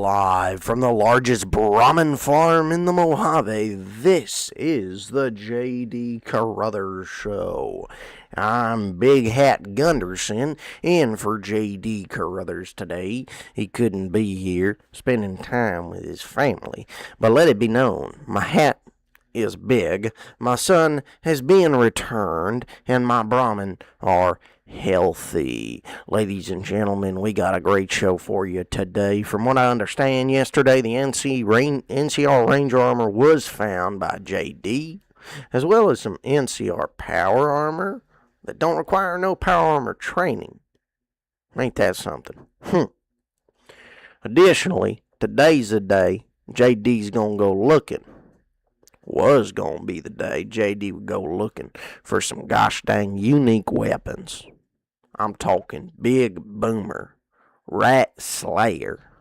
Live from the largest brahmin farm in the Mojave, this is the JD Carruthers Show. I'm Big Hat Gunderson, in for JD Carruthers today. He couldn't be here, spending time with his family. But let it be known, my hat is big, my son has been returned, and my brahmin are healthy. Ladies and gentlemen, we got a great show for you today. From what I understand, yesterday the NCR Ranger armor was found by JD, as well as some NCR power armor that don't require no power armor training. Ain't that something? Additionally, today's the day JD's gonna go looking. Was gonna be the day JD would go looking for some gosh dang unique weapons. I'm talking Big Boomer, Rat Slayer,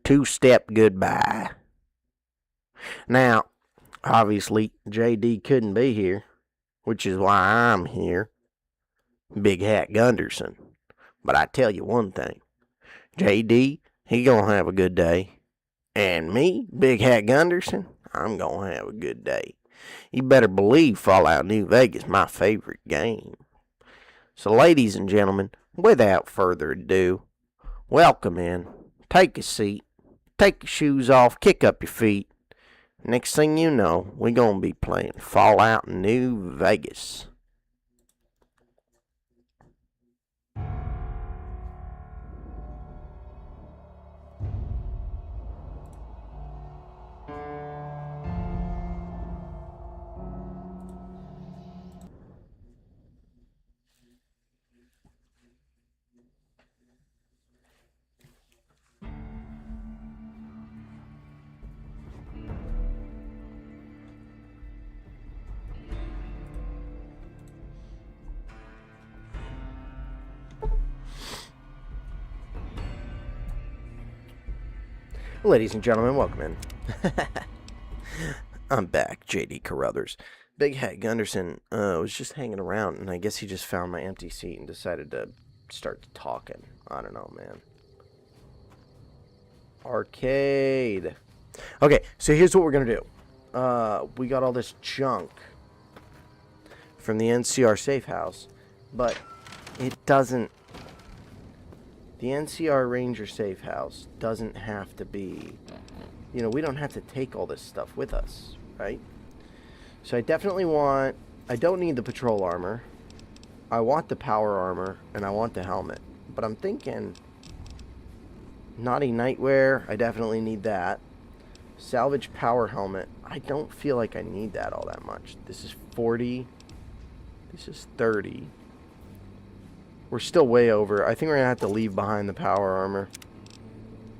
Two-Step Goodbye. Now, obviously, JD couldn't be here, which is why I'm here, Big Hat Gunderson. But I tell you one thing, JD, he gonna have a good day. And me, Big Hat Gunderson, I'm gonna have a good day. You better believe Fallout New Vegas, my favorite game. So, ladies and gentlemen, without further ado, welcome in. Take a seat. Take your shoes off. Kick up your feet. Next thing you know, we're going to be playing Fallout New Vegas. Ladies and gentlemen, welcome in. I'm back, JD Carruthers. Big Hat Gunderson was just hanging around, and I guess he just found my empty seat and decided to start talking. I don't know, man. Arcade. Okay, so here's what we're going to do. We got all this junk from the NCR safe house, but it doesn't... The NCR Ranger safe house doesn't have to be, we don't have to take all this stuff with us, right? So I don't need the patrol armor. I want the power armor, and I want the helmet. But I'm thinking, naughty nightwear, I definitely need that. Salvage power helmet, I don't feel like I need that all that much. This is 40, this is 30. We're still way over. I think we're going to have to leave behind the power armor.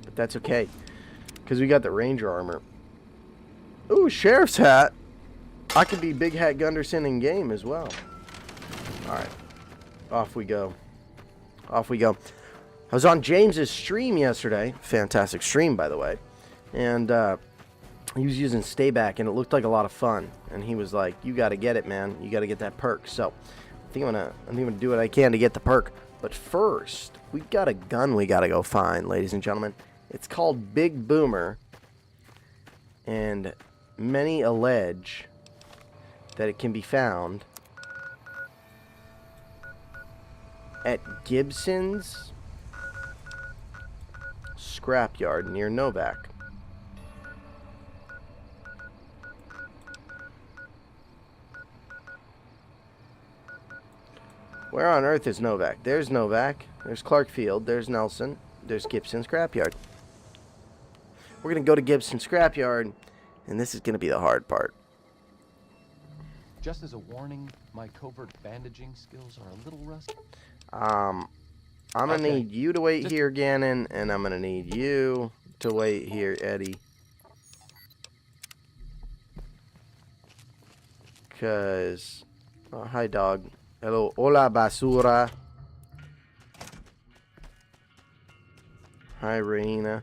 But that's okay, because we got the Ranger armor. Ooh, Sheriff's hat. I could be Big Hat Gunderson in game as well. Alright. Off we go. Off we go. I was on James's stream yesterday. Fantastic stream, by the way. And he was using Stayback, and it looked like a lot of fun. And he was like, you got to get it, man. You got to get that perk. So... I think I'm gonna do what I can to get the perk. But first, we got a gun we gotta go find, ladies and gentlemen. It's called Big Boomer, and many allege that it can be found at Gibson's scrapyard near Novak. Where on earth is Novak? There's Novak. There's Clarkfield. There's Nelson. There's Gibson Scrapyard. We're going to go to Gibson Scrapyard, and this is going to be the hard part. Just as a warning, my covert bandaging skills are a little rusty. I'm going to need you to wait here, Gannon, and I'm going to need you to wait here, Eddie. Because... Oh, hi, dog. Hello, hola basura. Hi, Raina.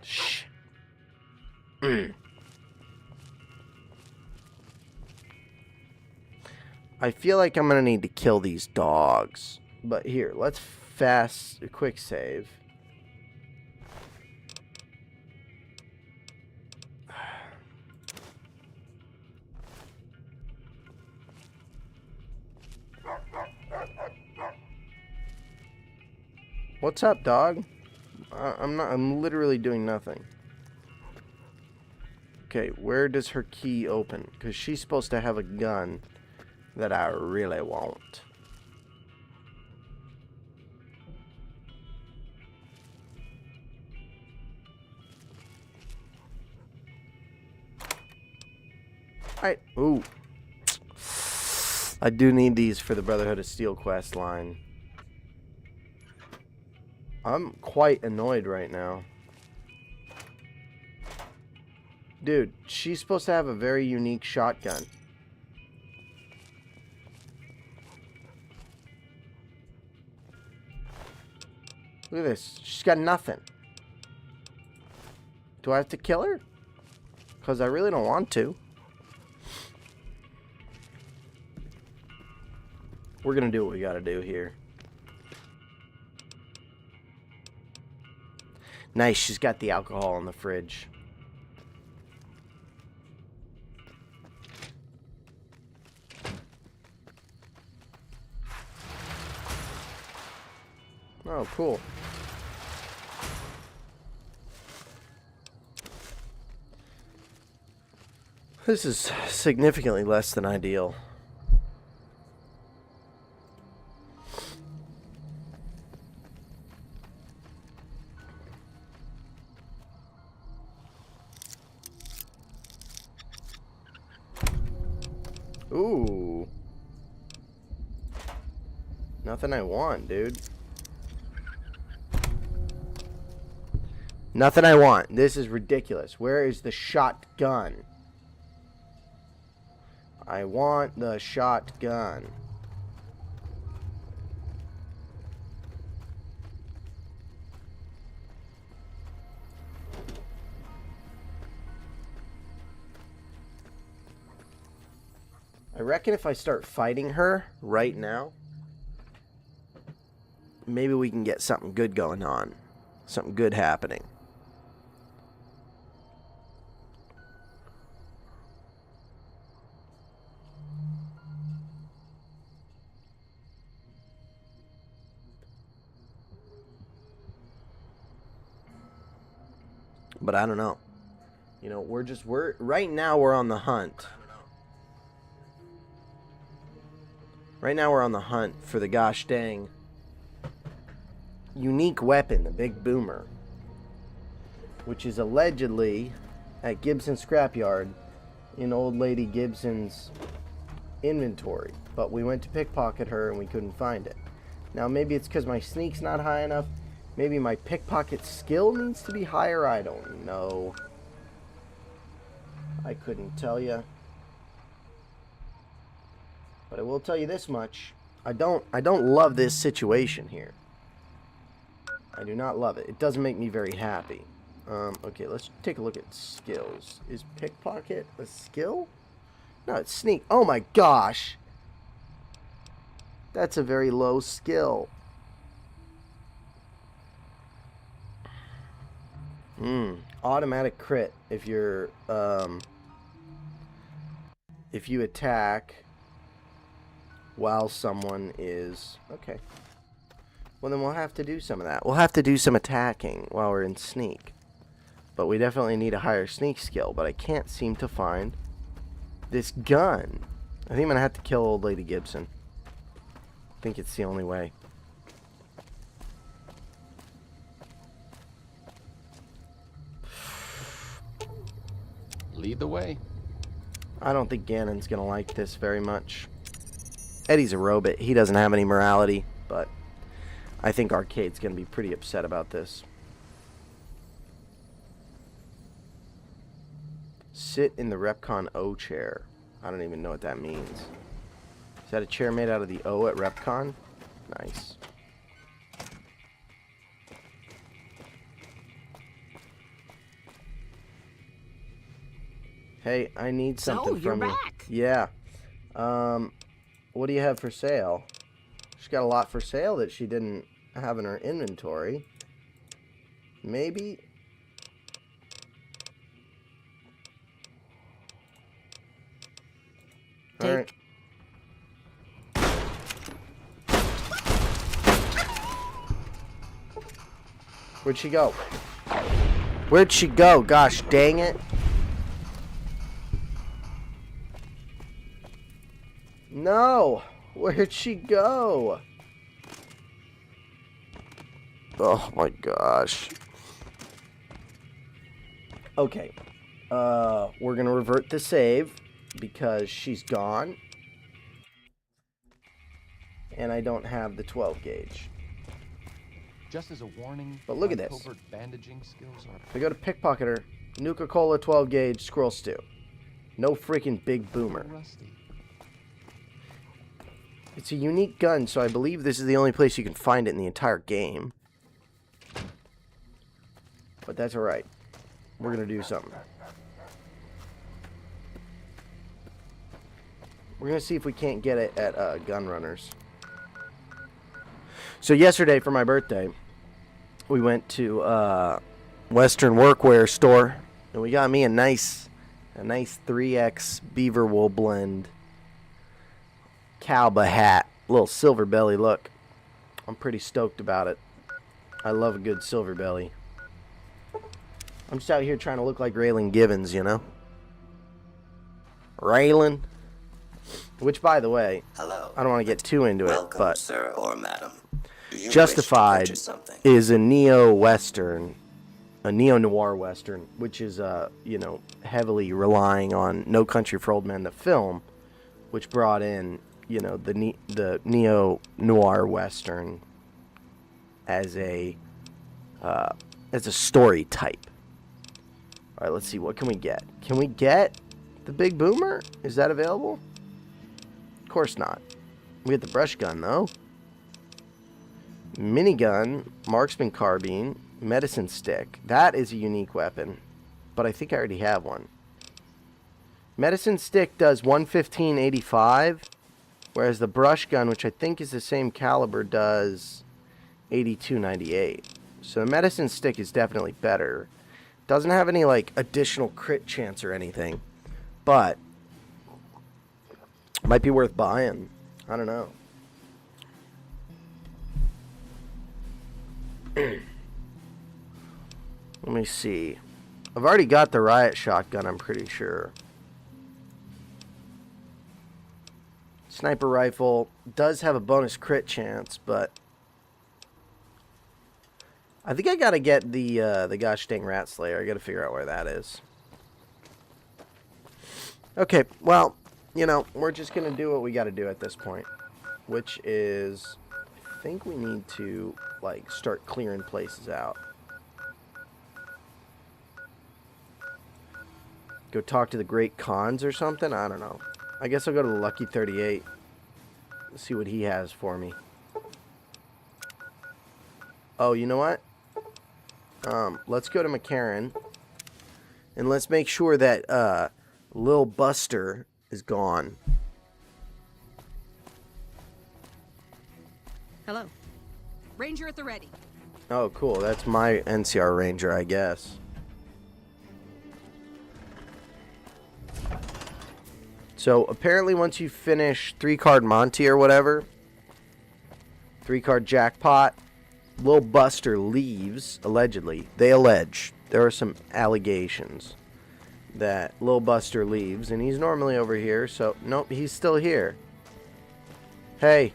Shh. I feel like I'm gonna need to kill these dogs. But here, let's quick save. What's up, dog? I'm literally doing nothing. Okay, where does her key open? Because she's supposed to have a gun that I really want. Ooh. I do need these for the Brotherhood of Steel quest line. I'm quite annoyed right now. Dude, she's supposed to have a very unique shotgun. Look at this. She's got nothing. Do I have to kill her? Because I really don't want to. We're going to do what we got to do here. Nice, she's got the alcohol in the fridge. Oh, cool. This is significantly less than ideal. Ooh. Nothing I want, dude. Nothing I want. This is ridiculous. Where is the shotgun? I want the shotgun. I reckon if I start fighting her right now, maybe we can get something good going on. Something good happening. But I don't know. You know, right now we're on the hunt. Right now we're on the hunt for the gosh dang unique weapon, the big boomer, which is allegedly at Gibson's scrapyard in old lady Gibson's inventory. But we went to pickpocket her and we couldn't find it. Now maybe it's because my sneak's not high enough. Maybe my pickpocket skill needs to be higher. I don't know. I couldn't tell you. But I will tell you this much. I don't love this situation here. I do not love it. It doesn't make me very happy. Okay, let's take a look at skills. Is pickpocket a skill? No, it's sneak. Oh my gosh. That's a very low skill. Automatic crit if you're if you attack while someone is okay. Well, then we'll have to do some of that. We'll have to do some attacking while we're in sneak. But we definitely need a higher sneak skill, but I can't seem to find this gun. I think I'm gonna have to kill old lady Gibson. I think it's the only way. Lead the way. I don't think Ganon's gonna like this very much. Eddie's a robot. He doesn't have any morality, but I think Arcade's gonna be pretty upset about this. Sit in the Repcon O chair. I don't even know what that means. Is that a chair made out of the O at Repcon? Nice. Hey, I need something from you. Back. Yeah. What do you have for sale? She's got a lot for sale that she didn't have in her inventory. Maybe. All right. Where'd she go? Where'd she go? Gosh dang it. No. Where'd she go? Oh my gosh. Okay. We're gonna revert the save because she's gone. And I don't have the 12 gauge. Just as a warning, But look at my this. covert bandaging skills are I go to pickpocket her. Nuka-Cola 12 gauge squirrel stew. No freaking big boomer. rusty. It's a unique gun, so I believe this is the only place you can find it in the entire game. But that's alright. We're gonna do something. We're gonna see if we can't get it at Gun Runners. So yesterday for my birthday, we went to Western Workwear store, and we got me a nice 3X beaver wool blend cowboy hat, little silver belly look. I'm pretty stoked about it. I love a good silver belly. I'm just out here trying to look like Raylan Givens, you know? Raylan. Which, by the way, Hello. I don't want to get too into Welcome, it, but sir or madam. Do you Justified wish to purchase something? is a neo-western, a neo-noir western, which is, you know, heavily relying on No Country for Old Men, the film, which brought in, you know, the neo-noir western as a story type. All right, let's see. What can we get? Can we get the big boomer? Is that available? Of course not. We get the brush gun, though. Minigun, marksman carbine, medicine stick. That is a unique weapon, but I think I already have one. Medicine stick does 115.85, whereas the brush gun, which I think is the same caliber, does 82.98. So the medicine stick is definitely better. Doesn't have any like additional crit chance or anything, but might be worth buying. I don't know. Let me see. I've already got the riot shotgun, I'm pretty sure. Sniper rifle does have a bonus crit chance, but I think I gotta get the gosh dang rat slayer. I gotta figure out where that is. Okay, well, you know, we're just gonna do what we gotta do at this point, which is, I think we need to like start clearing places out. Go talk to the Great Khans or something? I don't know. I guess I'll go to the Lucky 38. See what he has for me. Oh, you know what? Let's go to McCarran. And let's make sure that Lil Buster is gone. Hello. Ranger at the ready. Oh, cool. That's my NCR Ranger, I guess. So, apparently once you finish 3-card Monty or whatever, 3-card Jackpot, Lil Buster leaves, allegedly. They allege. There are some allegations that Lil Buster leaves, and he's normally over here, so, nope, he's still here. Hey.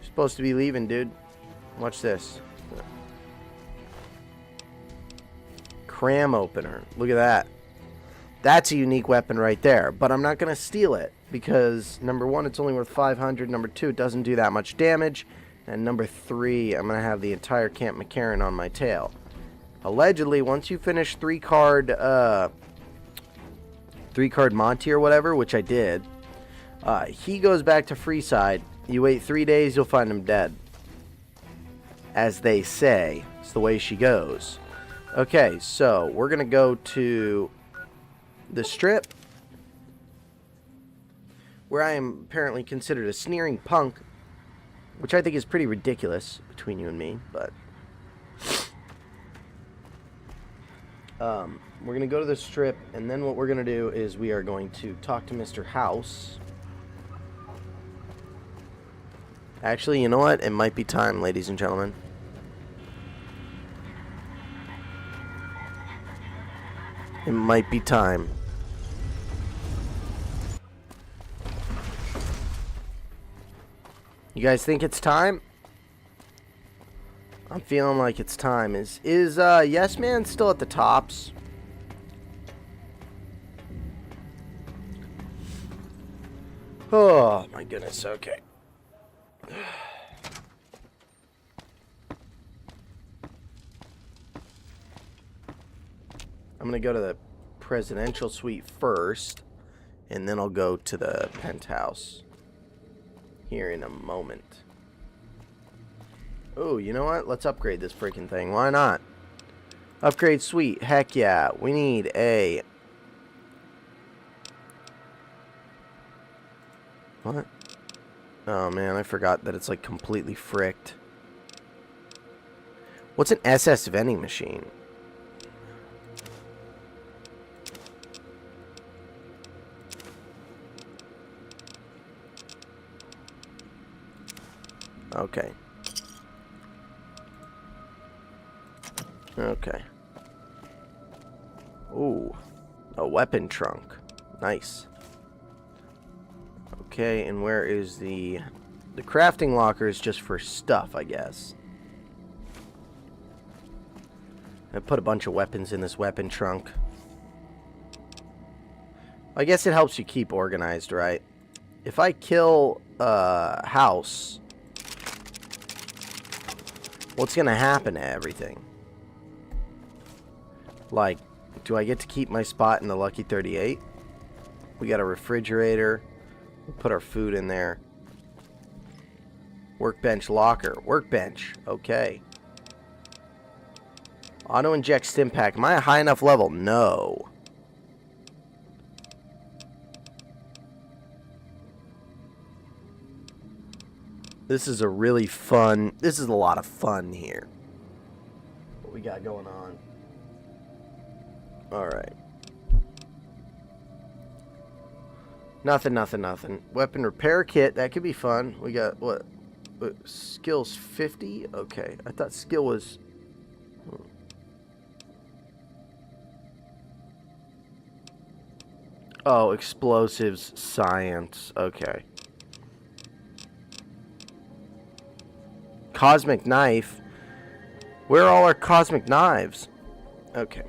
You're supposed to be leaving, dude. Watch this. Cram opener. Look at that. That's a unique weapon right there, but I'm not going to steal it because, number one, it's only worth 500. Number two, it doesn't do that much damage. And number three, I'm going to have the entire Camp McCarran on my tail. Allegedly, once you finish 3-card Monty or whatever, which I did, he goes back to Freeside. You wait 3 days, you'll find him dead. As they say. It's the way she goes. Okay, so we're going to go to the strip, where I am apparently considered a sneering punk. which I think is pretty ridiculous between you and me, but we're gonna go to the strip, and then what we're gonna do is we are going to talk to Mr. House. Actually, you know what? It might be time, ladies and gentlemen. It might be time. You guys think it's time? I'm feeling like it's time. Is Yes Man still at the tops? Oh my goodness, okay. I'm gonna go to the presidential suite first, and then I'll go to the penthouse here in a moment. Oh, you know what? Let's upgrade this freaking thing. Why not? Upgrade suite. Heck yeah. We need a... What? Oh man, I forgot that it's like completely fricked. What's an SS vending machine? Okay. Okay. Ooh. A weapon trunk. Nice. Okay, and where is the crafting locker is just for stuff, I guess. I put a bunch of weapons in this weapon trunk. I guess it helps you keep organized, right? If I kill House, what's gonna happen to everything? Like, do I get to keep my spot in the Lucky 38? We got a refrigerator. We'll put our food in there. Workbench locker. Workbench. Okay. Auto inject stim pack. Am I a high enough level? No. This is a really fun... This is a lot of fun here. What we got going on. Alright. Nothing. Weapon repair kit. That could be fun. We got, what? Skills 50? Okay. I thought skill was... Oh, explosives, science. Okay. Cosmic knife. Where are all our cosmic knives? Okay.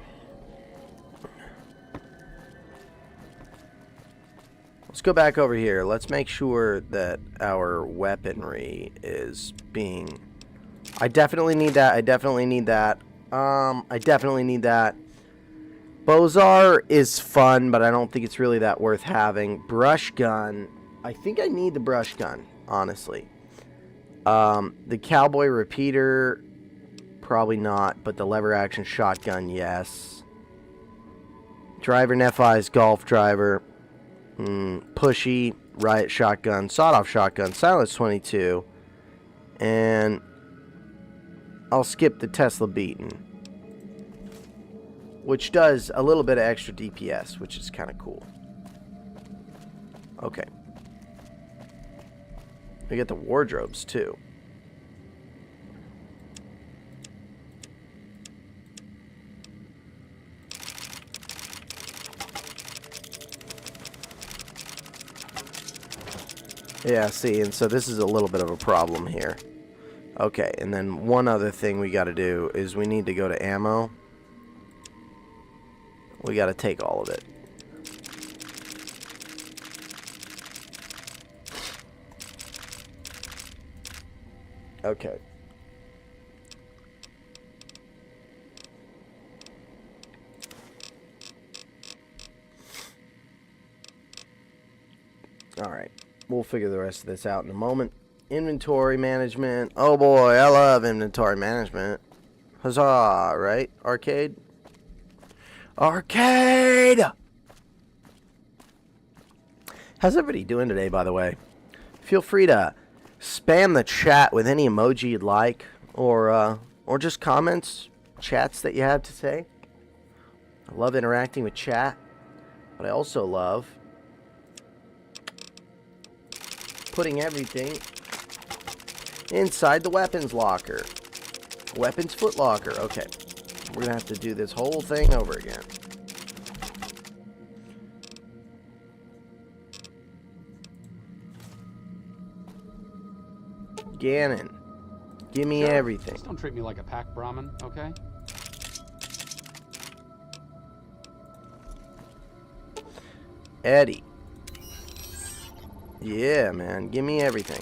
Let's go back over here. Let's make sure that our weaponry is being... I definitely need that. I definitely need that. Bozar is fun, but I don't think it's really that worth having. Brush gun. I think I need the brush gun, honestly. The cowboy repeater, probably not, but the lever action shotgun, yes. Driver Nephi's golf driver. Pushy, riot shotgun, sawed-off shotgun, silence 22, and I'll skip the Tesla Beaton, which does a little bit of extra DPS, which is kind of cool. Okay. We get the wardrobes, too. Yeah, see, and so this is a little bit of a problem here. Okay, and then one other thing we got to do is we need to go to ammo. We got to take all of it. Okay. All right. We'll figure the rest of this out in a moment. Inventory management. Oh boy, I love inventory management. Huzzah, right? Arcade. Arcade! How's everybody doing today, by the way? Feel free to Spam the chat with any emoji you'd like, or just comments, chats that you have to say. I love interacting with chat, but I also love putting everything inside the weapons locker. Weapons foot locker. Okay. We're going to have to do this whole thing over again. Gannon, give me everything. Just don't treat me like a pack brahmin, okay? Eddie. Yeah, man. Give me everything.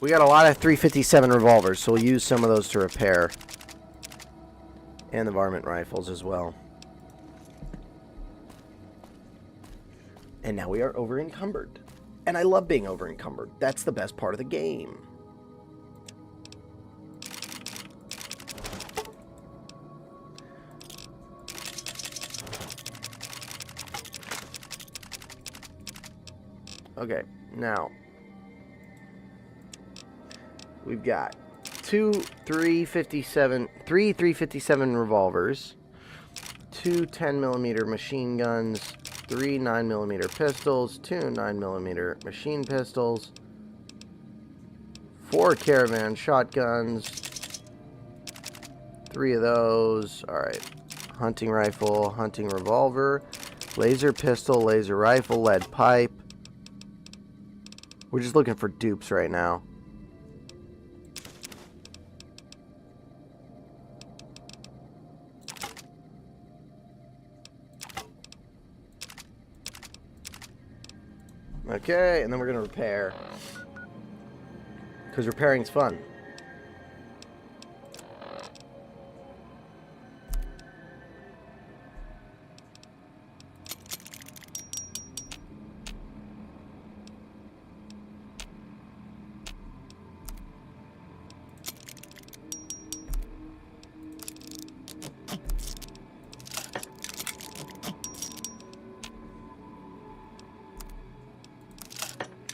We got a lot of 357 revolvers, so we'll use some of those to repair. And the varmint rifles as well. And now we are over encumbered. And I love being over encumbered. That's the best part of the game. Okay, now we've got three 357 revolvers, 2 10mm machine guns, 3 9mm pistols, 2 9mm machine pistols, 4 caravan shotguns, 3 of those. Alright, hunting rifle, hunting revolver, laser pistol, laser rifle, lead pipe. We're just looking for dupes right now. Okay, and then we're going to repair. Because repairing's fun.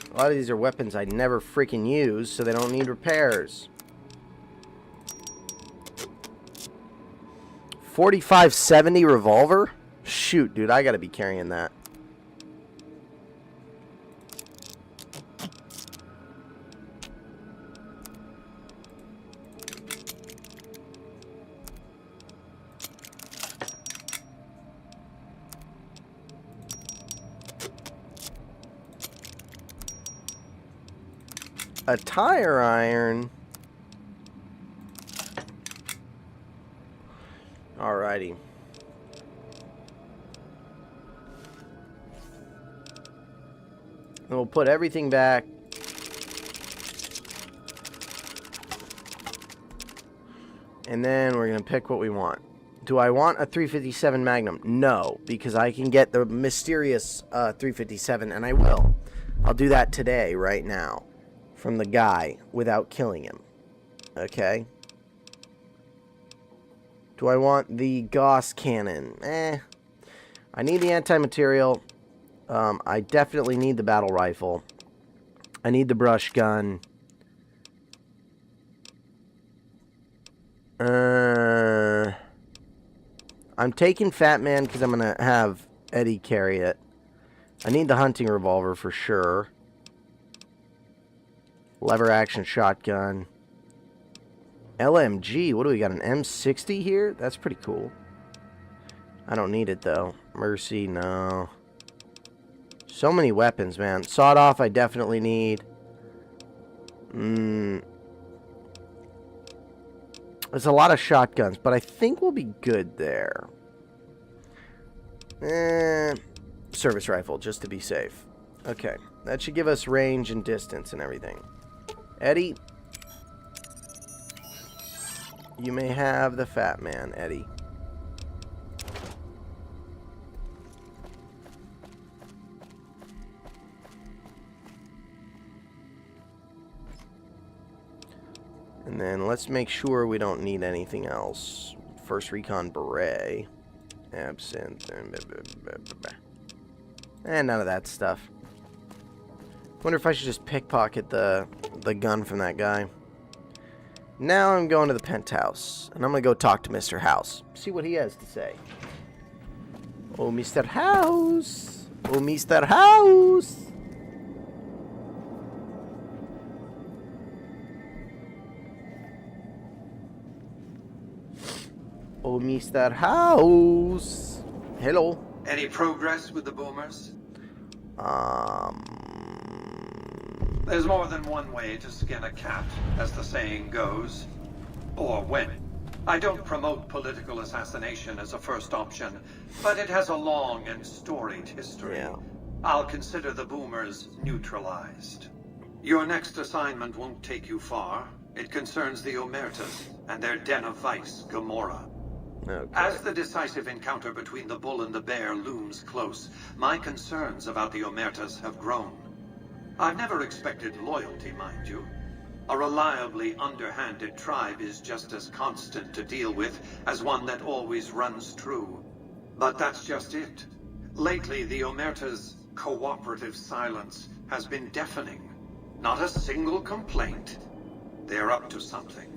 A lot of these are weapons I never freaking use, so they don't need repairs. 4570 revolver? Shoot, dude, I gotta be carrying that. A tire iron. Alrighty. And we'll put everything back. And then we're going to pick what we want. Do I want a 357 Magnum? No, because I can get the mysterious 357, and I will. I'll do that today, right now. From the guy without killing him. Okay. Do I want the Gauss cannon? I need the anti-material. I definitely need the battle rifle. I need the brush gun. I'm taking Fat Man because I'm going to have Eddie carry it. I need the hunting revolver for sure. Lever action shotgun. LMG. What do we got? An M60 here? That's pretty cool. I don't need it though. Mercy, no. So many weapons, man. Sawed off, I definitely need. There's a lot of shotguns, but I think we'll be good there. Service rifle, just to be safe. Okay. That should give us range and distance and everything. Eddie, you may have the Fat Man, Eddie. And then let's make sure we don't need anything else. First recon beret. Absinthe. And none of that stuff. Wonder if I should just pickpocket the gun from that guy. Now I'm going to the penthouse, and I'm going to go talk to Mr. House. See what he has to say. Oh, Mr. House. Oh, Mr. House. Oh, Mr. House. Hello. Any progress with the boomers? There's more than one way to skin a cat, as the saying goes. Or when. I don't promote political assassination as a first option, but it has a long and storied history. Yeah. I'll consider the boomers neutralized. Your next assignment won't take you far. It concerns the Omertas and their den of vice, Gomorrah. Okay. As the decisive encounter between the bull and the bear looms close, my concerns about the Omertas have grown. I've never expected loyalty, mind you. A reliably underhanded tribe is just as constant to deal with as one that always runs true. But that's just it. Lately, the Omerta's cooperative silence has been deafening. Not a single complaint. They're up to something.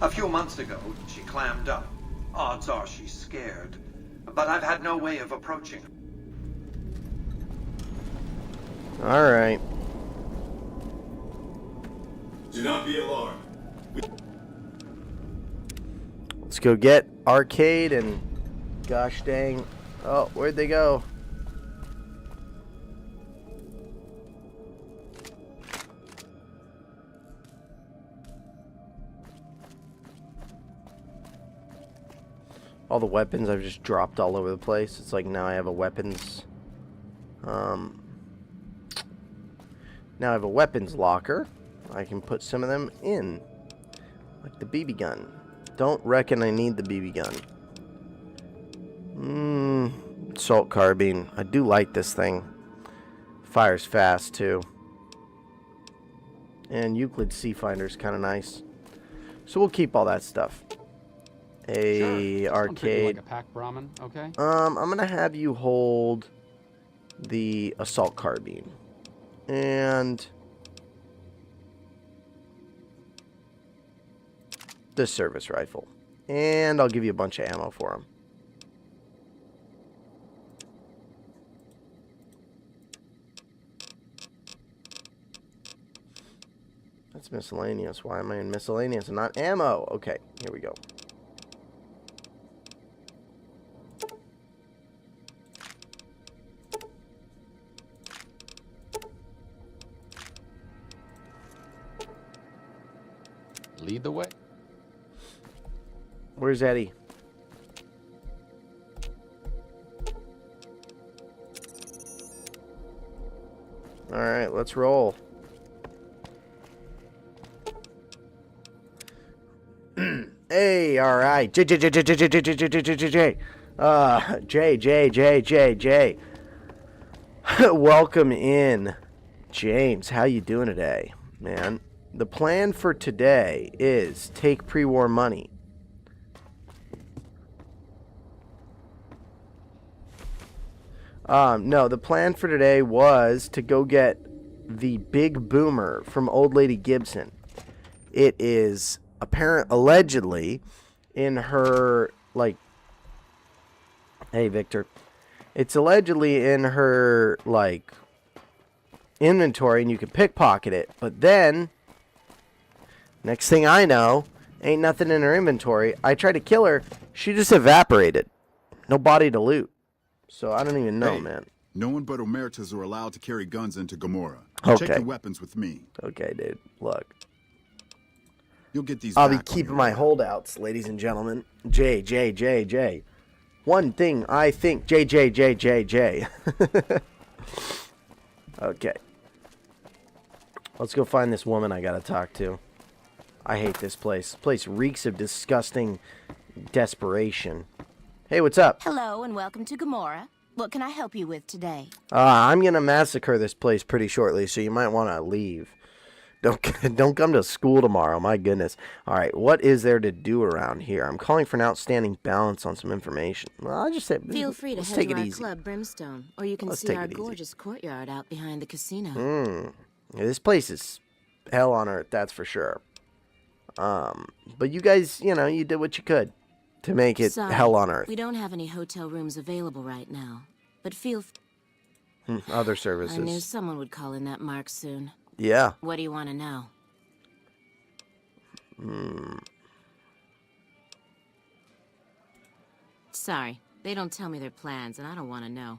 A few months ago, she clammed up. Odds are she's scared. But I've had no way of approaching her. Alright. Do not be alarmed. Let's go get Arcade and gosh dang. Oh, where'd they go? All the weapons I've just dropped all over the place. It's like now I have a weapons now I have a weapons locker. I can put some of them in. Like the BB gun. Don't reckon I need the BB gun. Assault carbine. I do like this thing. Fires fast too. And Euclid Sea Finder's kind of nice. So we'll keep all that stuff. Sure. Arcade. Like a pack brahmin, okay? I'm gonna have you hold the assault carbine and the service rifle, and I'll give you a bunch of ammo for them. That's miscellaneous. Why am I in miscellaneous and not ammo? Okay, here we go. Lead the way. Where's Eddie? Alright, let's roll. Hey, alright. J. Welcome in. James, how you doing today, man? The plan for today is take pre-war money. No, the plan for today was to go get the big boomer from Old Lady Gibson. It is allegedly in her, like, hey, Victor. It's allegedly in her, like, inventory, and you can pickpocket it. But then, next thing I know, ain't nothing in her inventory. I tried to kill her. She just evaporated. No body to loot. So I don't even know, hey, man. No one but Omertas are allowed to carry guns into Gomorrah. Okay. Check your weapons with me. Okay, dude. Look. You'll get these I'll be back on keeping your my way. holdouts, ladies and gentlemen. J. One thing I think. J. Okay. Let's go find this woman I gotta talk to. I hate this place. This place reeks of disgusting desperation. Hey, what's up? Hello and welcome to Gomorrah. What can I help you with today? I'm gonna massacre this place pretty shortly, so you might want to leave. Don't come to school tomorrow. My goodness. All right, what is there to do around here? I'm calling for an outstanding balance on some information. Well, I just said Feel free to let's head take to it our easy. club, Brimstone, or you can Let's see take our it easy. gorgeous courtyard out behind the casino. Yeah, this place is hell on earth, that's for sure. But you guys, you know, you did what you could to make it Sorry, hell on earth. we don't have any hotel rooms available right now, but feel. Other I knew services. someone would call in that mark soon. Yeah. What do you want to know? Sorry, they don't tell me their plans, and I don't want to know.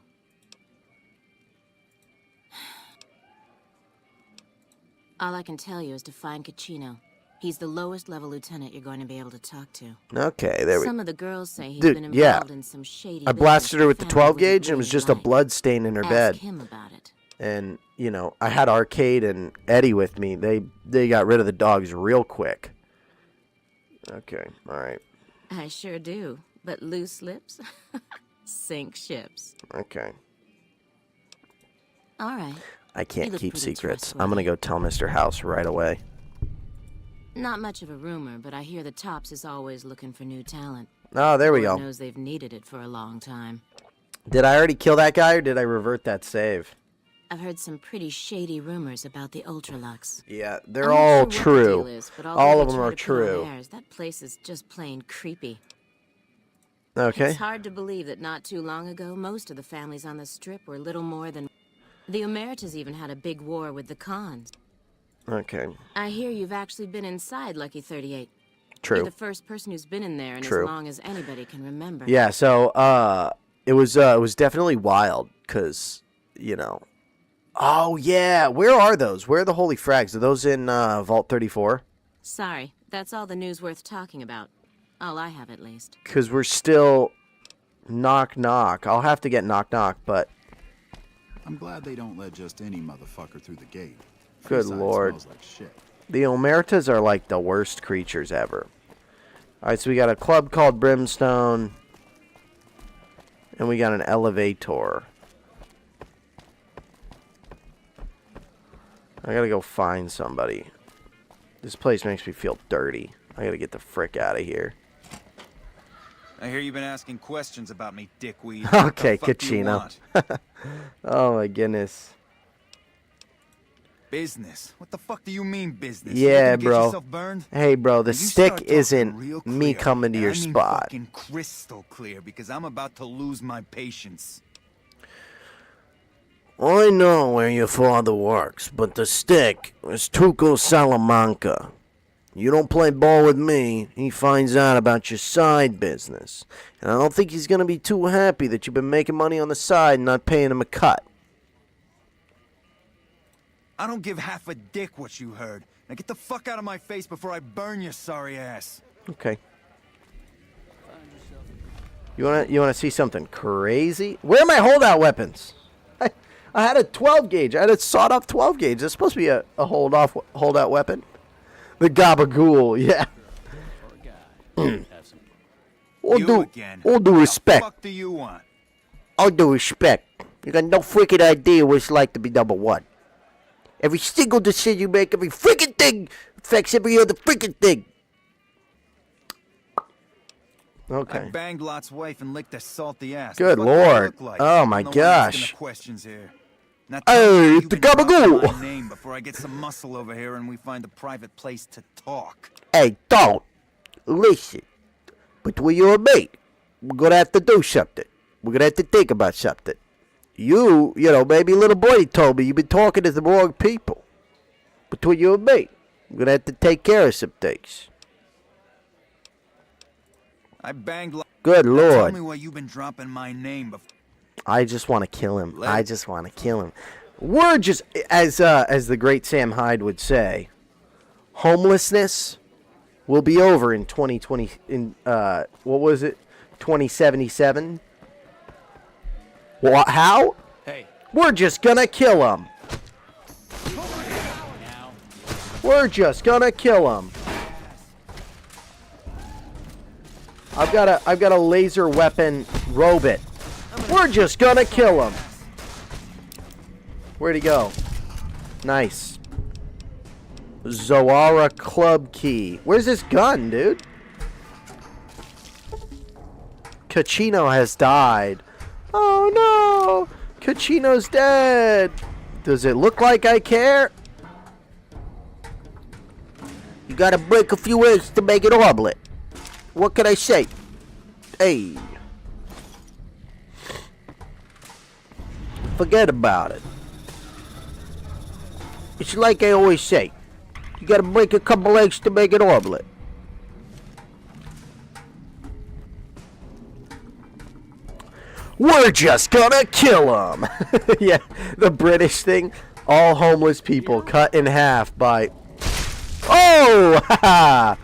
All I can tell you is to find Caccino. He's the lowest level lieutenant you're going to be able to talk to. Okay, there we go. Some of the girls say he's Dude, been yeah. involved in some shady I blasted her with the business the family 12 gauge and it wouldn't was really just a like. blood stain in her bed. Ask him about it. And, you know, I had Arcade and Eddie with me. They got rid of the dogs real quick. Okay, all right. I sure do, but loose lips sink ships. Okay. All right. I You can't look keep pretty secrets. I'm going to trustworthy. go tell Mr. House right away. Not much of a rumor, but I hear the Tops is always looking for new talent. Oh, there we Lord go. knows they've needed it for a long time. Did I already kill that guy or did I revert that save? I've heard some pretty shady rumors about the Ultralux. Yeah, I'm they're not all sure what the true. deal is, but although All they of them try are to put on true. airs, that place is just plain creepy. Okay. It's hard to believe that not too long ago, most of the families on the Strip were little more than... The Omertas even had a big war with the Khans. Okay. I hear you've actually been inside Lucky 38. True. You're the first person who's been in there in True. as long as anybody can remember. Yeah, so it was definitely wild cuz, you know. Oh yeah, where are those? Where are the holy frags? Are those in Vault 34? Sorry, that's all the news worth talking about. All I have, at least. Cuz we're still knock knock. I'll have to get knock knock, but I'm glad they don't let just any motherfucker through the gate. Good Freeside lord. smells like shit. the Omertas are like the worst creatures ever. Alright, so we got a club called Brimstone. And we got an elevator. I gotta go find somebody. This place makes me feel dirty. I gotta get the frick out of here. I hear you've been asking questions about me, dickweed. Okay, What the fuck do you Caccino. want? Oh my goodness. Business? What the fuck do you mean business? Yeah, You looking to get bro. yourself burned? Hey, bro, the You stick start talking isn't real me clear, coming to and your I mean spot. fucking crystal clear, because I'm about to lose my patience. I know where your father works, but the stick is Tuco Salamanca. You don't play ball with me, he finds out about your side business. And I don't think he's going to be too happy that you've been making money on the side and not paying him a cut. I don't give half a dick what you heard. Now get the fuck out of my face before I burn your sorry ass. Okay. You wanna see something crazy? Where are my holdout weapons? I had a 12 gauge. I had a sawed-off 12 gauge. That's supposed to be a holdout weapon. The Gabagool, yeah. All You due again. respect. What the fuck do you want? All due respect. You got no freaking idea what it's like to be number one. Every single decision you make, every freaking thing affects every other freaking thing. I Okay. banged Lot's wife and licked her salty ass. Good What the fuck do I lord. look like? Oh my I'm the one asking gosh. the questions here. Now Hey, tell me it's you the can drop gabagool. my name before I get some muscle over here and we find a private place to talk. Hey, don't. Listen. Between you and me, we're going to have to do something. We're going to have to think about something. You know, maybe little boy told me you've been talking to the wrong people. Between you and me, we're going to have to take care of some things. I banged Lot. Good Now tell lord. me why you've been dropping my name before. I just want to kill him. Let I it- just want to kill him. We're just, as the great Sam Hyde would say, homelessness will be over in 2020, what was it, 2077? What, how? Hey, We're just gonna kill him. We're just gonna kill him. I've got a laser weapon robot. We're just gonna kill him. Where'd he go? Nice. Zoara club key. Where's this gun, dude? Cachino has died. Oh no! Cachino's dead. Does it look like I care? You gotta break a few eggs to make an omelet. What can I say? Hey. Forget about it. It's like I always say. You gotta break a couple eggs to make an omelet. We're just gonna kill him. Yeah, the British thing. All homeless people cut in half by... Oh! Haha!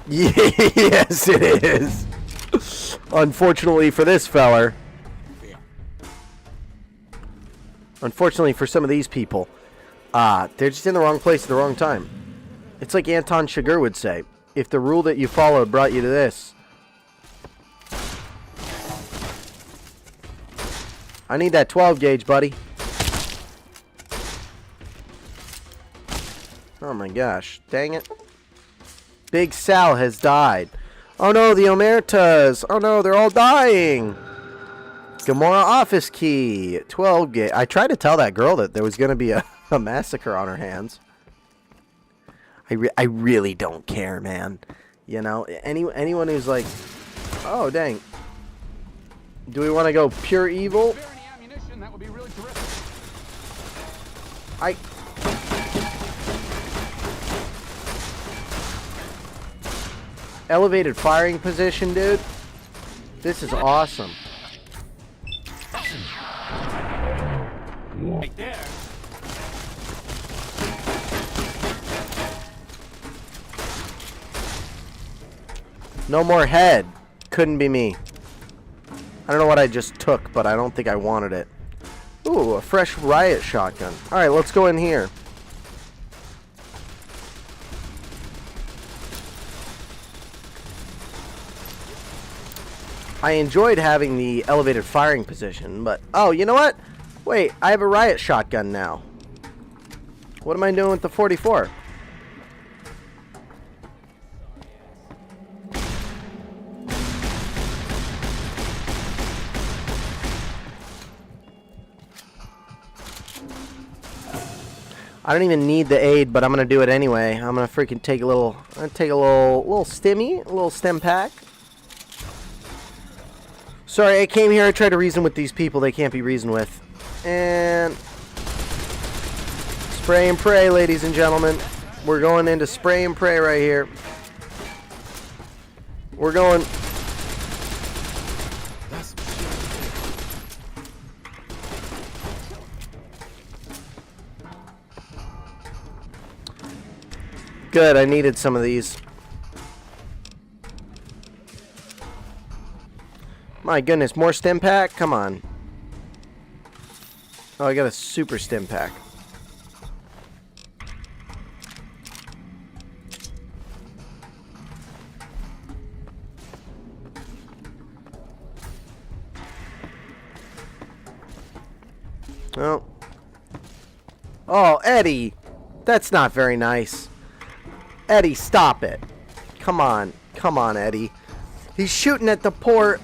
Yes, it is. Unfortunately for this feller. Unfortunately for some of these people. They're just in the wrong place at the wrong time. It's like Anton Chigurh would say. If the rule that you followed brought you to this. I need that 12 gauge, buddy. Oh my gosh. Dang it. Big Sal has died. Oh no, the Omertas. Oh no, they're all dying. Gamora office key. 12 gauge. I tried to tell that girl that there was going to be a massacre on her hands. I really don't care, man. You know, anyone who's like, oh dang. Do we want to go pure evil? That would be really terrific. Elevated firing position, dude. This is awesome. Right there. No more head. Couldn't be me. I don't know what I just took, but I don't think I wanted it. Ooh, a fresh riot shotgun. Alright, let's go in here. I enjoyed having the elevated firing position, but... Oh, you know what? Wait, I have a riot shotgun now. What am I doing with the 44? I don't even need the aid, but I'm gonna do it anyway. I'm gonna freaking take a little. I'm gonna take a little stimmy, a little stem pack. Sorry, I came here. I tried to reason with these people. They can't be reasoned with. And spray and pray, ladies and gentlemen. We're going into spray and pray right here. We're going. Good, I needed some of these. My goodness, more stim pack? Come on. Oh, I got a super stim pack. Oh. Oh, Eddie. That's not very nice. Eddie, stop it. Come on. Come on, Eddie. He's shooting at the poor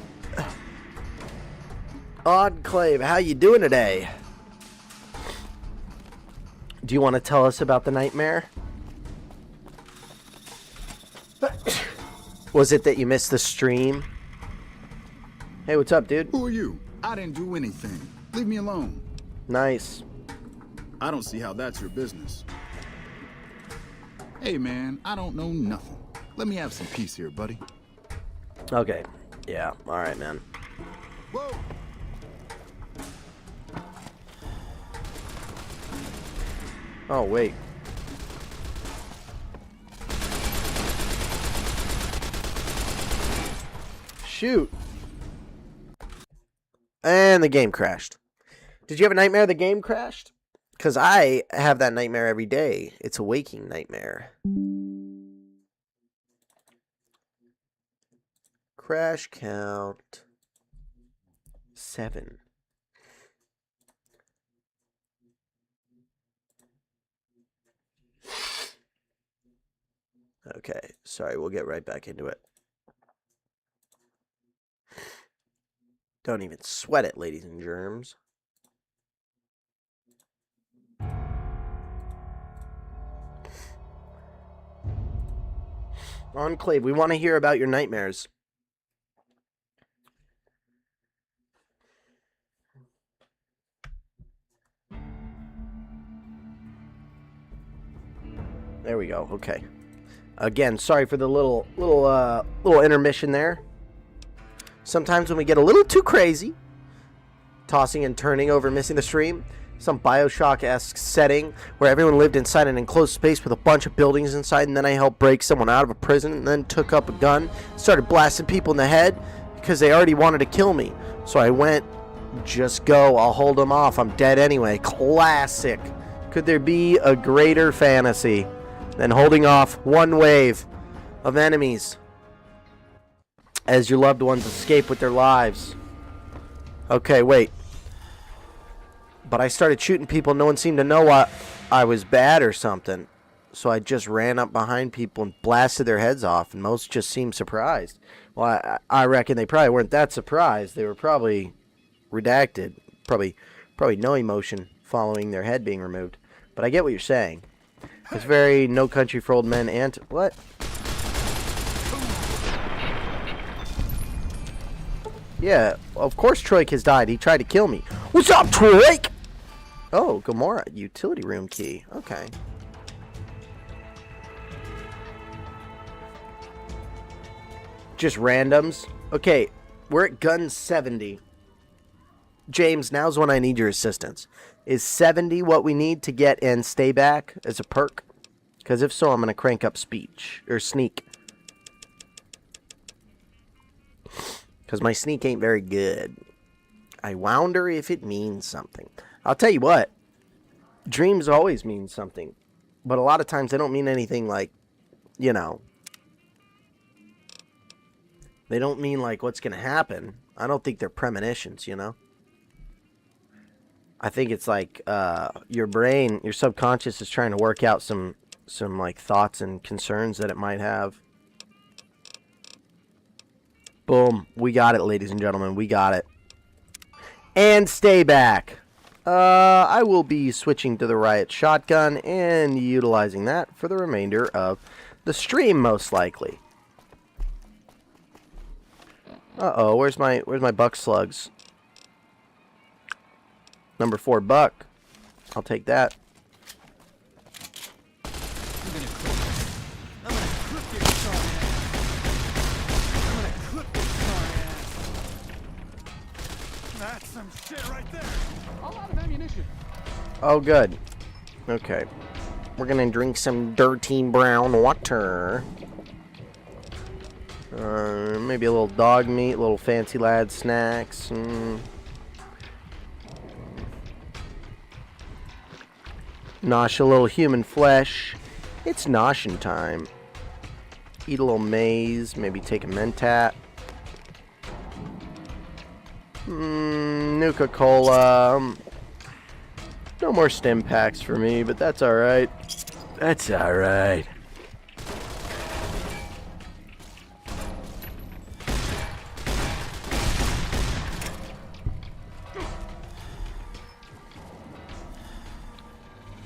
Enclave. How you doing today? Do you want to tell us about the nightmare? Was it that you missed the stream? Hey, what's up, dude? Who are you? I didn't do anything. Leave me alone. Nice. I don't see how that's your business. Hey, man, I don't know nothing. Let me have some peace here, buddy. Okay. Yeah, alright, man. Whoa! Oh, wait. Shoot. And the game crashed. Did you have a nightmare the game crashed? Because I have that nightmare every day. It's a waking nightmare. Crash count 7. Okay, sorry, we'll get right back into it. Don't even sweat it, ladies and germs. Enclave, we want to hear about your nightmares. There we go. Okay. Again, sorry for the little intermission there. Sometimes when we get a little too crazy, tossing and turning over, missing the stream, some Bioshock-esque setting where everyone lived inside an enclosed space with a bunch of buildings inside, and then I helped break someone out of a prison and then took up a gun, started blasting people in the head because they already wanted to kill me. So I went, just go, I'll hold them off, I'm dead anyway. Classic. Could there be a greater fantasy than holding off one wave of enemies as your loved ones escape with their lives? Okay, wait. But I started shooting people. No one seemed to know I was bad or something. So I just ran up behind people and blasted their heads off. And most just seemed surprised. Well, I reckon they probably weren't that surprised. They were probably redacted. Probably no emotion following their head being removed. But I get what you're saying. It's very No Country for Old Men and... What? Yeah, of course Troik has died. He tried to kill me. What's up, Troik? Oh, Gamora. Utility room key. Okay. Just randoms. Okay, we're at gun 70. James, now's when I need your assistance. Is 70 what we need to get and stay back as a perk? Because if so, I'm going to crank up speech. Or sneak. Because my sneak ain't very good. I wonder if it means something. I'll tell you what. Dreams always mean something. But a lot of times they don't mean anything like, you know. They don't mean like what's going to happen. I don't think they're premonitions, you know. I think it's like your brain, your subconscious is trying to work out some like thoughts and concerns that it might have. Boom. We got it, ladies and gentlemen. We got it. And stay back. I will be switching to the Riot shotgun and utilizing that for the remainder of the stream, most likely. Uh-oh, where's my buck slugs? Number 4 buck. I'll take that. That's some shit right there. A lot of ammunition. Oh, good. Okay. We're gonna drink some dirty brown water. Maybe a little dog meat, a little fancy lad snacks. Nosh a little human flesh. It's noshing time. Eat a little maize, maybe take a mentat. Nuka-Cola. No more stim packs for me, but that's alright. That's alright.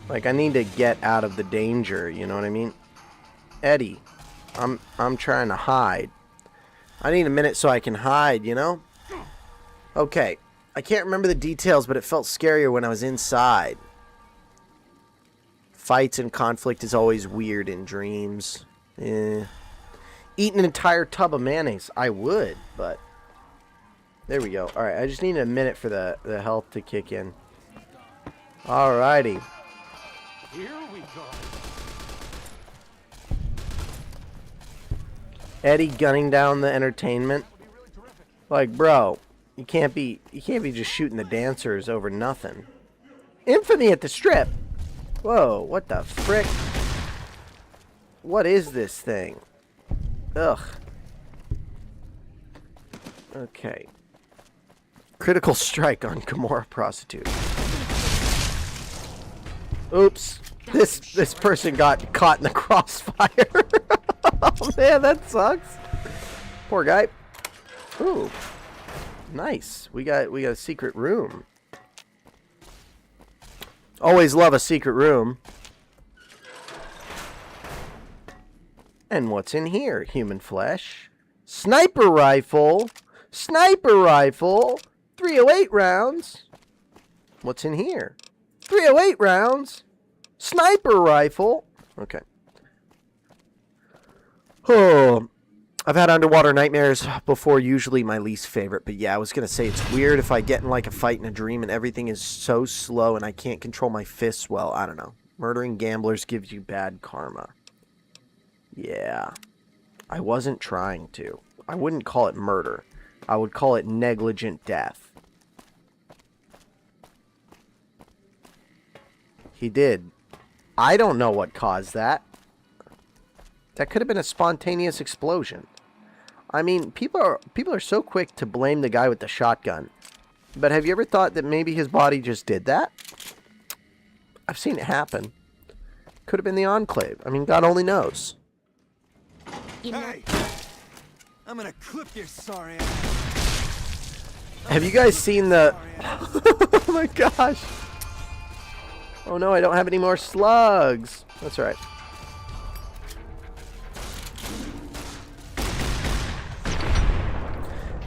Like, I need to get out of the danger, you know what I mean? Eddie, I'm trying to hide. I need a minute so I can hide, you know? Okay, I can't remember the details, but it felt scarier when I was inside. Fights and conflict is always weird in dreams. Eat an entire tub of mayonnaise. I would, but... There we go. Alright, I just need a minute for the health to kick in. Alrighty. Here we go. Eddie gunning down the entertainment. Like, bro, you can't be just shooting the dancers over nothing. Infamy at the Strip. Whoa, what the frick? What is this thing? Ugh. Okay. Critical strike on Gamora prostitute. Oops. This person got caught in the crossfire. Oh man, that sucks. Poor guy. Ooh, nice. We got a secret room. Always love a secret room. And what's in here? Human flesh. Sniper rifle. Sniper rifle. 308 rounds. What's in here? 308 rounds. Sniper rifle. Okay. Oh, I've had underwater nightmares before, usually my least favorite. But yeah, I was going to say it's weird if I get in like a fight in a dream and everything is so slow and I can't control my fists well. I don't know. Murdering gamblers gives you bad karma. Yeah. I wasn't trying to. I wouldn't call it murder. I would call it negligent death. He did. I don't know what caused that. That could have been a spontaneous explosion. I mean, people are so quick to blame the guy with the shotgun. But have you ever thought that maybe his body just did that? I've seen it happen. Could have been the Enclave. I mean, God only knows. Hey! I'm gonna clip your sorry ass. Have you guys seen the... Oh my gosh. Oh no, I don't have any more slugs. That's all right.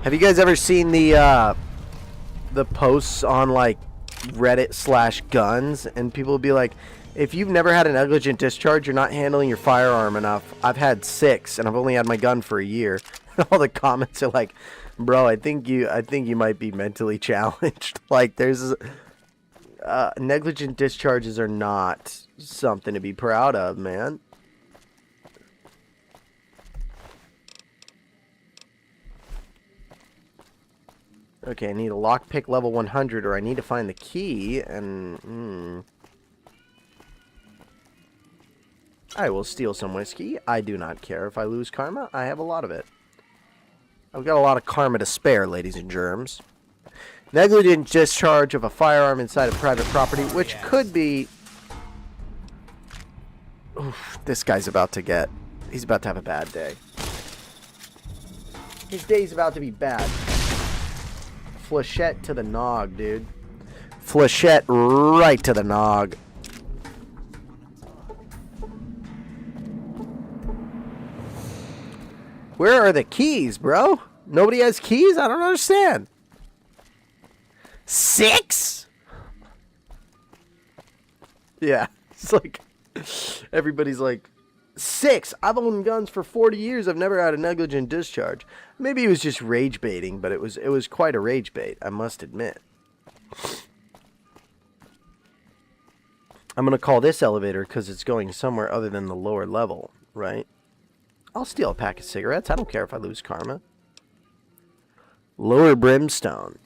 Have you guys ever seen the posts on like Reddit/guns, and people will be like, if you've never had a negligent discharge, you're not handling your firearm enough. I've had 6 and I've only had my gun for a year. All the comments are like, bro, I think you might be mentally challenged. Like, there's negligent discharges are not something to be proud of, man. Okay, I need a lockpick level 100, or I need to find the key, and... I will steal some whiskey. I do not care if I lose karma. I have a lot of it. I've got a lot of karma to spare, ladies and germs. Negligent discharge of a firearm inside of private property, which could be... Oof, this guy's about to get... He's about to have a bad day. His day's about to be bad. Flechette to the nog, dude. Flechette right to the nog. Where are the keys, bro? Nobody has keys? I don't understand. 6? Yeah, it's like everybody's like 6. I've owned guns for 40 years. I've never had a negligent discharge. Maybe he was just rage baiting, but it was quite a rage bait, I must admit. I'm gonna call this elevator because it's going somewhere other than the lower level, right? I'll steal a pack of cigarettes. I don't care if I lose karma. Lower brimstone.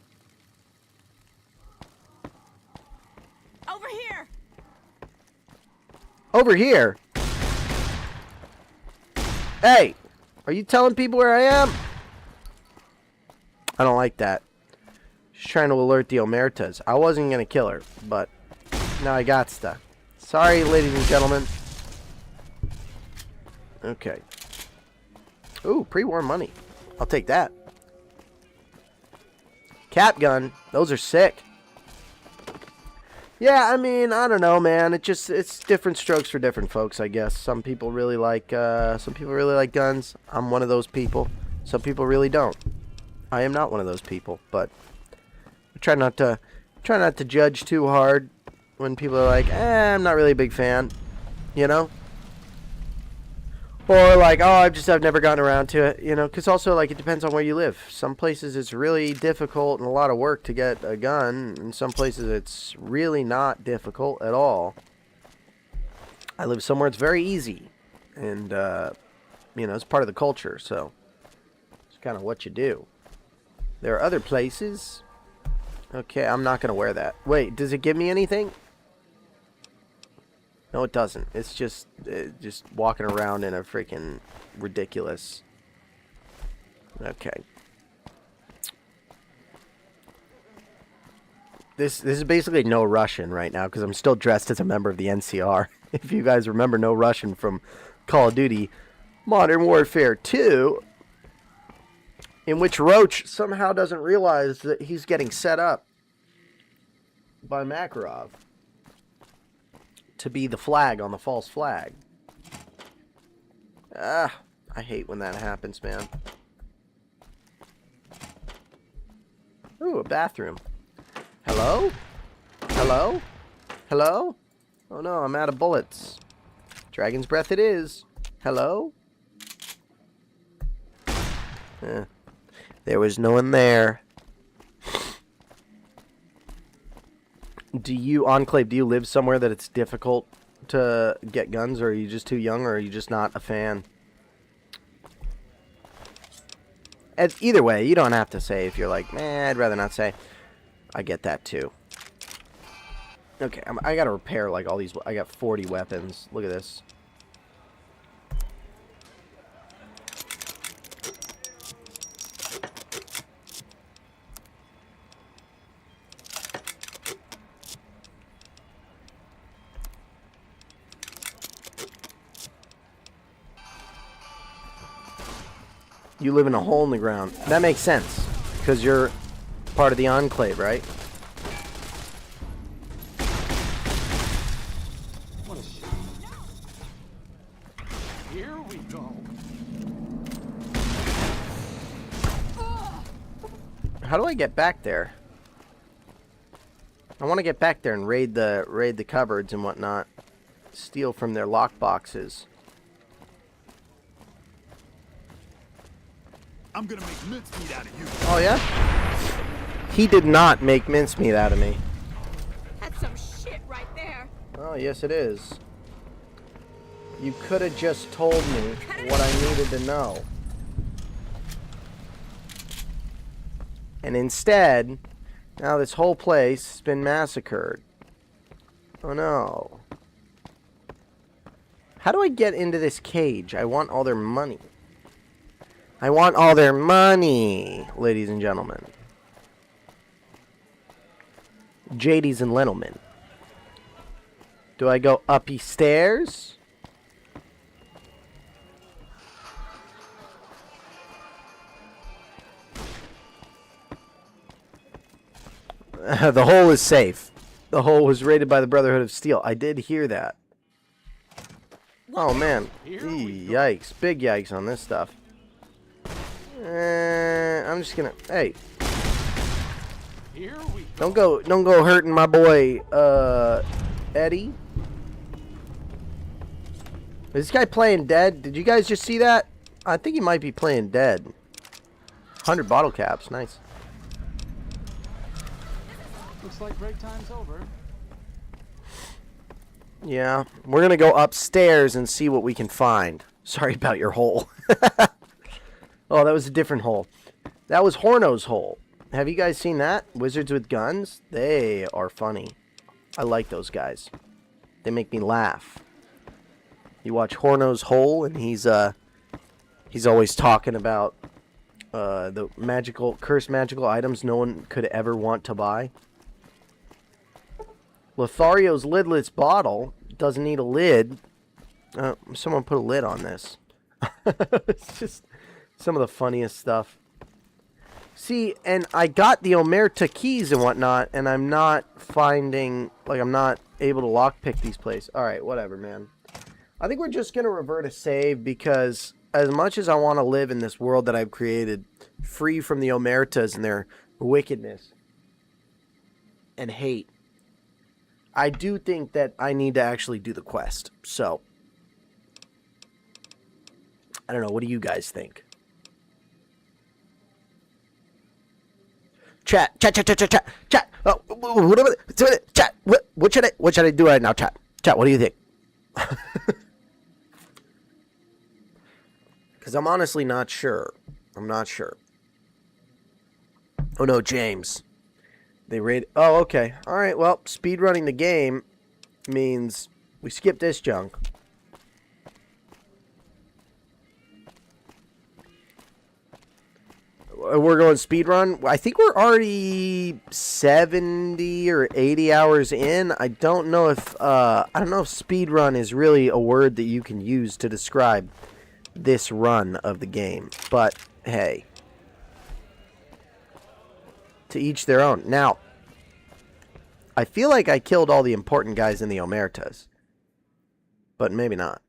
Over here. Over here? Hey, are you telling people where I am? I don't like that. She's trying to alert the Omertas. I wasn't going to kill her, but now I got to. Sorry, ladies and gentlemen. Okay. Ooh, pre-war money. I'll take that. Cap gun. Those are sick. Yeah, I mean, I don't know, man. It's different strokes for different folks, I guess. Some people really like guns. I'm one of those people. Some people really don't. I am not one of those people, but I try not to judge too hard when people are like, I'm not really a big fan, you know? Or like, oh, I've never gotten around to it, you know? Because also, like, it depends on where you live. Some places it's really difficult and a lot of work to get a gun. And some places it's really not difficult at all. I live somewhere it's very easy. And, you know, it's part of the culture, so it's kind of what you do. There are other places. Okay, I'm not going to wear that. Wait, does it give me anything? No, it doesn't. It's just walking around in a freaking ridiculous... Okay. This is basically No Russian right now because I'm still dressed as a member of the NCR. If you guys remember No Russian from Call of Duty, Modern Warfare 2, in which Roach somehow doesn't realize that he's getting set up by Makarov to be the flag on the false flag. I hate when that happens, man. Ooh, a bathroom. Hello? Hello? Hello? Oh no, I'm out of bullets. Dragon's breath it is. Hello? There was no one there. Do you, Enclave, do you live somewhere that it's difficult to get guns, or are you just too young, or are you just not a fan? Either way, you don't have to say if you're like, I'd rather not say. I get that too. Okay, I gotta repair like all these. I got 40 weapons. Look at this. You live in a hole in the ground. That makes sense, because you're part of the Enclave, right? What a shit. Here we go. How do I get back there? I want to get back there and raid the cupboards and whatnot. Steal from their lock boxes. I'm gonna make mincemeat out of you. Oh yeah? He did not make mincemeat out of me. That's some shit right there. Oh yes it is. You could have just told me what I needed to know. And instead, now this whole place has been massacred. Oh no. How do I get into this cage? I want all their money. I want all their money, ladies and gentlemen. JD's and gentlemen. Do I go uppy stairs? The hole is safe. The hole was raided by the Brotherhood of Steel. I did hear that. Oh man. Yikes. Big yikes on this stuff. I'm just gonna. Hey. Don't go hurting my boy, Eddie. Is this guy playing dead? Did you guys just see that? I think he might be playing dead. 100 bottle caps. Nice. Looks like break time's over. Yeah. We're gonna go upstairs and see what we can find. Sorry about your hole. Oh, that was a different hole. That was Horno's hole. Have you guys seen that? Wizards with guns? They are funny. I like those guys. They make me laugh. You watch Horno's hole, and he's always talking about the cursed magical items no one could ever want to buy. Lothario's lidless bottle doesn't need a lid. Someone put a lid on this. It's just some of the funniest stuff. See, and I got the Omerta keys and whatnot, and I'm not finding, like, I'm not able to lockpick these places. Alright, whatever, man. I think we're just going to revert a save, because as much as I want to live in this world that I've created, free from the Omertas and their wickedness and hate, I do think that I need to actually do the quest. So, I don't know, what do you guys think? Chat. Oh, chat. What should I do right now, chat? Chat, what do you think? Because I'm honestly not sure. I'm not sure. Oh no, James. They raid. Oh, okay. All right. Well, speedrunning the game means we skip this junk. We're going speedrun. I think we're already 70 or 80 hours in. I don't know if speedrun is really a word that you can use to describe this run of the game. But, hey. To each their own. Now, I feel like I killed all the important guys in the Omertas. But maybe not.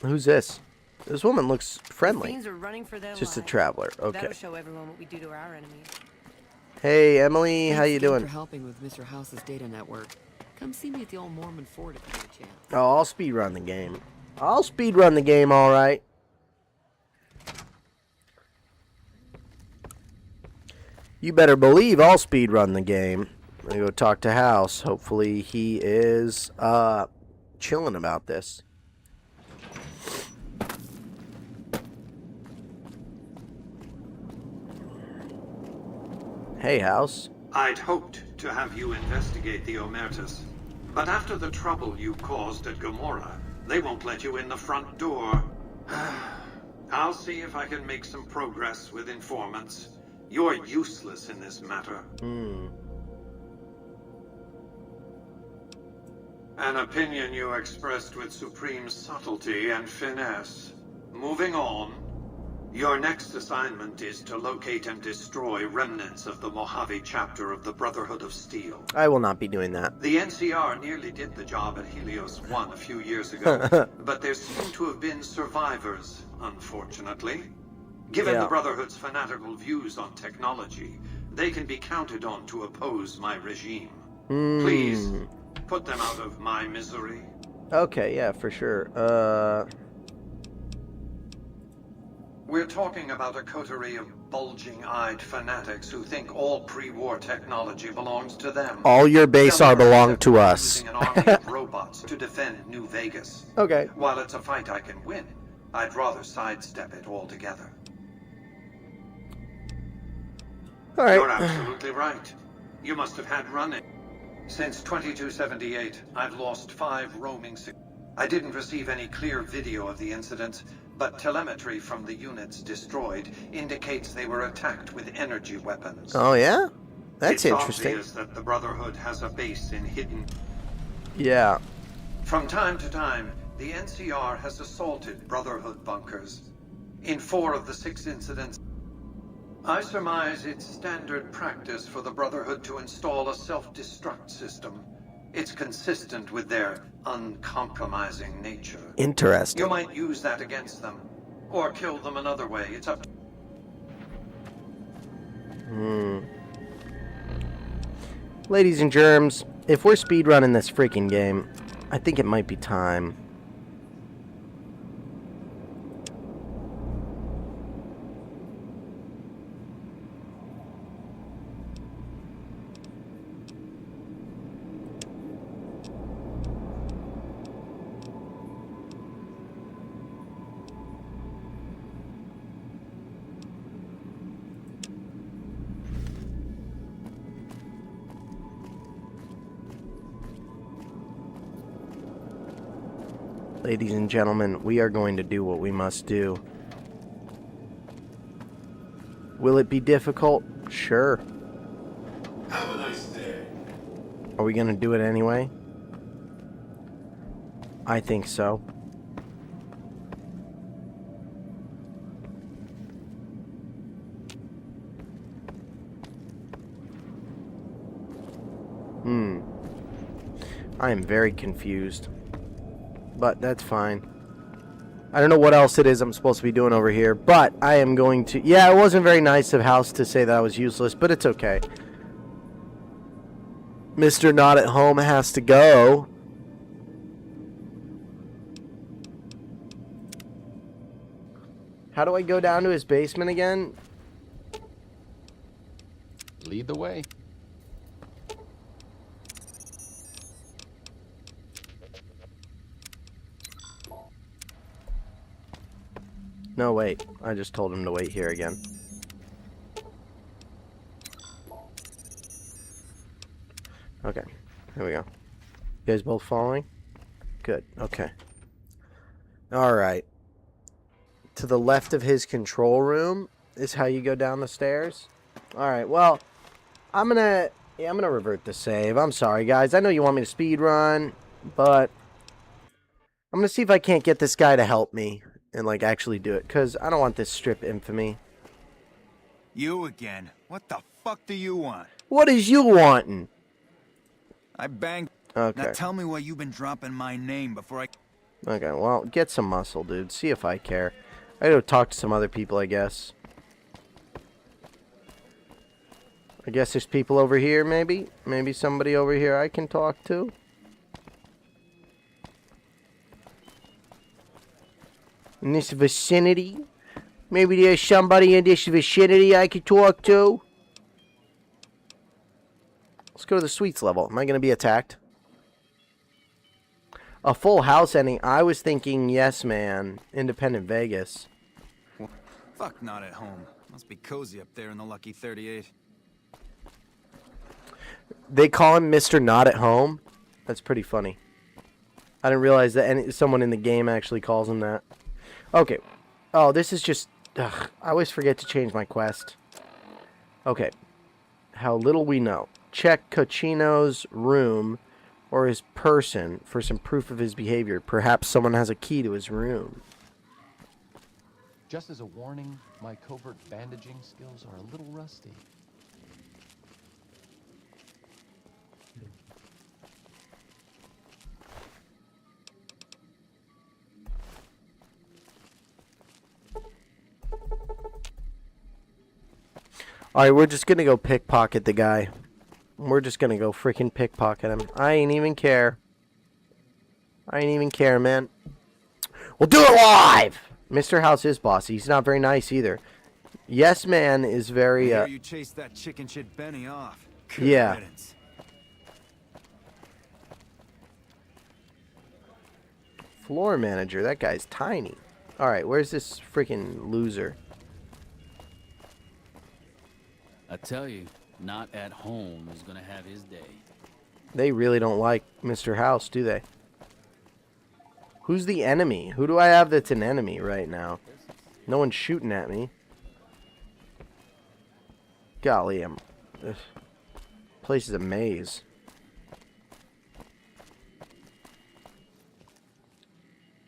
Who's this? This woman looks friendly. Fiends are running for their Just a lives. traveler. Okay. That'll show everyone what we do to our enemies. Hey, Emily. How you Thanks again doing? for helping with Mr. House's data network. Come see me at the old Mormon fort if you get a chance. Oh, I'll speedrun the game. I'll speedrun the game, alright. You better believe I'll speedrun the game. I'm gonna go talk to House. Hopefully he is chilling about this. Hey, House. I'd hoped to have you investigate the Omertas, but after the trouble you caused at Gomorrah, they won't let you in the front door. I'll see if I can make some progress with informants. You're useless in this matter. An opinion you expressed with supreme subtlety and finesse. Moving on. Your next assignment is to locate and destroy remnants of the Mojave chapter of the Brotherhood of Steel. I will not be doing that. The NCR nearly did the job at Helios 1 a few years ago, but there seem to have been survivors, unfortunately. Given the Brotherhood's fanatical views on technology, they can be counted on to oppose my regime. Please, put them out of my misery. Okay, yeah, for sure. We're talking about a coterie of bulging-eyed fanatics who think all pre-war technology belongs to them. All your base are belong to us. Using an army of robots to defend New Vegas. Okay. While it's a fight I can win, I'd rather sidestep it altogether. All right. You're absolutely right. You must have had running. Since 2278, I've lost 5 roaming. I didn't receive any clear video of the incident, but telemetry from the units destroyed indicates they were attacked with energy weapons. Oh, yeah? That's it's interesting. Obvious that the Brotherhood has a base in hidden. Yeah. From time to time, the NCR has assaulted Brotherhood bunkers. In 4 of the 6 incidents, I surmise it's standard practice for the Brotherhood to install a self-destruct system. It's consistent with their uncompromising nature. Interesting. You might use that against them, or kill them another way. It's up. Ladies and germs, if we're speedrunning this freaking game, I think it might be time. Ladies and gentlemen, we are going to do what we must do. Will it be difficult? Sure. Have a nice day. Are we going to do it anyway? I think so. I am very confused. But that's fine. I don't know what else it is I'm supposed to be doing over here, but I am going to... Yeah, it wasn't very nice of House to say that I was useless, but it's okay. Mr. Not at Home has to go. How do I go down to his basement again? Lead the way. No, wait. I just told him to wait here again. Okay. Here we go. You guys both following? Good. Okay. Alright. To the left of his control room is how you go down the stairs. Alright, well, I'm gonna revert the save. I'm sorry, guys. I know you want me to speed run, but I'm going to see if I can't get this guy to help me and, like, actually do it. Because I don't want this strip infamy. You again. What the fuck do you want? What is you wanting? I banged. Okay. Now tell me why you've been dropping my name before I... Okay, well, get some muscle, dude. See if I care. I gotta talk to some other people, I guess. I guess there's people over here, maybe? Maybe somebody over here I can talk to? In this vicinity? Maybe there's somebody in this vicinity I could talk to? Let's go to the sweets level. Am I gonna be attacked? A full house ending. I was thinking Yes Man, Independent Vegas. Fuck, not at home. Must be cozy up there in the lucky 38. They call him Mr. Not at Home. That's pretty funny. I didn't realize that someone in the game actually calls him that. Okay. Oh, this is just... Ugh, I always forget to change my quest. Okay. How little we know. Check Cochino's room or his person for some proof of his behavior. Perhaps someone has a key to his room. Just as a warning, my covert bandaging skills are a little rusty. Alright, we're just gonna go pickpocket the guy. We're just gonna go freaking pickpocket him. I ain't even care. I ain't even care, man. We'll do it live! Mr. House is bossy. He's not very nice either. Yes Man is very, I hear you chased that chicken shit Benny off. Good yeah. riddance. Floor manager. That guy's tiny. Alright, where's this freaking loser? I tell you, not at home is gonna have his day. They really don't like Mr. House, do they? Who's the enemy? Who do I have that's an enemy right now? No one's shooting at me. Golly, this place is a maze.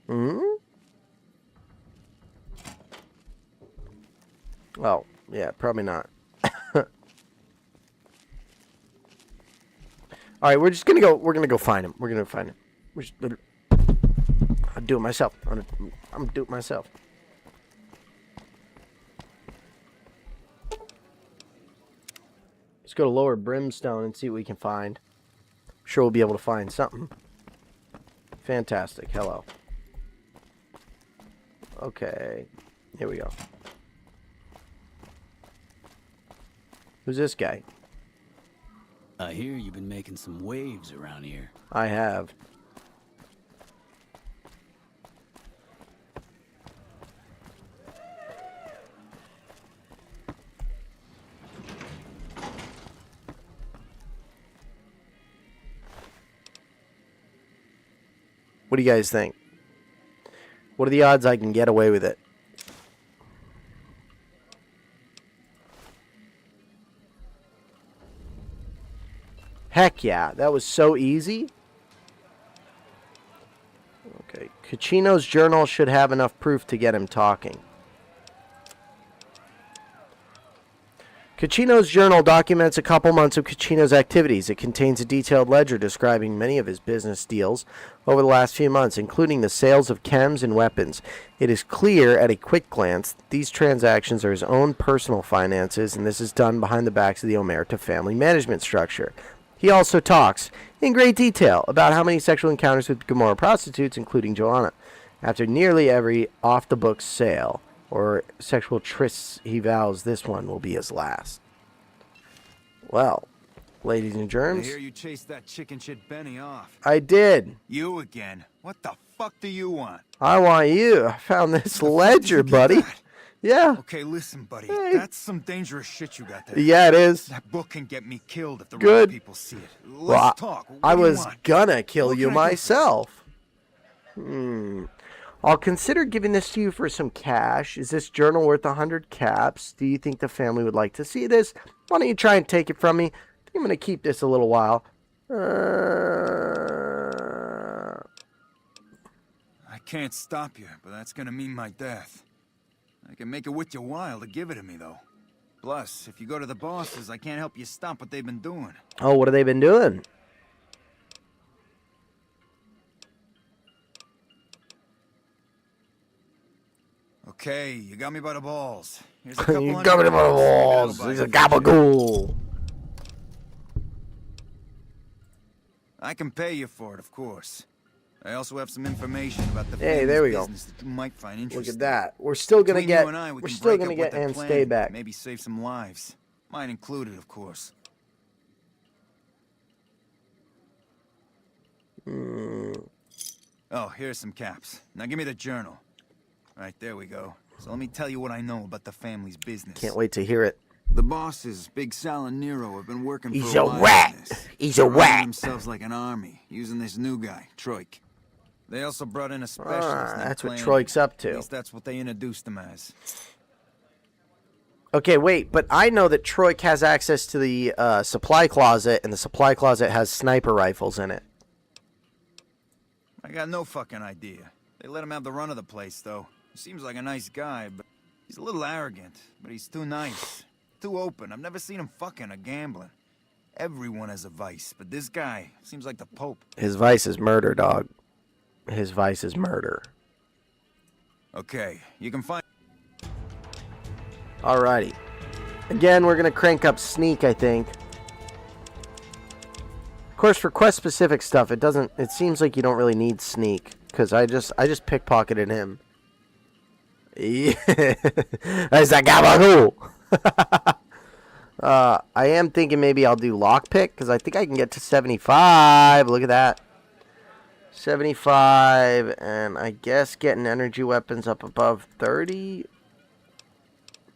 Hmm? Oh, yeah, probably not. All right, we're gonna go find him. We're gonna find him. I'll do it myself. I'm gonna do it myself. Let's go to Lower Brimstone and see what we can find. I'm sure we'll be able to find something. Fantastic. Hello. Okay. Here we go. Who's this guy? I hear you've been making some waves around here. I have. What do you guys think? What are the odds I can get away with it? Heck yeah, that was so easy. Okay, Cochino's journal should have enough proof to get him talking. Cochino's journal documents a couple months of Cochino's activities. It contains a detailed ledger describing many of his business deals over the last few months, including the sales of chems and weapons. It is clear at a quick glance that these transactions are his own personal finances, and this is done behind the backs of the Omerta family management structure. He also talks in great detail about how many sexual encounters with Gomorrah prostitutes, including Joanna. After nearly every off-the-books sale or sexual trysts, he vows this one will be his last. Well, ladies and germs, I hear you chased that chicken shit Benny off. I did. You again. What the fuck do you want? I want you. I found this ledger, buddy. Yeah. Okay, listen, buddy. Hey. That's some dangerous shit you got there. Yeah, it is. That book can get me killed if the Good. right people see it. Let's Well, talk. What I do you was want? gonna kill What you can I do for myself. I'll consider giving this to you for some cash. Is this journal worth 100 caps? Do you think the family would like to see this? Why don't you try and take it from me? I think I'm going to keep this a little while. can't stop you, but that's gonna mean my death. I can make it worth your while to give it to me, though. Plus, if you go to the bosses, I can't help you stop what they've been doing. Oh, what have they been doing? Okay, you got me by the balls. Here's a couple You $100. got me by the Maybe that'll balls. buy He's you a some shit. gabagool. I can pay you for it, of course. I also have some information about the Hey, there we go. business that you might find Look interesting. at that. We're still gonna Between get. you and I, we We're can still break gonna up get what they're and planning, stay back. Maybe save some lives. Mine included, of course. Oh, here's some caps. Now give me the journal. Right, there we go. So let me tell you what I know about the family's business. Can't wait to hear it. The bosses, Big Sal and Nero, have been working He's for a a while rat. on this. He's a Running rat. themselves like an army, using this new guy, Troik. They also brought in a specialist. named That's what Planning. Troik's up At to. least that's what they introduced him as. Okay, wait, but I know that Troik has access to the supply closet, and the supply closet has sniper rifles in it. I got no fucking idea. They let him have the run of the place, though. He seems like a nice guy, but he's a little arrogant. But he's too nice, too open. I've never seen him fucking or gambling. Everyone has a vice, but this guy seems like the Pope. His vice is murder, dog. His vice is murder. Okay, you can find... Alrighty. Again, we're gonna crank up sneak, I think. Of course, for quest-specific stuff, it doesn't. It seems like you don't really need sneak, because I just pickpocketed him. Yeah, that's a gabagoo. I am thinking maybe I'll do lockpick, because I think I can get to 75. Look at that. 75, and I guess getting energy weapons up above 30.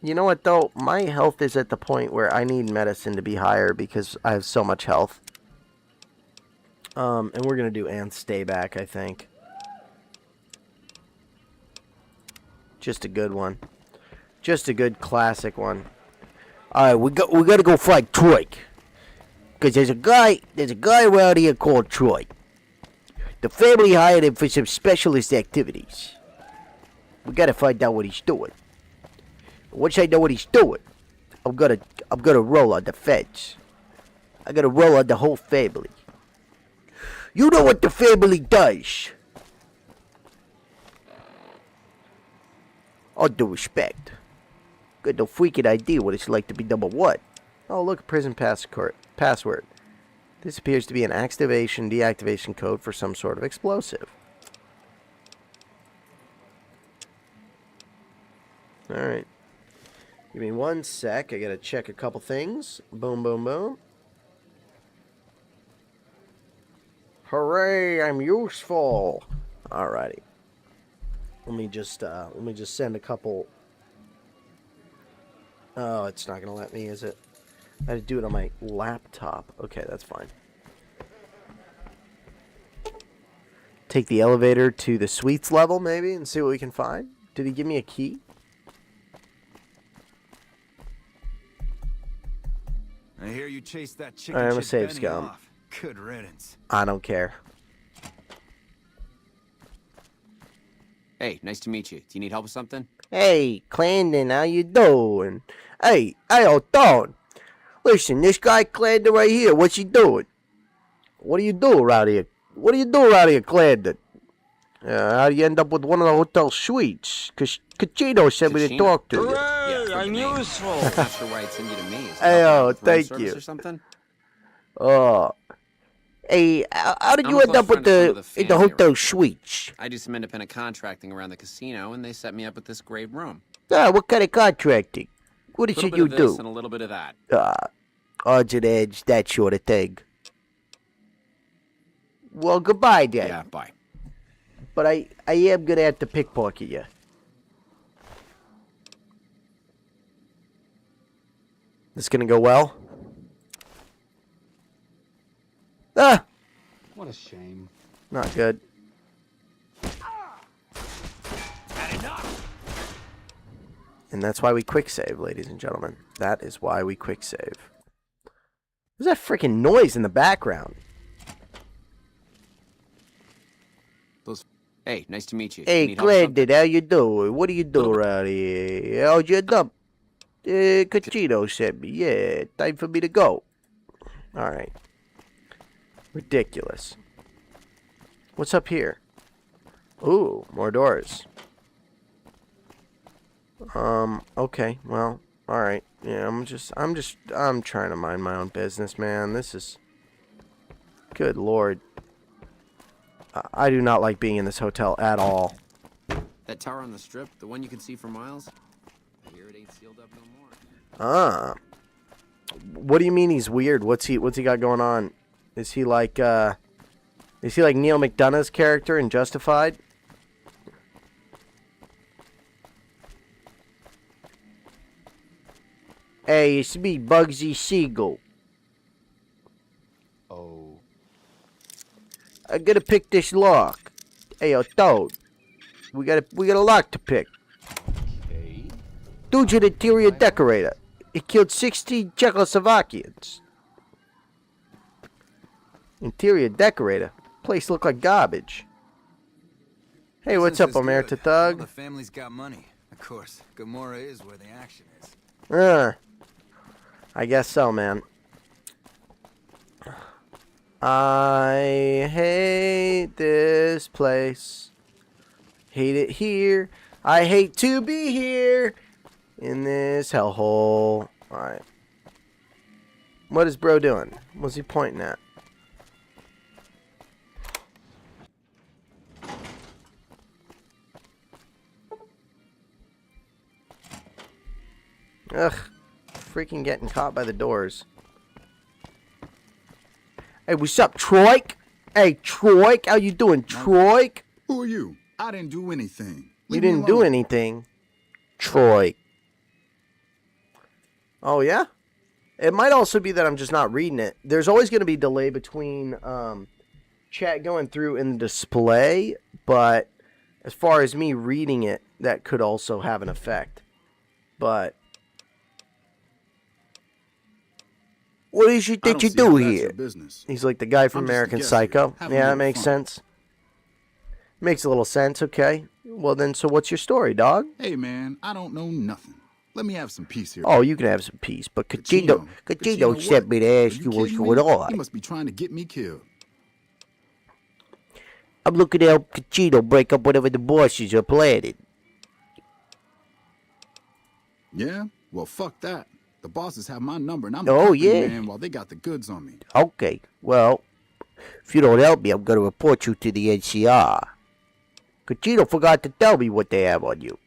You know what, though? My health is at the point where I need medicine to be higher because I have so much health. And we're going to do and stay back, I think. Just a good one. Just a good classic one. Alright, we got to go fight Troik. Because there's a guy around here called Troik. The family hired him for some specialist activities. We got to find out what he's doing. Once I know what he's doing, I'm gonna roll on the feds. I gotta roll on the whole family. You know what the family does. All due respect. Got no freaking idea what it's like to be number one. Oh, look, prison password. This appears to be an activation, deactivation code for some sort of explosive. Alright. Give me 1 sec. I gotta check a couple things. Boom, boom, boom. Hooray! I'm useful. Alrighty. Let me just send a couple. Oh, it's not gonna let me, is it? I had to do it on my laptop. Okay, that's fine. Take the elevator to the suites level, maybe, and see what we can find. Did he give me a key? I hear you chased that chicken Alright, I'm a shit save Benny scum. off. Good riddance. I don't care. Hey, nice to meet you. Do you need help with something? Hey, Clandon, how you doing? Hey, Don. Listen, this guy Clandon right here, what's he doing? What do you do around here? What do you do around here, Clandon? How do you end up with one of the hotel suites? Because Cachino sent me to talk to you. Yeah, I'm useful. I'm not sure why I'd send you to me. Is it Hey, helping with room thank service you. Or something? Hey, how did I'm you a end close up with friend of some of the the in the family hotel around suites? I do some independent contracting around the casino, and they set me up with this great room. What kind of contracting? What A is little it bit you of this do? and a little bit of that. Odds and ends, that sort of thing. Well, goodbye, then. Yeah, bye. But I am gonna have to pickpocket you. This gonna go well? Ah! What a shame. Not good. And that's why we quick save, ladies and gentlemen. That is why we quick save. What's that freaking noise in the background? Hey, nice to meet you. Hey, Need help with something? Glendon, how you doing? What do you do around here? How's your dump? Cachino sent me. Yeah, time for me to go. All right. Ridiculous. What's up here? Ooh, more doors. Okay, well, all right. Yeah, I'm trying to mind my own business, man. This is, good Lord. I do not like being in this hotel at all. That tower on the strip, the one you can see for miles? I hear it ain't sealed up no more. Ah. What do you mean he's weird? What's he got going on? Is he like Neil McDonough's character in Justified? Hey, it's me, Bugsy Siegel. Oh. I gotta pick this lock. Hey, yo, Toad. We got a lock to pick. Okay. Dude's an interior decorator. He killed 16 Czechoslovakians. Interior decorator. Place look like garbage. Hey, what's up, Omerta Thug? The family's got money. Of course, Gomorrah is where the action is. I guess so, man. I hate this place. Hate it here. I hate to be here in this hellhole. Alright. What is bro doing? What's he pointing at? Ugh. Freaking getting caught by the doors. Hey, what's up, Troik? Hey, Troik, how you doing, Troik? Who are you? I didn't do anything. You didn't do anything, Troik. Oh, yeah? It might also be that I'm just not reading it. There's always going to be delay between chat going through and the display, but as far as me reading it, that could also have an effect. But what is it that you do here? He's like the guy from American Psycho. Yeah, that makes sense. Makes a little sense, okay. Well then, so what's your story, dog? Hey man, I don't know nothing. Let me have some peace here. Oh, you can have some peace, but Cachino sent me to ask you what's going on. He must be trying to get me killed. I'm looking to help Cachino break up whatever the bosses are planning. Yeah? Well, fuck that. The bosses have my number, and I'm man while they got the goods on me. Okay, well, if you don't help me, I'm going to report you to the NCR. Cachino forgot to tell me what they have on you.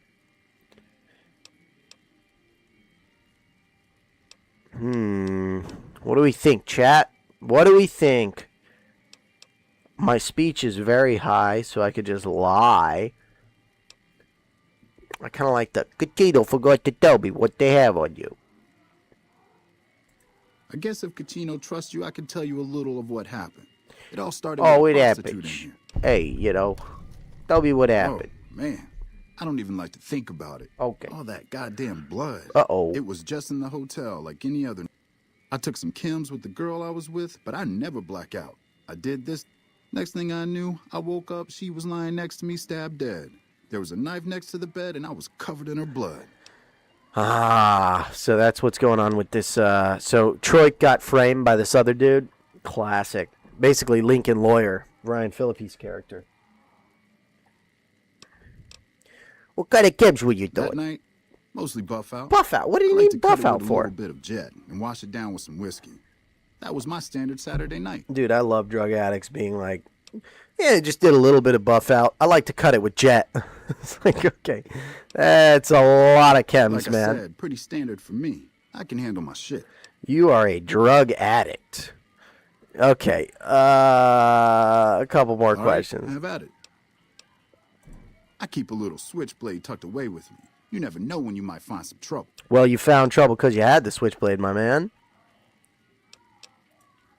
What do we think, chat? What do we think? My speech is very high, so I could just lie. I kind of like the Cachino forgot to tell me what they have on you. I guess if Cachino trusts you, I can tell you a little of what happened. It all started it with a prostitute happened. in here. Hey, you know, tell me what happened. Oh, man. I don't even like to think about it. Okay. All that goddamn blood. Uh-oh. It was just in the hotel like any other. I took some chems with the girl I was with, but I never black out. I did this. Next thing I knew, I woke up, she was lying next to me, stabbed dead. There was a knife next to the bed, and I was covered in her blood. Ah, so that's what's going on with this. So Troy got framed by this other dude. Classic. Basically, Lincoln Lawyer, Ryan Phillippe's character. What kind of chems were you doing? That night, mostly buff out. Buff out? What do you need buff out for? A little bit of jet and wash it down with some whiskey. That was my standard Saturday night. Dude, I love drug addicts being like, yeah, just did a little bit of buff out. I like to cut it with jet. It's like, okay, that's a lot of chems, like man. I said, pretty standard for me. I can handle my shit. You are a drug addict. Okay, a couple more questions. Right, have at it. I keep a little switchblade tucked away with me. You never know when you might find some trouble. Well, you found trouble because you had the switchblade, my man.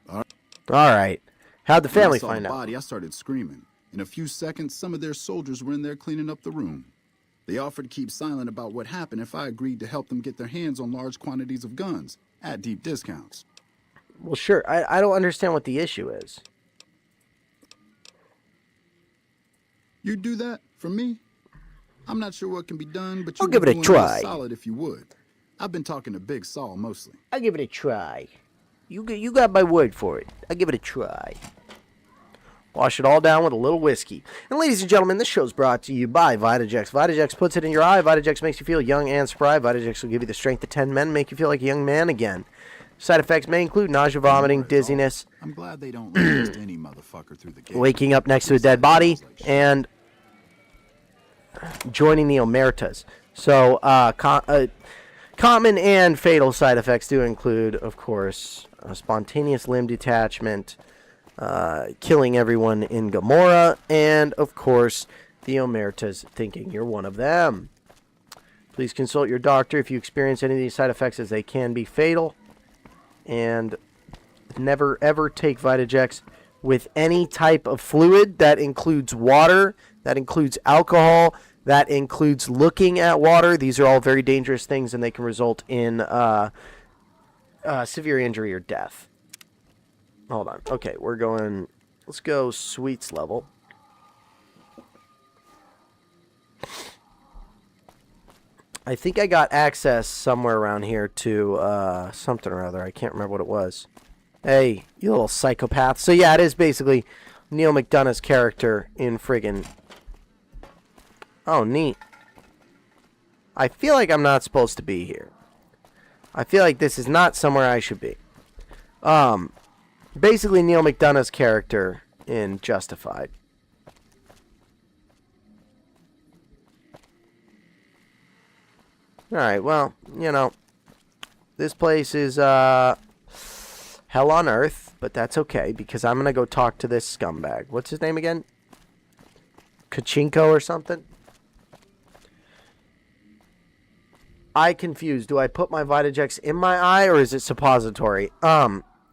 All right. How'd the family when I saw find the out? body, I started screaming. In a few seconds, some of their soldiers were in there cleaning up the room. They offered to keep silent about what happened if I agreed to help them get their hands on large quantities of guns at deep discounts. Well, sure. I don't understand what the issue is. You'd do that for me? I'm not sure what can be done, but I'll you give would it a do try. solid if you would. I've been talking to Big Saul mostly. I'll give it a try. You got my word for it. I'll give it a try. Wash it all down with a little whiskey. And ladies and gentlemen, this show's brought to you by Vitajex. Vitajex puts it in your eye. Vitajex makes you feel young and spry. Vitajex will give you the strength of 10 men, make you feel like a young man again. Side effects may include nausea, vomiting, dizziness. I'm glad they don't let just any motherfucker through the gate. Waking up next to a dead body, and joining the Omertas. So, common and fatal side effects do include, of course, spontaneous limb detachment, killing everyone in Gomorrah, and, of course, the Omertas thinking you're one of them. Please consult your doctor if you experience any of these side effects, as they can be fatal. And never, ever take Vitajex with any type of fluid. That includes water, that includes alcohol, that includes looking at water. These are all very dangerous things, and they can result in severe injury or death. Hold on. Okay, we're going... Let's go sweets level. I think I got access somewhere around here to something or other. I can't remember what it was. Hey, you little psychopath. So yeah, it is basically Neil McDonough's character in friggin'... Oh, neat. I feel like I'm not supposed to be here. I feel like this is not somewhere I should be. Basically Neil McDonough's character in Justified. Alright, well, you know, this place is hell on earth, but that's okay, because I'm going to go talk to this scumbag. What's his name again? Kachinko or something? Eye confused. Do I put my Vitajex in my eye, or is it suppository?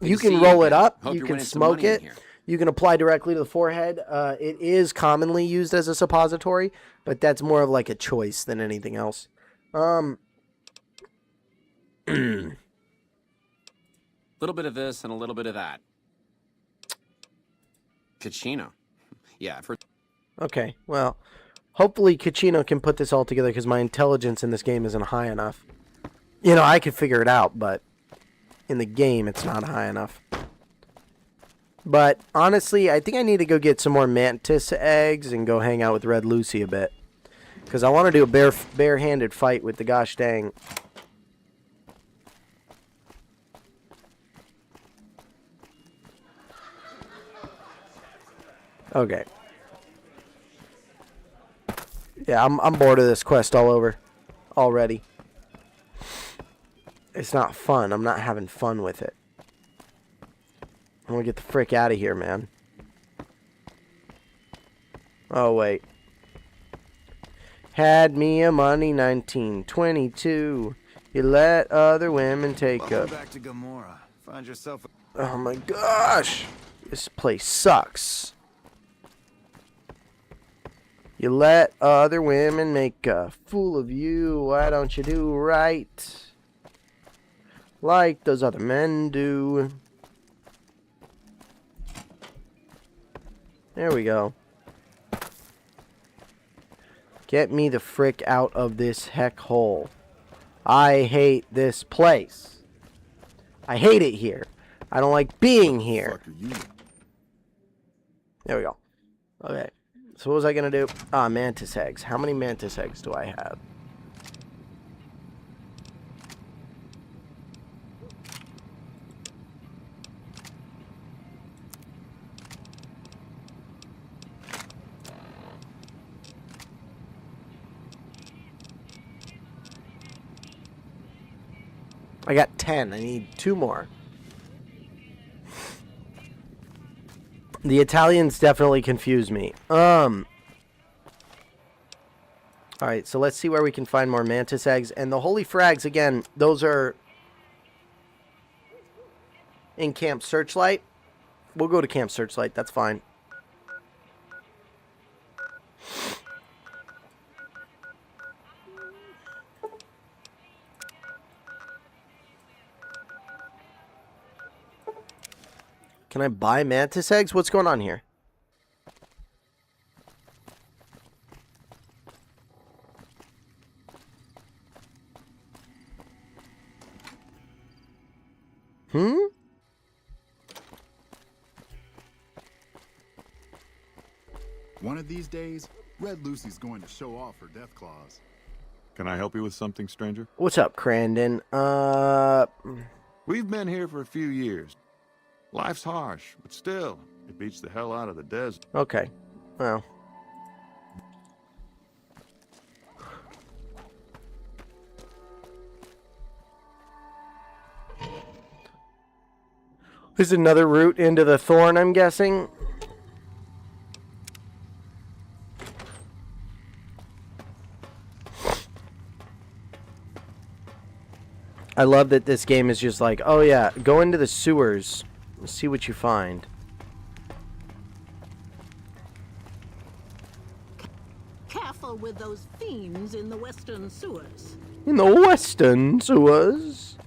You can roll it up. You can smoke it. You can apply directly to the forehead. It is commonly used as a suppository, but that's more of like a choice than anything else. Little bit of this and a little bit of that. Kachino. Yeah, I've heard. Okay, well, hopefully Kachino can put this all together, because my intelligence in this game isn't high enough. You know, I could figure it out, but in the game it's not high enough. But honestly, I think I need to go get some more mantis eggs and go hang out with Red Lucy a bit. Because I want to do a bare-handed fight with the gosh dang. Okay. Yeah, I'm bored of this quest all over. Already. It's not fun. I'm not having fun with it. I want to get the frick out of here, man. Oh, wait. Had me a money 1922. You let other women take up. Back to Gomorrah. Find yourself. Oh my gosh. This place sucks. You let other women make a fool of you. Why don't you do right like those other men do? There we go. Get me the frick out of this heck hole. I hate this place. I hate it here. I don't like being here. There we go. Okay. So what was I going to do? Ah, mantis eggs. How many mantis eggs do I have? I got 10. I need 2 more. The Italians definitely confuse me. Alright, so let's see where we can find more mantis eggs. And the holy frags, again, those are in Camp Searchlight. We'll go to Camp Searchlight. That's fine. Can I buy mantis eggs? What's going on here? One of these days, Red Lucy's going to show off her death claws. Can I help you with something, stranger? What's up, Crandon? We've been here for a few years. Life's harsh, but still, it beats the hell out of the desert. Okay. Well. There's another route into the thorn, I'm guessing. I love that this game is just like, oh yeah, go into the sewers, see what you find. Careful with those fiends in the western sewers. In the western sewers?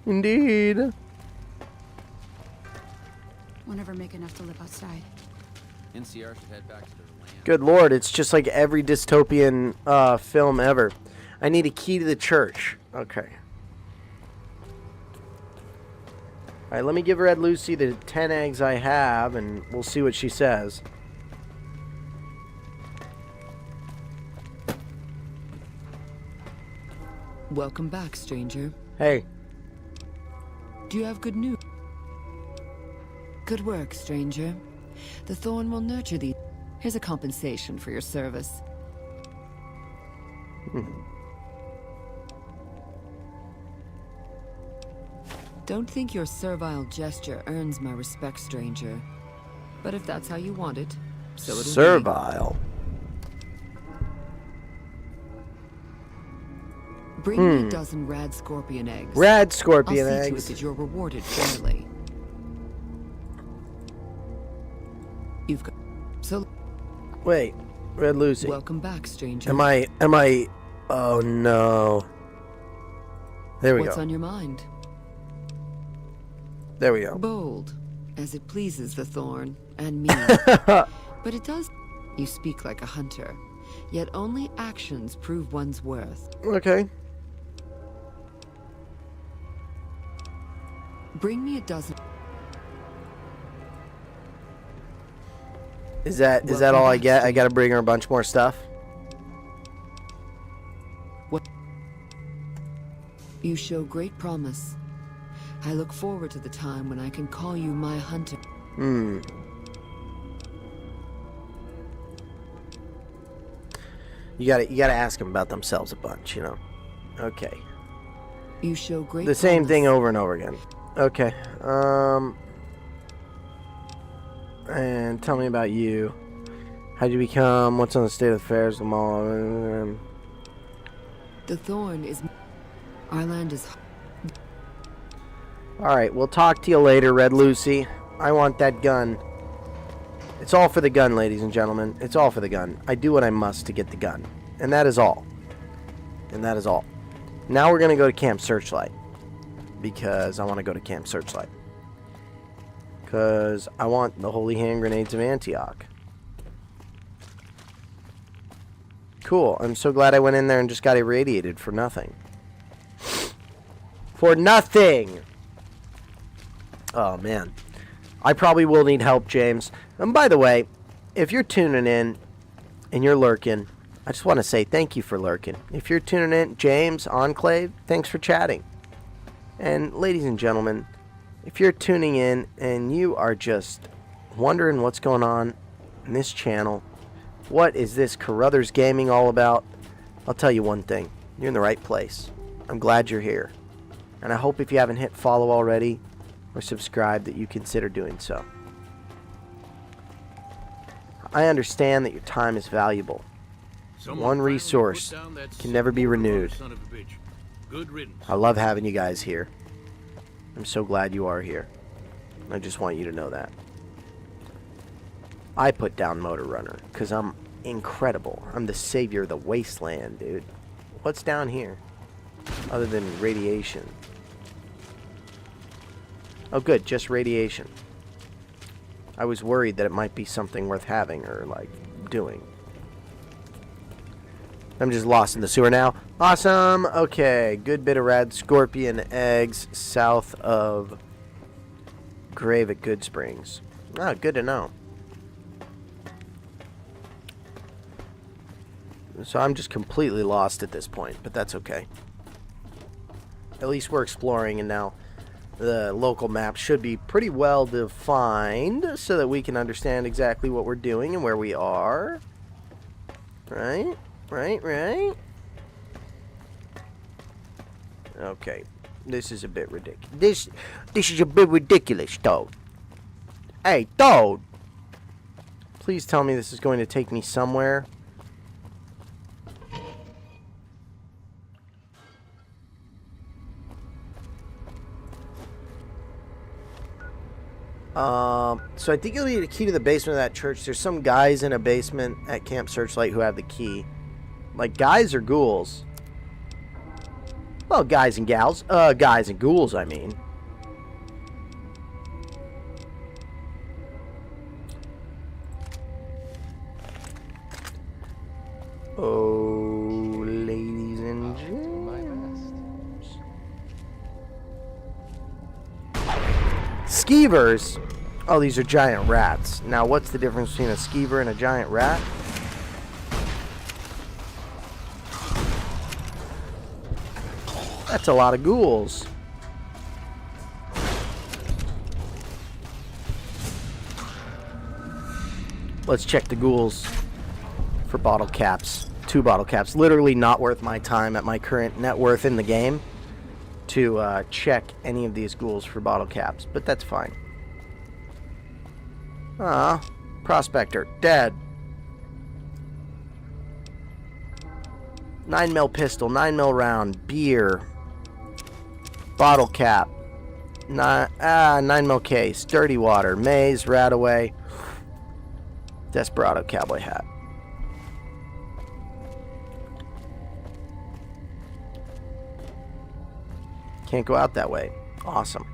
Indeed. We'll never make enough to live outside. NCR should head back to their land. Good lord, it's just like every dystopian film ever. I need a key to the church. Okay. Alright, let me give Red Lucy the 10 eggs I have, and we'll see what she says. Welcome back, stranger. Hey. Do you have good news? Good work, stranger. The thorn will nurture thee. Here's a compensation for your service. Don't think your servile gesture earns my respect, stranger. But if that's how you want it, so it'll be. Servile. Bring me a dozen rad scorpion eggs. Rad scorpion I'll see eggs. to it that you're rewarded fairly. You've got. So. Wait, Red Lucy. Welcome back, stranger. Am I? Oh no. There we What's go. on your mind? There we go. Bold, as it pleases the thorn, and me. But it does. You speak like a hunter, yet only actions prove one's worth. Okay. Bring me a dozen. Is that all I get? I gotta bring her a bunch more stuff? What? You show great promise. I look forward to the time when I can call you my hunter. You gotta ask them about themselves a bunch, you know. Okay. You show great The same promise. thing over and over again. Okay. And tell me about you. How'd you become? What's on the state of affairs? The mall. The thorn is. Our land is. Alright, we'll talk to you later, Red Lucy. I want that gun. It's all for the gun, ladies and gentlemen. It's all for the gun. I do what I must to get the gun. And that is all. And that is all. Now we're going to go to Camp Searchlight. Because I want to go to Camp Searchlight. Because I want the Holy Hand Grenades of Antioch. Cool. I'm so glad I went in there and just got irradiated for nothing. For nothing! Oh, man. I probably will need help, James. And by the way, if you're tuning in and you're lurking, I just want to say thank you for lurking. If you're tuning in, James, Enclave, thanks for chatting. And ladies and gentlemen, if you're tuning in and you are just wondering what's going on in this channel, what is this Carruthers Gaming all about, I'll tell you one thing. You're in the right place. I'm glad you're here. And I hope if you haven't hit follow already or subscribe that you consider doing so. I understand that your time is valuable. One resource can never be renewed. I love having you guys here. I'm so glad you are here. I just want you to know that. I put down Motor Runner because I'm incredible. I'm the savior of the wasteland, dude. What's down here other than radiation? Oh good, just radiation. I was worried that it might be something worth having or like doing. I'm just lost in the sewer now. Awesome. Okay, good bit of rad scorpion eggs south of grave at Good Springs. Ah, good to know. So I'm just completely lost at this point, but that's okay. At least we're exploring, and now the local map should be pretty well defined so that we can understand exactly what we're doing and where we are. Right? Right? Okay. This is a bit ridiculous. This is a bit ridiculous, Toad. Hey, Toad! Please tell me this is going to take me somewhere. So I think you'll need a key to the basement of that church. There's some guys in a basement at Camp Searchlight who have the key. Like, guys or ghouls? Well, guys and gals. Guys and ghouls, I mean. Oh, ladies and gents. Skeevers? Oh, these are giant rats. Now, what's the difference between a skeever and a giant rat? That's a lot of ghouls. Let's check the ghouls for bottle caps. 2 bottle caps. Literally not worth my time at my current net worth in the game to check any of these ghouls for bottle caps, but that's fine. Ah, Prospector, dead. 9mm pistol, 9mm round, beer, bottle cap, 9mm case, dirty water, maze, Radaway, Desperado cowboy hat. Can't go out that way. Awesome.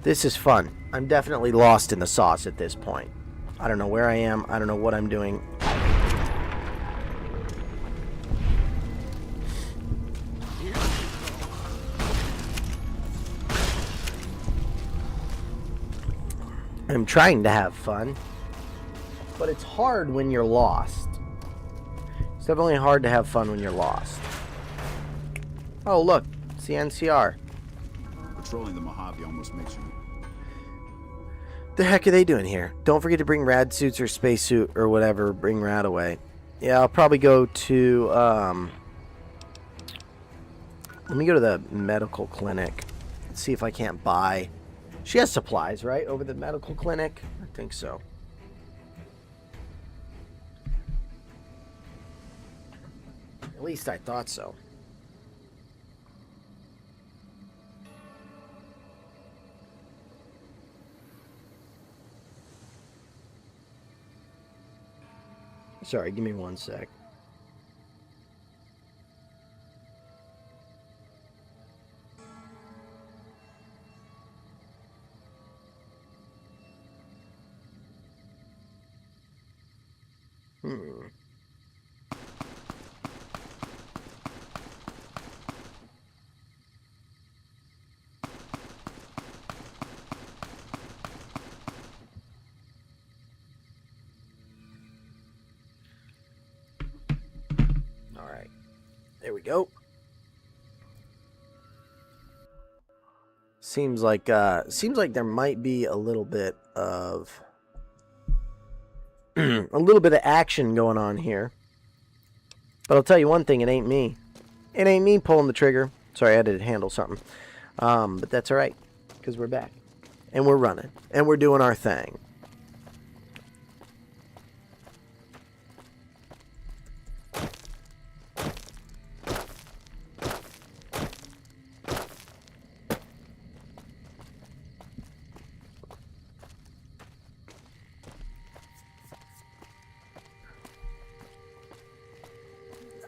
This is fun. I'm definitely lost in the sauce at this point. I don't know where I am. I don't know what I'm doing. I'm trying to have fun, but it's hard when you're lost. It's definitely hard to have fun when you're lost. Oh, look. It's the NCR. Patrolling the Mojave almost makes you... The heck are they doing here? Don't forget to bring rad suits or spacesuit or whatever. Bring Radaway. Yeah, I'll probably go to, let me go to the medical clinic. See if I can't buy. She has supplies, right? Over the medical clinic? I think so. At least I thought so. Sorry, give me 1 sec. Alright. There we go. Seems like there might be a little bit of action going on here. But I'll tell you one thing, it ain't me. It ain't me pulling the trigger. Sorry, I had to handle something. But that's alright, because we're back. And we're running. And we're doing our thing.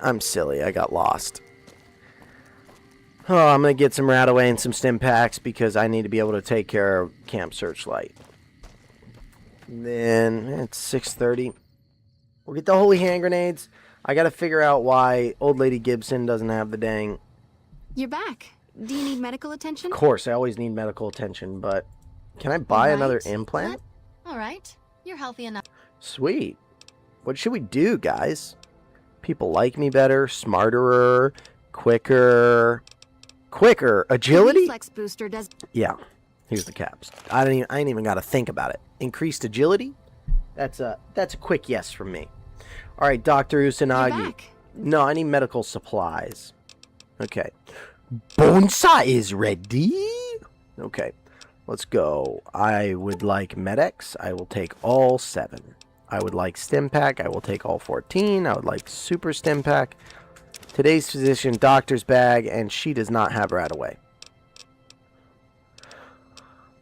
I'm silly. I got lost. Oh, I'm going to get some Radaway and some stim packs because I need to be able to take care of Camp Searchlight. Then it's 6:30. We'll get the holy hand grenades. I got to figure out why old lady Gibson doesn't have the dang... You're back. Do you need medical attention? Of course, I always need medical attention, but can I buy another implant? All right. You're healthy enough. Sweet. What should we do, guys? People like me better, smarter, quicker, agility? Reflex booster does. Yeah. Here's the caps. I ain't even got to think about it. Increased agility? That's a quick yes from me. All right, Dr. Usanagi. No, I need medical supplies. Okay. Bonsai is ready. Okay. Let's go. I would like Med-X. I will take all 7. I would like Stim Pack. I will take all 14. I would like Super Stim Pack. Today's physician, doctor's bag, and she does not have Radaway.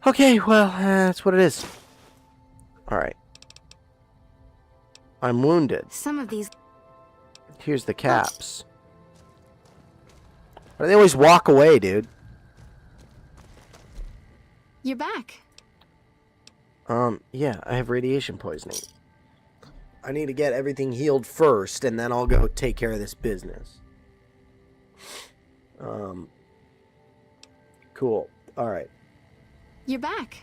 Okay, well, that's what it is. Alright. I'm wounded. Some of these. Here's the caps. Why do they always walk away, dude? You're back. Yeah, I have radiation poisoning. I need to get everything healed first, and then I'll go take care of this business. Cool. Alright. You're back.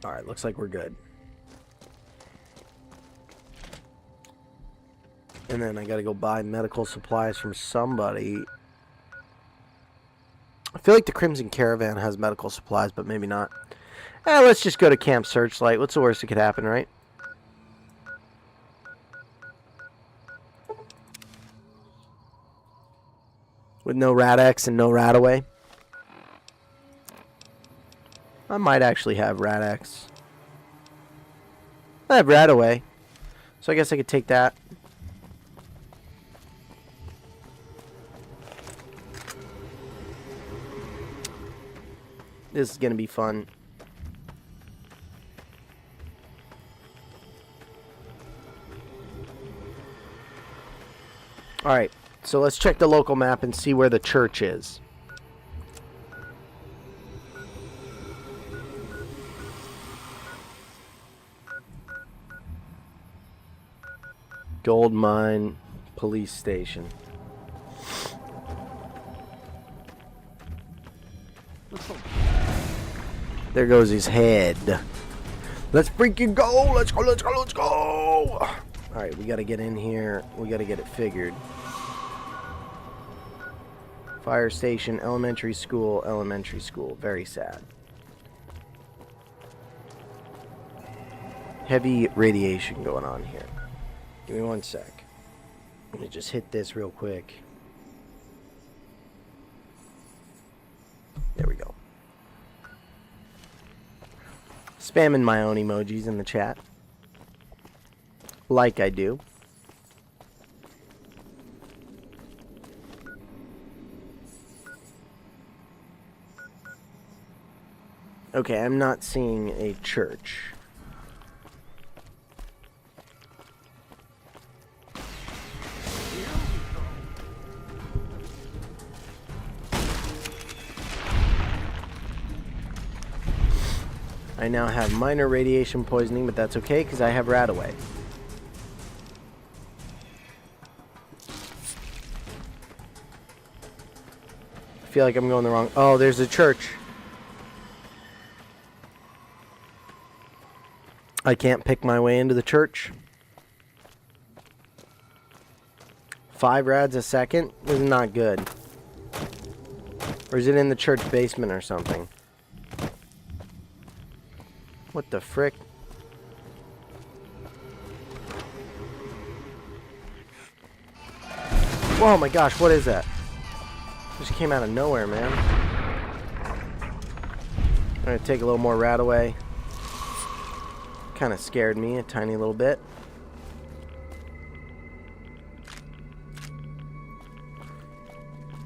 Alright, looks like we're good. And then I gotta go buy medical supplies from somebody. I feel like the Crimson Caravan has medical supplies, but maybe not. Let's just go to Camp Searchlight. What's the worst that could happen, right? With no Rad-X and no Radaway. I might actually have Rad-X. I have Radaway. So I guess I could take that. This is going to be fun. Alright, so let's check the local map and see where the church is. Gold Mine Police Station. There goes his head. Let's freaking go! Let's go, let's go, let's go! Alright, we gotta get in here. We gotta get it figured. Fire station, elementary school, elementary school. Very sad. Heavy radiation going on here. Give me one sec. Let me just hit this real quick. There we go. Spamming my own emojis in the chat. Like I do. Okay, I'm not seeing a church. I now have minor radiation poisoning, but that's okay because I have Radaway. I feel like I'm going the wrong... Oh, there's a church. I can't pick my way into the church. 5 rads a second? This is not good. Or is it in the church basement or something? What the frick? Oh my gosh, what is that? Just came out of nowhere, man. I'm gonna take a little more Radaway. Kind of scared me a tiny little bit.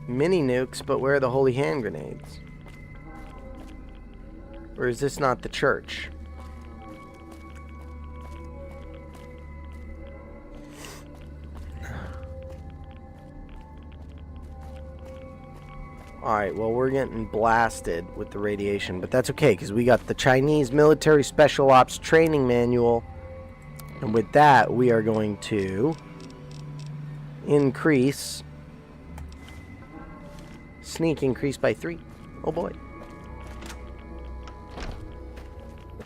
Mini nukes, but where are the holy hand grenades? Or is this not the church? Alright, well, we're getting blasted with the radiation, but that's okay, because we got the Chinese Military Special Ops Training Manual. And with that, we are going to increase Sneak increased by 3. Oh boy.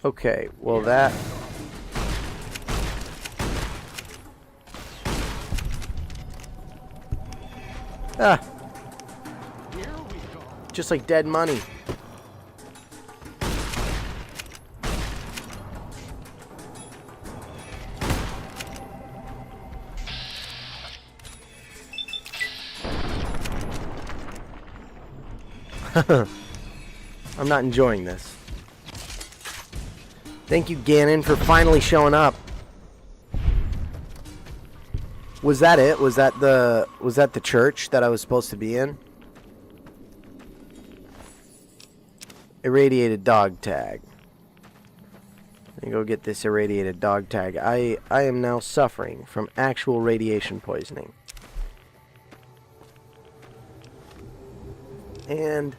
Okay, well that... Ah! Just like dead money. I'm not enjoying this. Thank you, Ganon, for finally showing up. Was that it? Was that the church that I was supposed to be in? Irradiated dog tag. Let me go get this irradiated dog tag. I am now suffering from actual radiation poisoning. And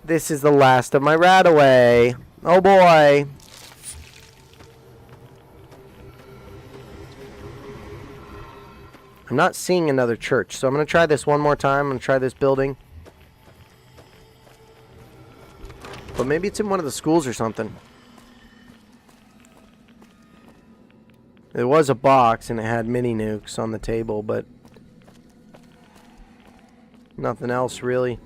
this is the last of my Radaway. Oh boy. I'm not seeing another church, so I'm going to try this one more time. I'm going to try this building. But maybe it's in one of the schools or something. There was a box and it had mini nukes on the table, but nothing else really.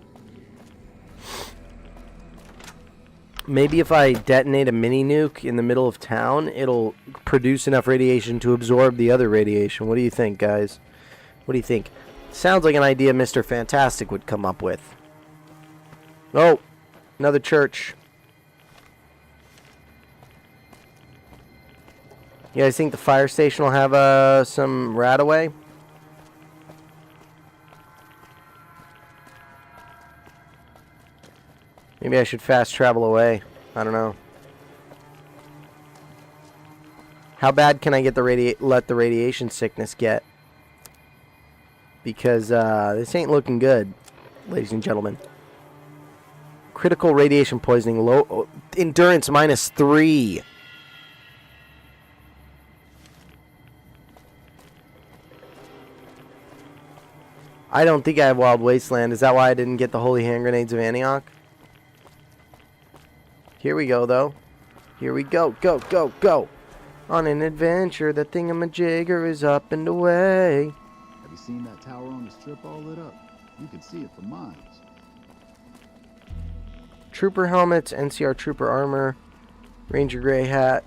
Maybe if I detonate a mini nuke in the middle of town, it'll produce enough radiation to absorb the other radiation. What do you think, guys? What do you think? Sounds like an idea Mr. Fantastic would come up with. Oh, another church. You guys think the fire station will have some Radaway? Maybe I should fast travel away. I don't know. How bad can I get let the radiation sickness get? Because this ain't looking good, ladies and gentlemen. Critical radiation poisoning, low endurance -3. I don't think I have Wild Wasteland. Is that why I didn't get the Holy Hand Grenades of Antioch? Here we go, though. Here we go. Go, go, go. On an adventure, the thingamajigger is up and away. Have you seen that tower on the strip all lit up? You can see it for miles. Trooper helmets, NCR trooper armor, Ranger gray hat.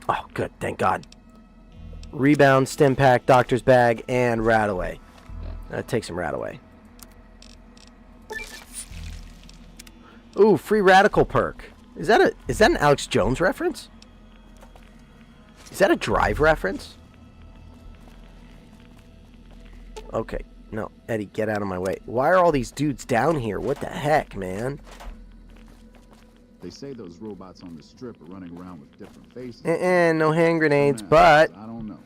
Oh, good. Thank God. Rebound, stim pack, doctor's bag, and Radaway. Take some Radaway. Ooh, free radical perk. Is that an Alex Jones reference? Is that a Drive reference? Okay. No, Eddie, get out of my way. Why are all these dudes down here? What the heck, man? They say those robots on the strip are running around with different faces. No hand grenades, but I don't know.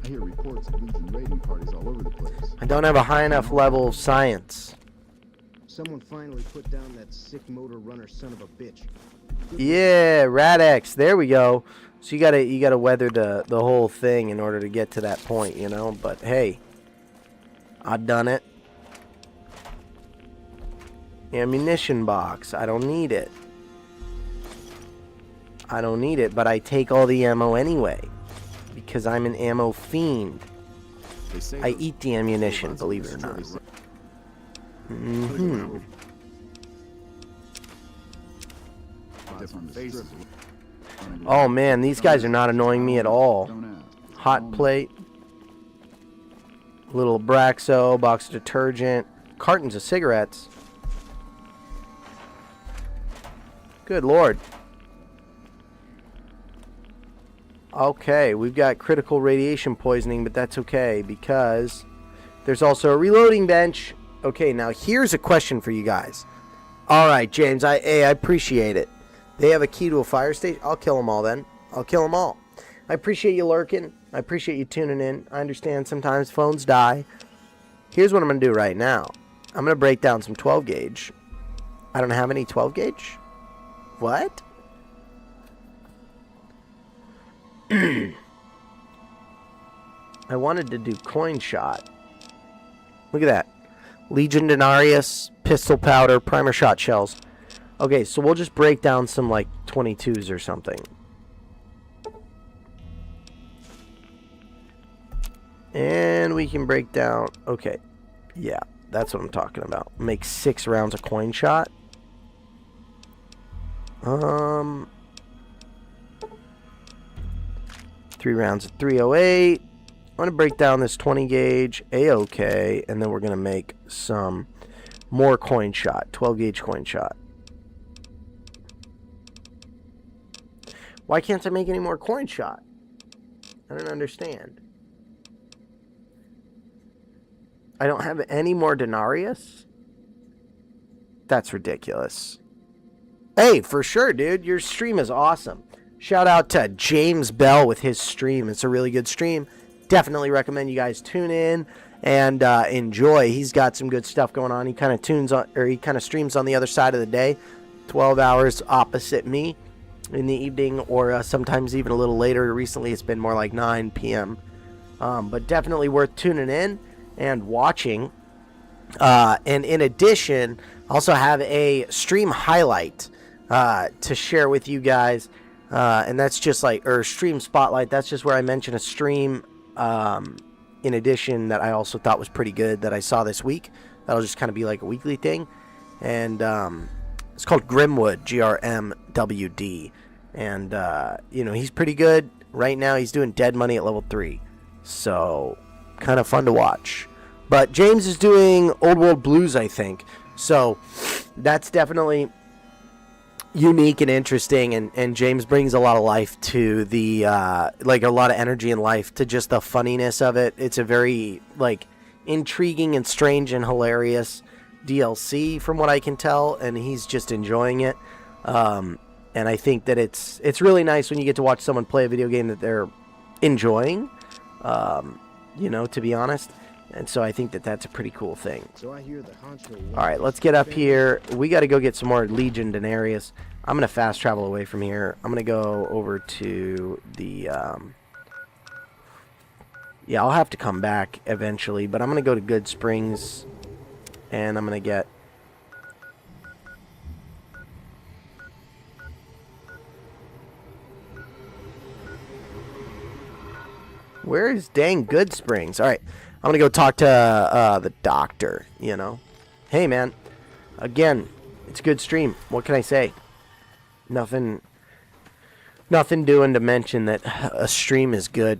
I hear reports of Legion raiding parties all over the place. I don't have a high enough level of science. Someone finally put down that sick motor runner son of a bitch. Yeah, Radex. There we go. So you gotta weather the whole thing in order to get to that point, you know. But hey, I've done it. Ammunition box. I don't need it. I don't need it, but I take all the ammo anyway because I'm an ammo fiend. I eat the ammunition, believe it or not. Mm-hmm. Oh man, these guys are not annoying me at all. Hot plate, little Braxo, box of detergent, cartons of cigarettes. Good lord. Okay, we've got critical radiation poisoning, but that's okay because there's also a reloading bench. Okay, now here's a question for you guys. All right, James, I appreciate it. They have a key to a fire station. I'll kill them all then. I'll kill them all. I appreciate you lurking. I appreciate you tuning in. I understand sometimes phones die. Here's what I'm going to do right now. I'm going to break down some 12 gauge. I don't have any 12 gauge. What? I wanted to do coin shot. Look at that. Legion Denarius, pistol powder, primer shot shells. Okay, so we'll just break down some like 22s or something. And we can break down, okay, yeah, that's what I'm talking about. Make 6 rounds of coin shot. 3 rounds of 308. I'm going to break down this 20 gauge, A-OK, and then we're going to make some more coin shot, 12 gauge coin shot. Why can't I make any more coin shot? I don't understand. I don't have any more Denarius? That's ridiculous. Hey, for sure, dude. Your stream is awesome. Shout out to James Bell with his stream. It's a really good stream. Definitely recommend you guys tune in and enjoy. He's got some good stuff going on. He kind of tunes on, or he kind of streams on the other side of the day, 12 hours opposite me in the evening, or sometimes even a little later. Recently, it's been more like 9 p.m. But definitely worth tuning in and watching. And in addition, I also have a stream highlight to share with you guys. And that's just like, or stream spotlight. That's just where I mention a stream in addition that I also thought was pretty good that I saw this week. That'll just kind of be like a weekly thing. And it's called Grimwood, GRMWD. And, you know, he's pretty good. Right now he's doing dead money at level 3. So, kind of fun to watch. But James is doing Old World Blues, I think. So, that's definitely unique and interesting, and James brings a lot of life to the like a lot of energy and life to just the funniness of it. It's a very like intriguing and strange and hilarious DLC from what I can tell, and he's just enjoying it. And I think that it's really nice when you get to watch someone play a video game that they're enjoying, you know, to be honest. And so I think that that's a pretty cool thing. So I hear the honcho. All right, let's get up here. We got to go get some more Legion Denarius. I'm going to fast travel away from here. I'm going to go over to the... yeah, I'll have to come back eventually, but I'm going to go to Good Springs, and I'm going to get... Where is dang Good Springs? All right. I'm going to go talk to the doctor, you know. Hey, man. Again, it's a good stream. What can I say? Nothing doing to mention that a stream is good.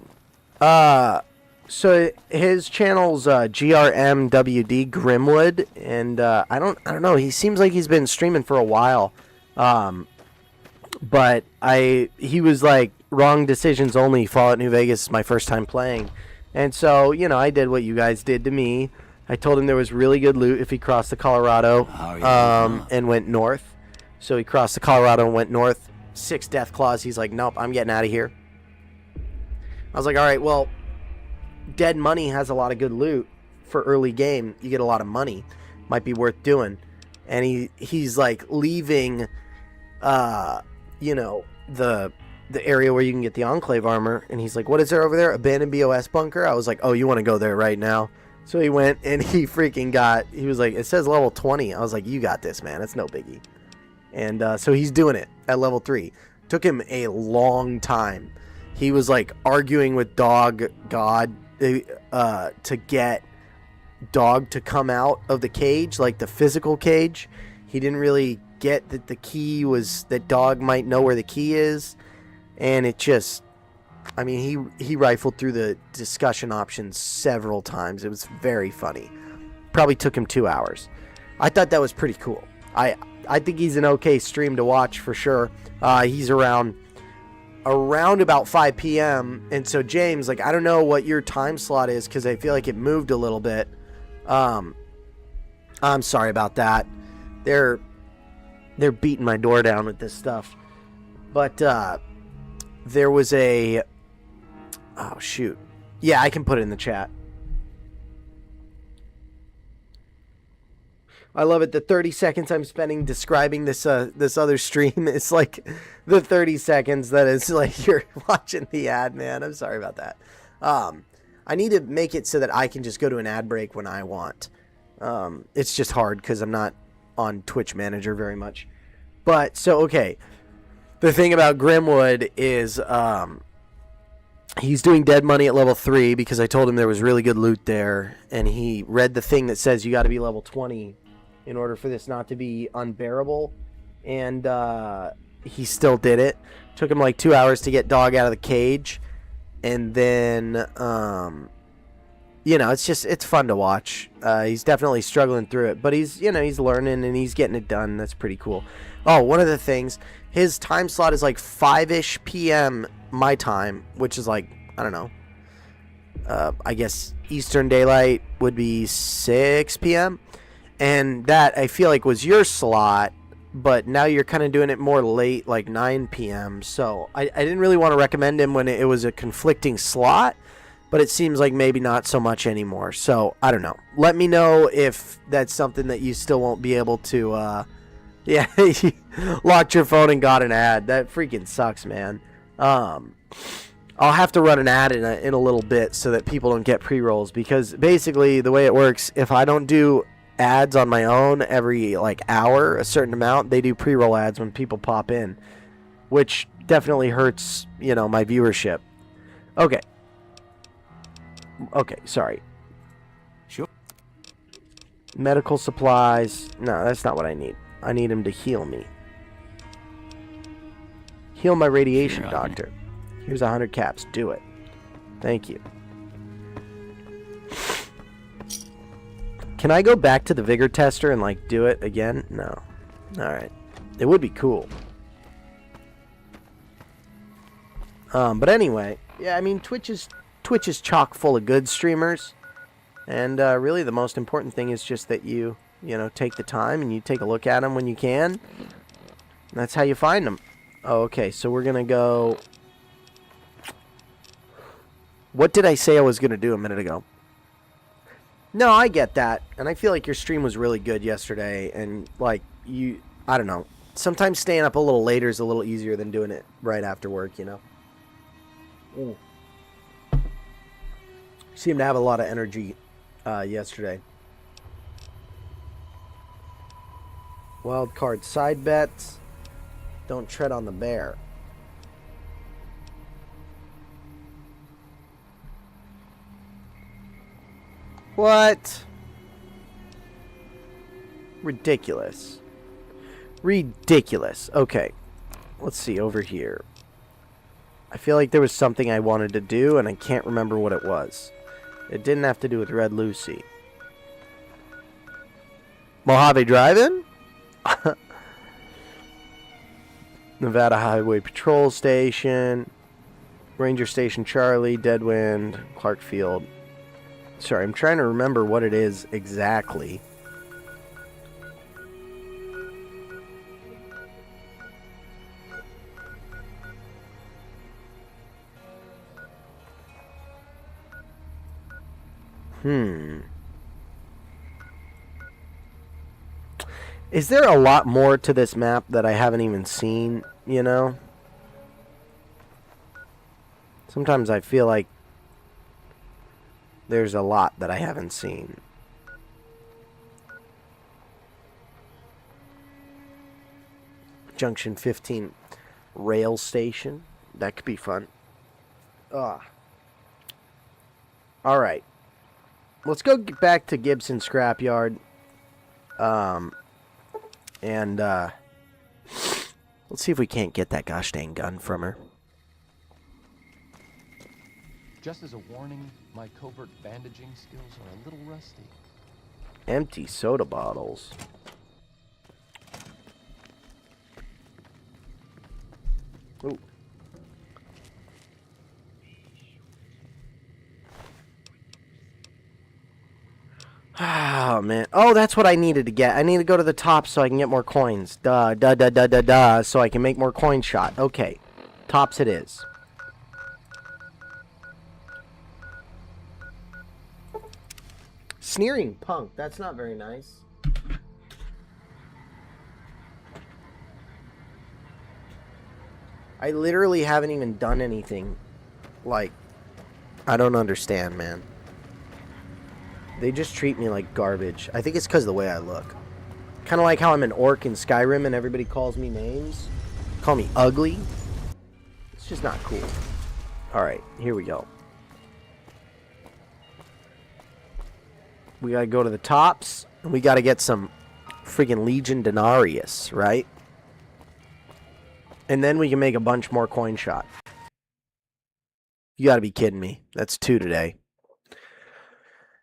So his channel's GRMWD Grimwood, and I don't know. He seems like he's been streaming for a while. But he was like wrong decisions only. Fallout New Vegas is my first time playing. And so, you know, I did what you guys did to me. I told him there was really good loot if he crossed the Colorado and went north. So he crossed the Colorado and went north. 6 death claws. He's like, nope, I'm getting out of here. I was like, all right, well, Dead Money has a lot of good loot for early game. You get a lot of money. Might be worth doing. And he's like leaving, you know, the area where you can get the Enclave armor, and he's like, what is there over there? Abandoned BOS bunker? I was like, oh, you want to go there right now? So he went, and he was like, it says level 20. I was like, you got this, man. It's no biggie. And so he's doing it at level 3. Took him a long time. He was like arguing with Dog God to get Dog to come out of the cage, like the physical cage. He didn't really get that the key was, that Dog might know where the key is. And it just, I mean, he rifled through the discussion options several times. It was very funny. Probably took him 2 hours. I thought that was pretty cool. I think he's an okay stream to watch for sure. He's around about 5 p.m. And so James, like, I don't know what your time slot is because I feel like it moved a little bit. I'm sorry about that. They're beating my door down with this stuff. But there was a... Oh, shoot. Yeah, I can put it in the chat. I love it. The 30 seconds I'm spending describing this other stream is like the 30 seconds that is like you're watching the ad, man. I'm sorry about that. I need to make it so that I can just go to an ad break when I want. It's just hard because I'm not on Twitch Manager very much. But, so, okay. The thing about Grimwood is he's doing dead money at level 3 because I told him there was really good loot there. And he read the thing that says you got to be level 20 in order for this not to be unbearable. And he still did it. Took him like 2 hours to get Dog out of the cage. And then, you know, it's fun to watch. He's definitely struggling through it. But he's learning and he's getting it done. That's pretty cool. Oh, one of the things, his time slot is like 5-ish p.m. my time, which is like, I don't know. I guess Eastern Daylight would be 6 p.m. And that, I feel like, was your slot. But now you're kind of doing it more late, like 9 p.m. So I didn't really want to recommend him when it was a conflicting slot. But it seems like maybe not so much anymore. So, I don't know. Let me know if that's something that you still won't be able to... yeah, you locked your phone and got an ad. That freaking sucks, man. I'll have to run an ad in a little bit so that people don't get pre-rolls. Because basically, the way it works, if I don't do ads on my own every like hour, a certain amount, they do pre-roll ads when people pop in. Which definitely hurts, you know, my viewership. Okay. Okay, sorry. Sure. Medical supplies. No, that's not what I need. I need him to heal me. Heal my radiation, doctor. Here's 100 caps. Do it. Thank you. Can I go back to the vigor tester and like do it again? No. Alright. It would be cool. But anyway, yeah, I mean Twitch is chock full of good streamers. And really the most important thing is just that you know, take the time and you take a look at them when you can. That's how you find them. Oh, okay, so we're going to go... What did I say I was going to do a minute ago? No, I get that. And I feel like your stream was really good yesterday. And, like, I don't know. Sometimes staying up a little later is a little easier than doing it right after work, you know? You seem to have a lot of energy yesterday. Wild card side bets. Don't tread on the bear. What? Ridiculous. Ridiculous. Okay. Let's see over here. I feel like there was something I wanted to do and I can't remember what it was. It didn't have to do with Red Lucy. Mojave Drive-In? Nevada Highway Patrol Station, Ranger Station Charlie, Deadwind, Clarkfield. Sorry, I'm trying to remember what it is exactly. Is there a lot more to this map that I haven't even seen, you know? Sometimes I feel like there's a lot that I haven't seen. Junction 15 rail station. That could be fun. Alright. Let's go get back to Gibson Scrapyard. And, let's see if we can't get that gosh dang gun from her. Just as a warning, my covert bandaging skills are a little rusty. Empty soda bottles. Ooh. Oh, man. Oh, that's what I needed to get. I need to go to the top so I can get more coins. Duh. So I can make more coin shot. Okay. Tops it is. Sneering punk. That's not very nice. I literally haven't even done anything. Like, I don't understand, man. They just treat me like garbage. I think it's because of the way I look. Kind of like how I'm an orc in Skyrim and everybody calls me names. Call me ugly. It's just not cool. Alright, here we go. We gotta go to the tops, and we gotta get some freaking Legion Denarius, right? And then we can make a bunch more coin shot. You gotta be kidding me. That's 2 today.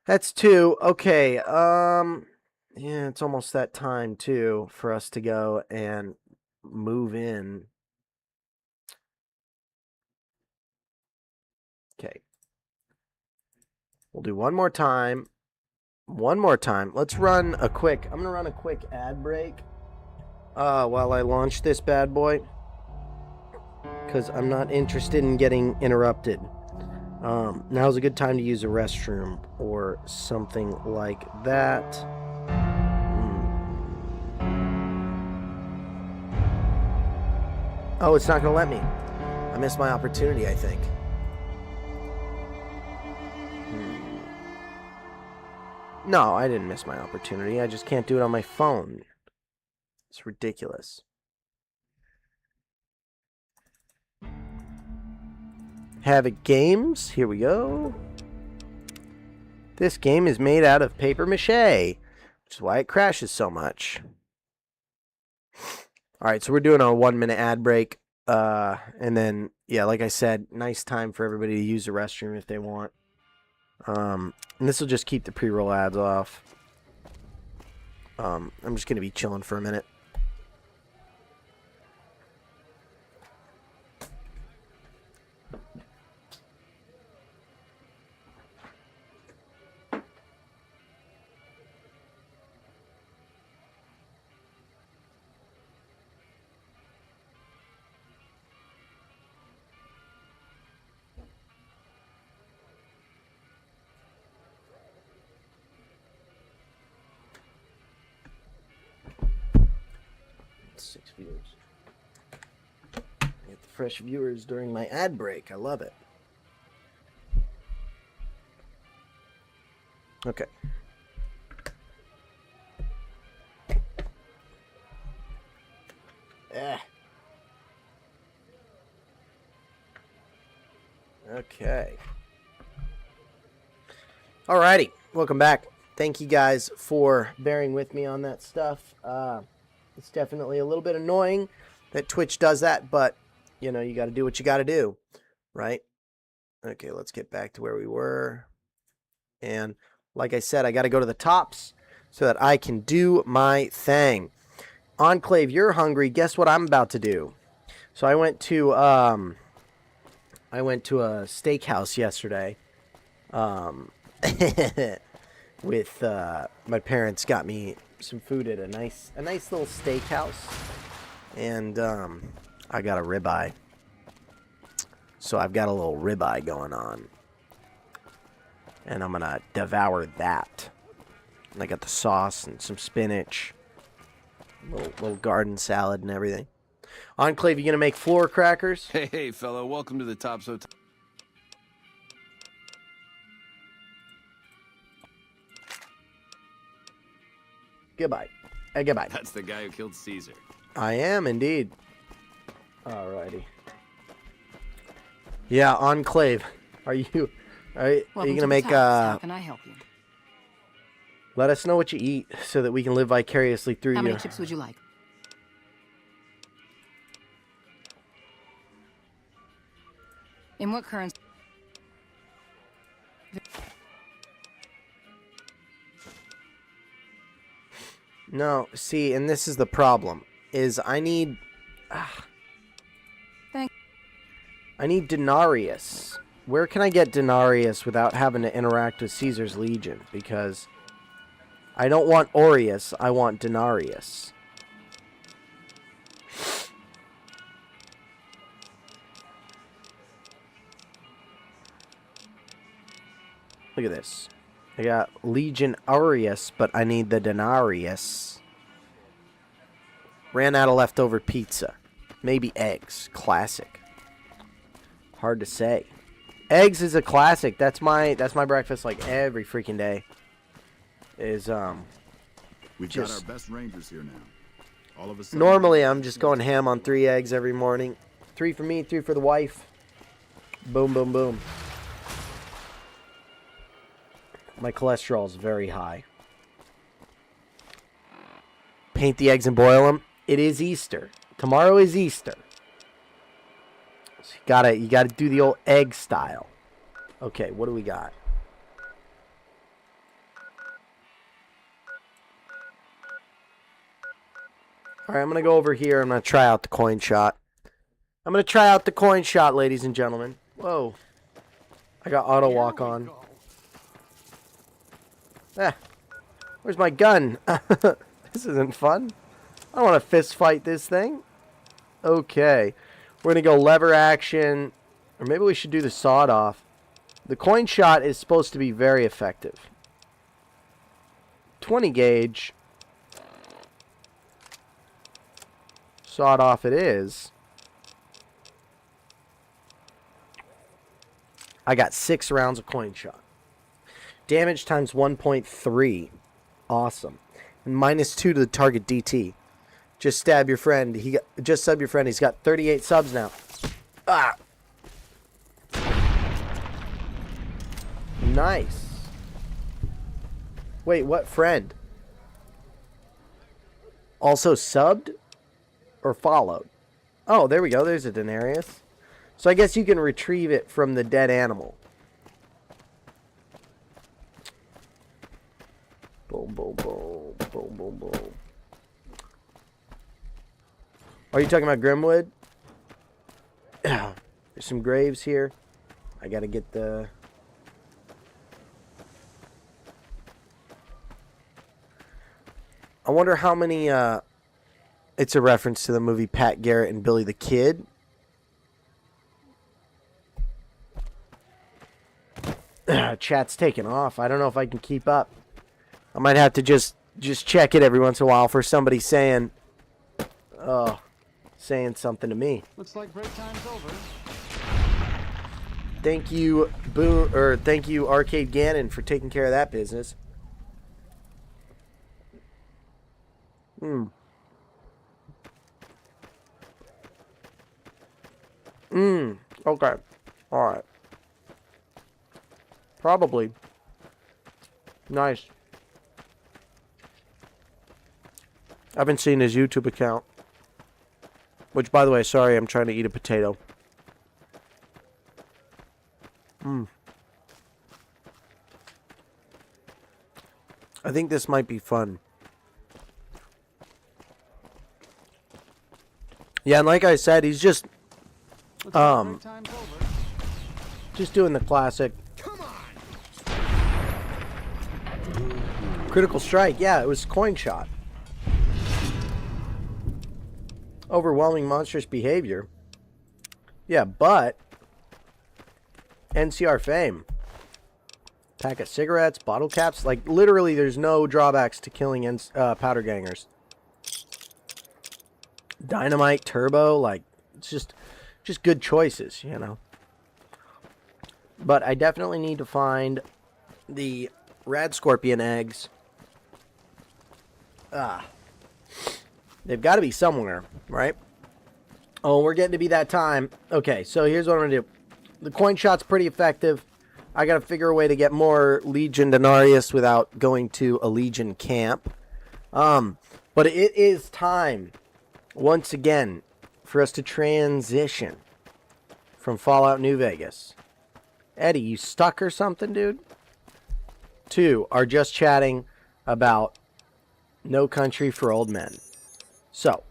That's 2. Okay, yeah, it's almost that time, too, for us to go and move in. Okay. We'll do one more time. One more time. Let's run a quick... I'm going to run a quick ad break while I launch this bad boy. Because I'm not interested in getting interrupted. Now's a good time to use a restroom or something like that. Oh, it's not going to let me. I missed my opportunity, I think. No, I didn't miss my opportunity. I just can't do it on my phone. It's ridiculous. Havoc Games. Here we go. This game is made out of paper mache, which is why it crashes so much. Alright, so we're doing a 1-minute ad break. And then, yeah, like I said, nice time for everybody to use the restroom if they want. And this will just keep the pre-roll ads off. I'm just going to be chilling for a minute. Get the fresh viewers during my ad break. I love it. Okay. Okay. Alrighty. Welcome back. Thank you guys for bearing with me on that stuff. It's definitely a little bit annoying that Twitch does that, but, you know, you got to do what you got to do, right? Okay, let's get back to where we were. And like I said, I got to go to the tops so that I can do my thing. Enclave, you're hungry. Guess what I'm about to do? So I went to a steakhouse yesterday. With my parents got me some food at a nice little steakhouse, and I got a ribeye. So I've got a little ribeye going on, and I'm gonna devour that. And I got the sauce and some spinach, little garden salad and everything. Enclave, you gonna make floor crackers? Hey, fella, welcome to the Tops Hotel. Goodbye. Goodbye. That's the guy who killed Caesar. I am indeed. Alrighty. Yeah, Enclave. Are you gonna make How can I help you? Let us know what you eat so that we can live vicariously through you. How many chips would you like? In what currency? No, see, and this is the problem, is I need Denarius. Where can I get Denarius without having to interact with Caesar's Legion? Because I don't want Aureus, I want Denarius. Look at this. I got Legion Aureus, but I need the Denarius. Ran out of leftover pizza. Maybe eggs. Classic. Hard to say. Eggs is a classic. That's my breakfast like every freaking day. We got just our best rangers here now. All of a sudden, normally I'm just going ham on 3 eggs every morning. 3 for me, 3 for the wife. Boom, boom, boom. My cholesterol is very high. Paint the eggs and boil them. It is Easter. Tomorrow is Easter. So you gotta do the old egg style. Okay, what do we got? All right, I'm gonna go over here. I'm gonna try out the coin shot. Ladies and gentlemen. Whoa. I got auto walk on. Where's my gun? This isn't fun. I don't want to fist fight this thing. Okay. We're going to go lever action. Or maybe we should do the sawed off. The coin shot is supposed to be very effective. 20 gauge. Sawed off it is. I got 6 rounds of coin shot. Damage times 1.3. Awesome. And -2 to the target DT. Just stab your friend. Just sub your friend. He's got 38 subs now. Ah. Nice. Wait, what friend? Also subbed or followed? Oh, there we go. There's a denarius. So I guess you can retrieve it from the dead animal. Boom, boom, boom, boom, boom, boom. Are you talking about Grimwood? There's some graves here. I gotta get the... I wonder how many, it's a reference to the movie Pat Garrett and Billy the Kid. Chat's taking off. I don't know if I can keep up. I might have to just check it every once in a while for somebody saying something to me. Looks like break time's over. Thank you, thank you, Arcade Gannon, for taking care of that business. Okay. Alright. Probably. Nice. I haven't seen his YouTube account. Which, by the way, sorry, I'm trying to eat a potato. I think this might be fun. Yeah, and like I said, he's just doing the classic. Critical strike. Yeah, it was coin shot. Overwhelming monstrous behavior. Yeah, but NCR fame. Pack of cigarettes, bottle caps. Like, literally, there's no drawbacks to killing powder gangers. Dynamite, turbo, like, it's just good choices, you know. But I definitely need to find the rad scorpion eggs. They've got to be somewhere, right? Oh, we're getting to be that time. Okay, so here's what I'm going to do. The coin shot's pretty effective. I got to figure a way to get more Legion Denarius without going to a Legion camp. But it is time, once again, for us to transition from Fallout New Vegas. Eddie, you stuck or something, dude? 2 are just chatting about No Country for Old Men. So,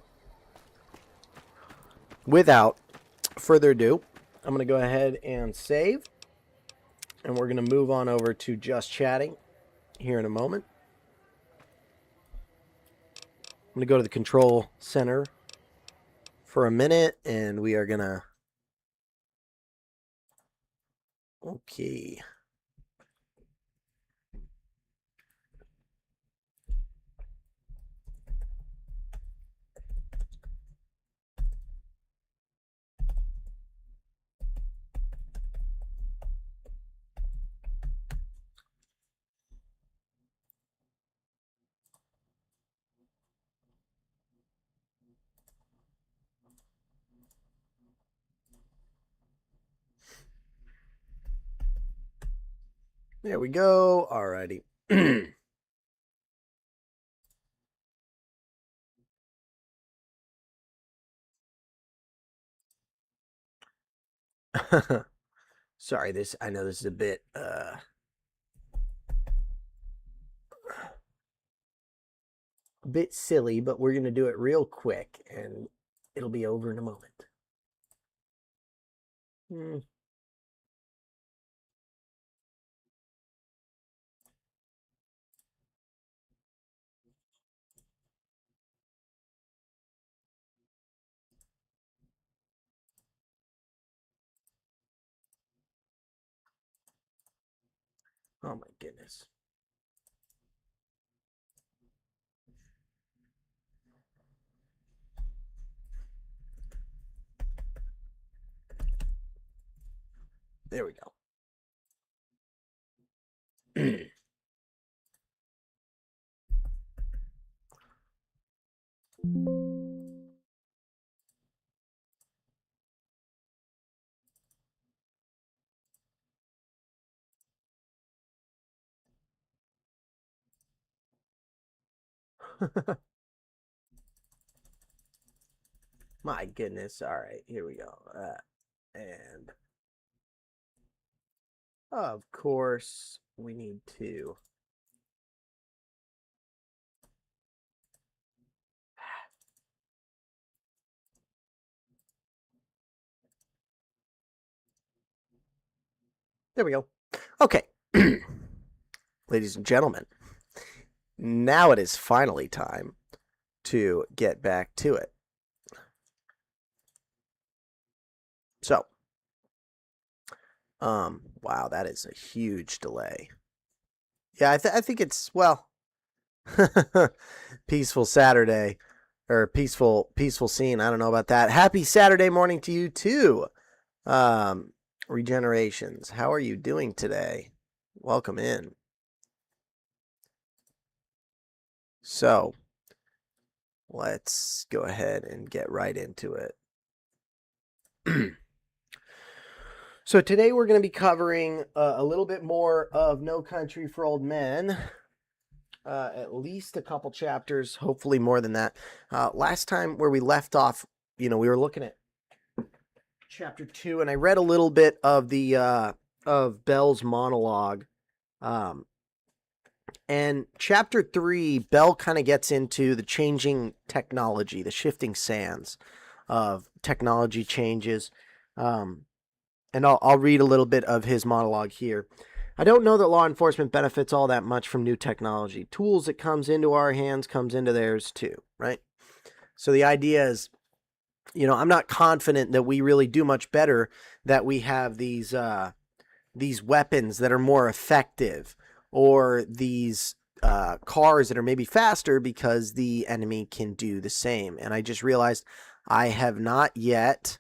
without further ado, I'm going to go ahead and save. And we're going to move on over to just chatting here in a moment. I'm going to go to the control center for a minute, and we are going to... Okay. There we go. Alrighty. Sorry, I know this is a bit silly, but we're gonna do it real quick and it'll be over in a moment. Oh my goodness. There we go. My goodness. All right, here we go. And of course, we need to there we go. Okay. Ladies and gentlemen, now it is finally time to get back to it. So, wow, that is a huge delay. Yeah, I think it's, well, peaceful Saturday, or peaceful scene. I don't know about that. Happy Saturday morning to you too. Regenerations, how are you doing today? Welcome in. So, let's go ahead and get right into it. So today we're going to be covering a little bit more of No Country for Old Men. At least a couple chapters, hopefully more than that. Last time where we left off, we were looking at chapter 2, and I read a little bit of the of Belle's monologue. And chapter 3, Belle kind of gets into the changing technology, the shifting sands of technology changes. And I'll read a little bit of his monologue here. I don't know that law enforcement benefits all that much from new technology. Tools that comes into our hands comes into theirs too, right? So the idea is, I'm not confident that we really do much better, that we have these weapons that are more effective, or these cars that are maybe faster because the enemy can do the same. And I just realized I have not yet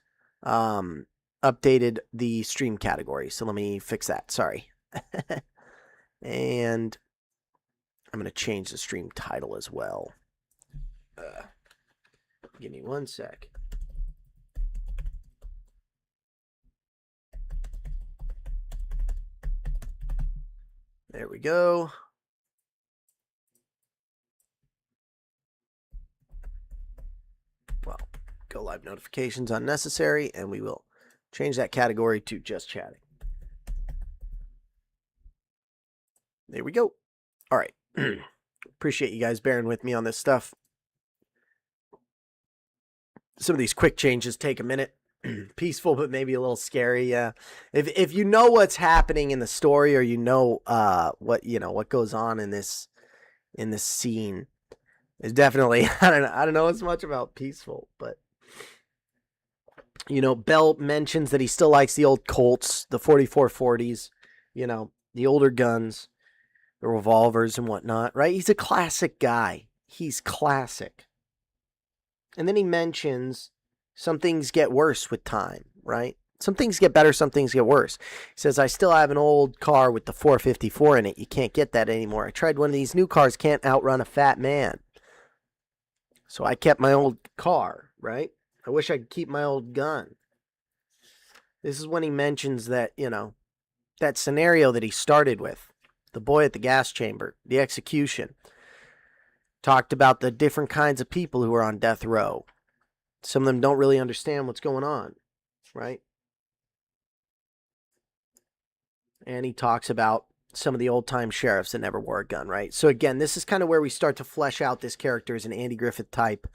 updated the stream category. So let me fix that. Sorry. And I'm going to change the stream title as well. Give me one sec. There we go. Well, go live notifications unnecessary, and we will change that category to just chatting. There we go. All right. Appreciate you guys bearing with me on this stuff. Some of these quick changes take a minute. Peaceful, but maybe a little scary. Yeah. If you know what's happening in the story, or what goes on in this scene, is definitely I don't know as much about peaceful, but Belle mentions that he still likes the old Colts, the 4440s, the older guns, the revolvers and whatnot, right? He's a classic guy. He's classic. And then he mentions some things get worse with time, right? Some things get better, some things get worse. He says, I still have an old car with the 454 in it. You can't get that anymore. I tried one of these new cars, can't outrun a fat man. So I kept my old car, right? I wish I could keep my old gun. This is when he mentions that, that scenario that he started with. the boy at the gas chamber, the execution. Talked about the different kinds of people who are on death row. Some of them don't really understand what's going on, right? And he talks about some of the old-time sheriffs that never wore a gun, right? So again, this is kind of where we start to flesh out this character as an Andy Griffith type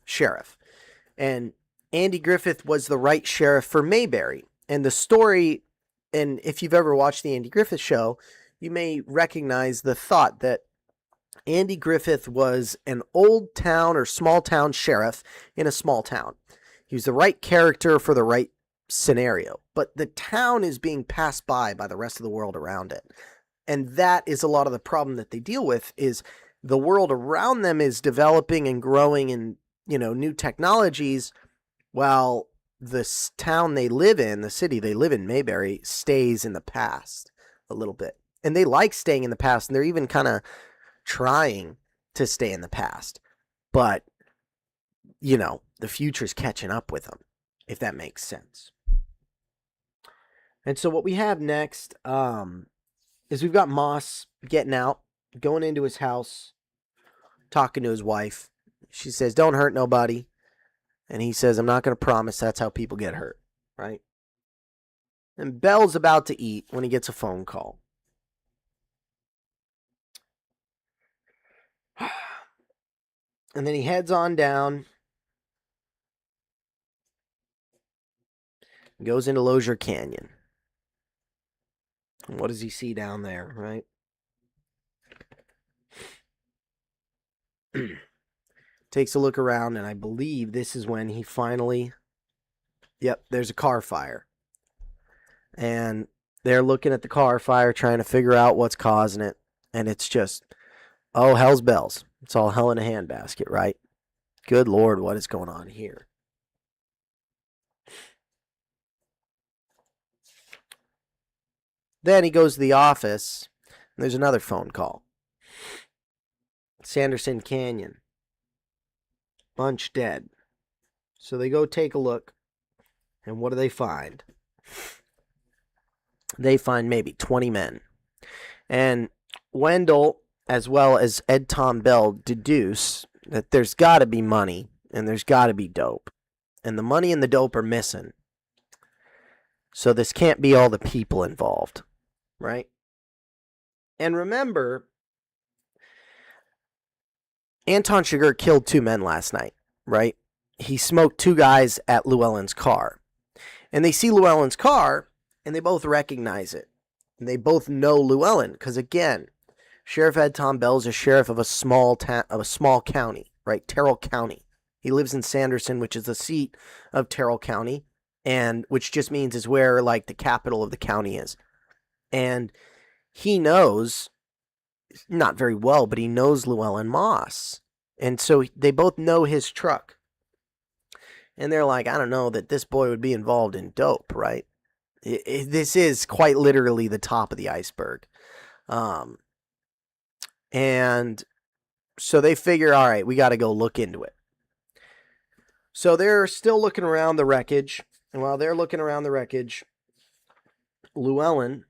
sheriff. And Andy Griffith was the right sheriff for Mayberry. And the story, and if you've ever watched the Andy Griffith show, you may recognize the thought that Andy Griffith was an old town or small town sheriff in a small town. He was the right character for the right scenario, but the town is being passed by the rest of the world around it. And that is a lot of the problem that they deal with, is the world around them is developing and growing in, new technologies, while the town they live in, the city they live in, Mayberry, stays in the past a little bit. And they like staying in the past, and they're even kind of trying to stay in the past. But, the future's catching up with them, if that makes sense. And so what we have next is we've got Moss getting out, going into his house, talking to his wife. She says, "Don't hurt nobody." And he says, "I'm not going to promise that's how people get hurt," right? And Belle's about to eat when he gets a phone call. And then he heads on down, goes into Lozier Canyon. And what does he see down there, right? Takes a look around, and I believe this is when he finally... Yep, there's a car fire. And they're looking at the car fire, trying to figure out what's causing it. And it's just, oh, hell's bells. It's all hell in a handbasket, right? Good Lord, what is going on here? Then he goes to the office, and there's another phone call. Sanderson Canyon. Bunch dead. So they go take a look, and what do they find? They find maybe 20 men. And Wendell, as well as Ed Tom Bell, deduce that there's got to be money, and there's got to be dope. And the money and the dope are missing. So this can't be all the people involved, right? And remember, Anton Chigurh killed 2 men last night, right? He smoked 2 guys at Llewellyn's car. And they see Llewellyn's car, and they both recognize it. And they both know Llewellyn, because again, Sheriff Ed Tom Bell is a sheriff of a small county, right? Terrell County. He lives in Sanderson, which is the seat of Terrell County, and which just means is where like the capital of the county is. And he knows, not very well, but he knows Llewellyn Moss. And so they both know his truck. And they're like, I don't know that this boy would be involved in dope, right? This is quite literally the top of the iceberg. And so they figure, all right, we got to go look into it. So they're still looking around the wreckage. And while they're looking around the wreckage, Llewellyn,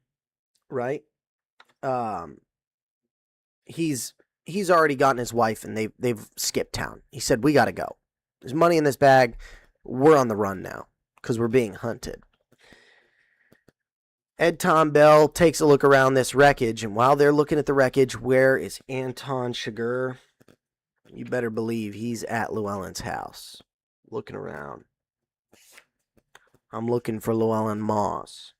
right? He's already gotten his wife, and they've skipped town. He said, we got to go. There's money in this bag. We're on the run now because we're being hunted. Ed Tom Bell takes a look around this wreckage, and while they're looking at the wreckage, where is Anton Chigurh? You better believe he's at Llewellyn's house, looking around. I'm looking for Llewellyn Moss.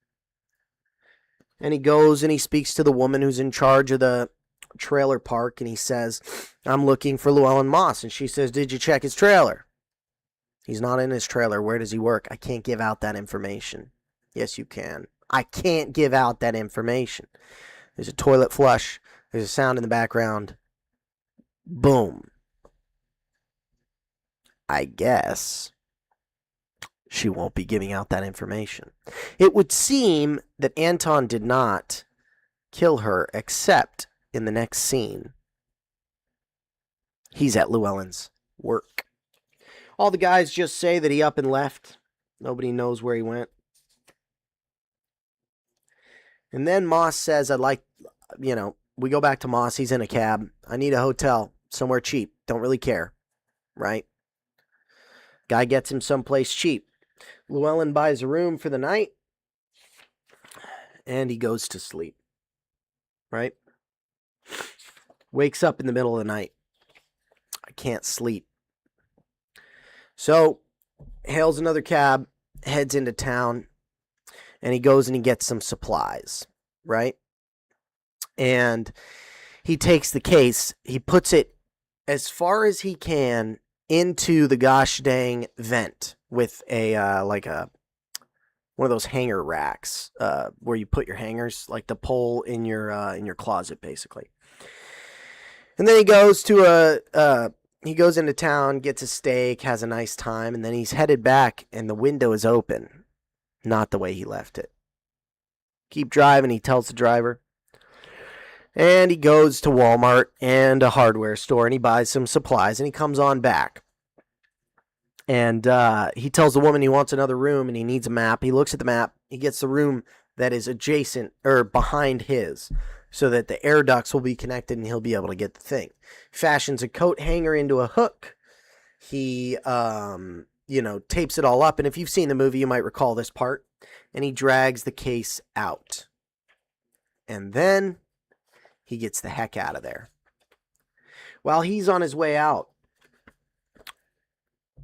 And he goes and he speaks to the woman who's in charge of the trailer park, and he says, I'm looking for Llewellyn Moss. And she says, did you check his trailer? He's not in his trailer. Where does he work? I can't give out that information. Yes, you can. I can't give out that information. There's a toilet flush. There's a sound in the background. Boom. I guess she won't be giving out that information. It would seem that Anton did not kill her, except in the next scene. He's at Llewellyn's work. All the guys just say that he up and left. Nobody knows where he went. And then Moss says, I'd like we go back to Moss. He's in a cab. I need a hotel somewhere cheap. Don't really care, right? Guy gets him someplace cheap. Llewellyn buys a room for the night, and he goes to sleep, right? Wakes up in the middle of the night. I can't sleep. So, hails another cab, heads into town, and he goes and he gets some supplies, right? And he takes the case, he puts it as far as he can into the gosh dang vent with a one of those hanger racks where you put your hangers, like the pole in your closet, basically. And then he goes into town, gets a steak, has a nice time, and then he's headed back, and the window is open, not the way he left it. Keep driving, he tells the driver. And he goes to Walmart and a hardware store, and he buys some supplies, and he comes on back. And he tells the woman he wants another room, and he needs a map. He looks at the map. He gets the room that is adjacent, or behind his, so that the air ducts will be connected, and he'll be able to get the thing. Fashions a coat hanger into a hook. He, tapes it all up. And if you've seen the movie, you might recall this part. And he drags the case out. And then he gets the heck out of there. While he's on his way out,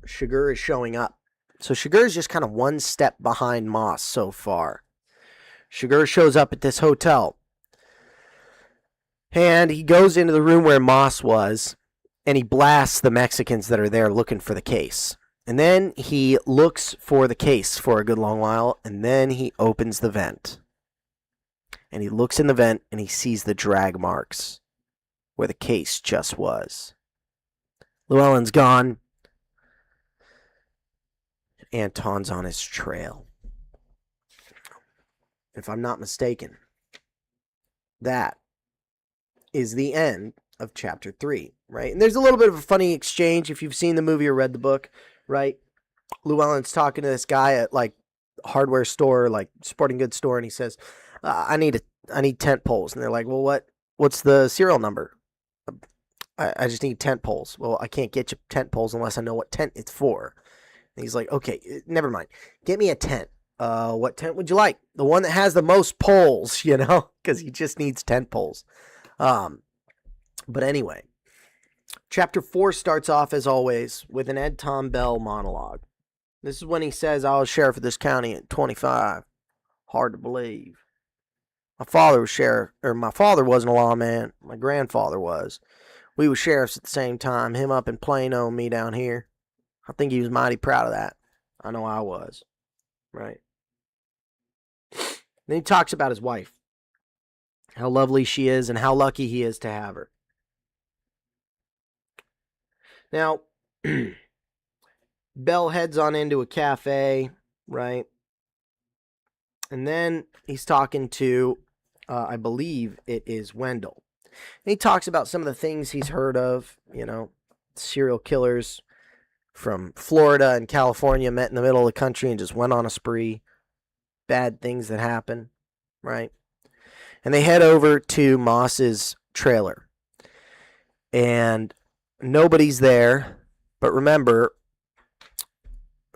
Sugar is showing up. So Sugar is just kind of one step behind Moss so far. Sugar shows up at this hotel. And he goes into the room where Moss was, and he blasts the Mexicans that are there looking for the case. And then he looks for the case for a good long while, and then he opens the vent. And he looks in the vent, and he sees the drag marks where the case just was. Llewellyn's gone. Anton's on his trail. If I'm not mistaken, that is the end of chapter 3, right? And there's a little bit of a funny exchange if you've seen the movie or read the book, right? Llewellyn's talking to this guy at like hardware store, like sporting goods store, and he says, I need tent poles. And they're like, well, what's the serial number? I just need tent poles. Well, I can't get you tent poles unless I know what tent it's for. And he's like, okay, never mind. Get me a tent. What tent would you like? The one that has the most poles, because he just needs tent poles. But anyway, chapter 4 starts off, as always, with an Ed Tom Bell monologue. This is when he says, I was sheriff of this county at 25. Hard to believe. My father was sheriff, or my father wasn't a lawman. My grandfather was. We were sheriffs at the same time, him up in Plano and me down here. I think he was mighty proud of that. I know I was. Right. Then he talks about his wife. How lovely she is and how lucky he is to have her. Now, Bell heads on into a cafe, right? And then he's talking to, I believe it is Wendell. And he talks about some of the things he's heard of, serial killers from Florida and California met in the middle of the country and just went on a spree. Bad things that happen, right? And they head over to Moss's trailer. And nobody's there. But remember,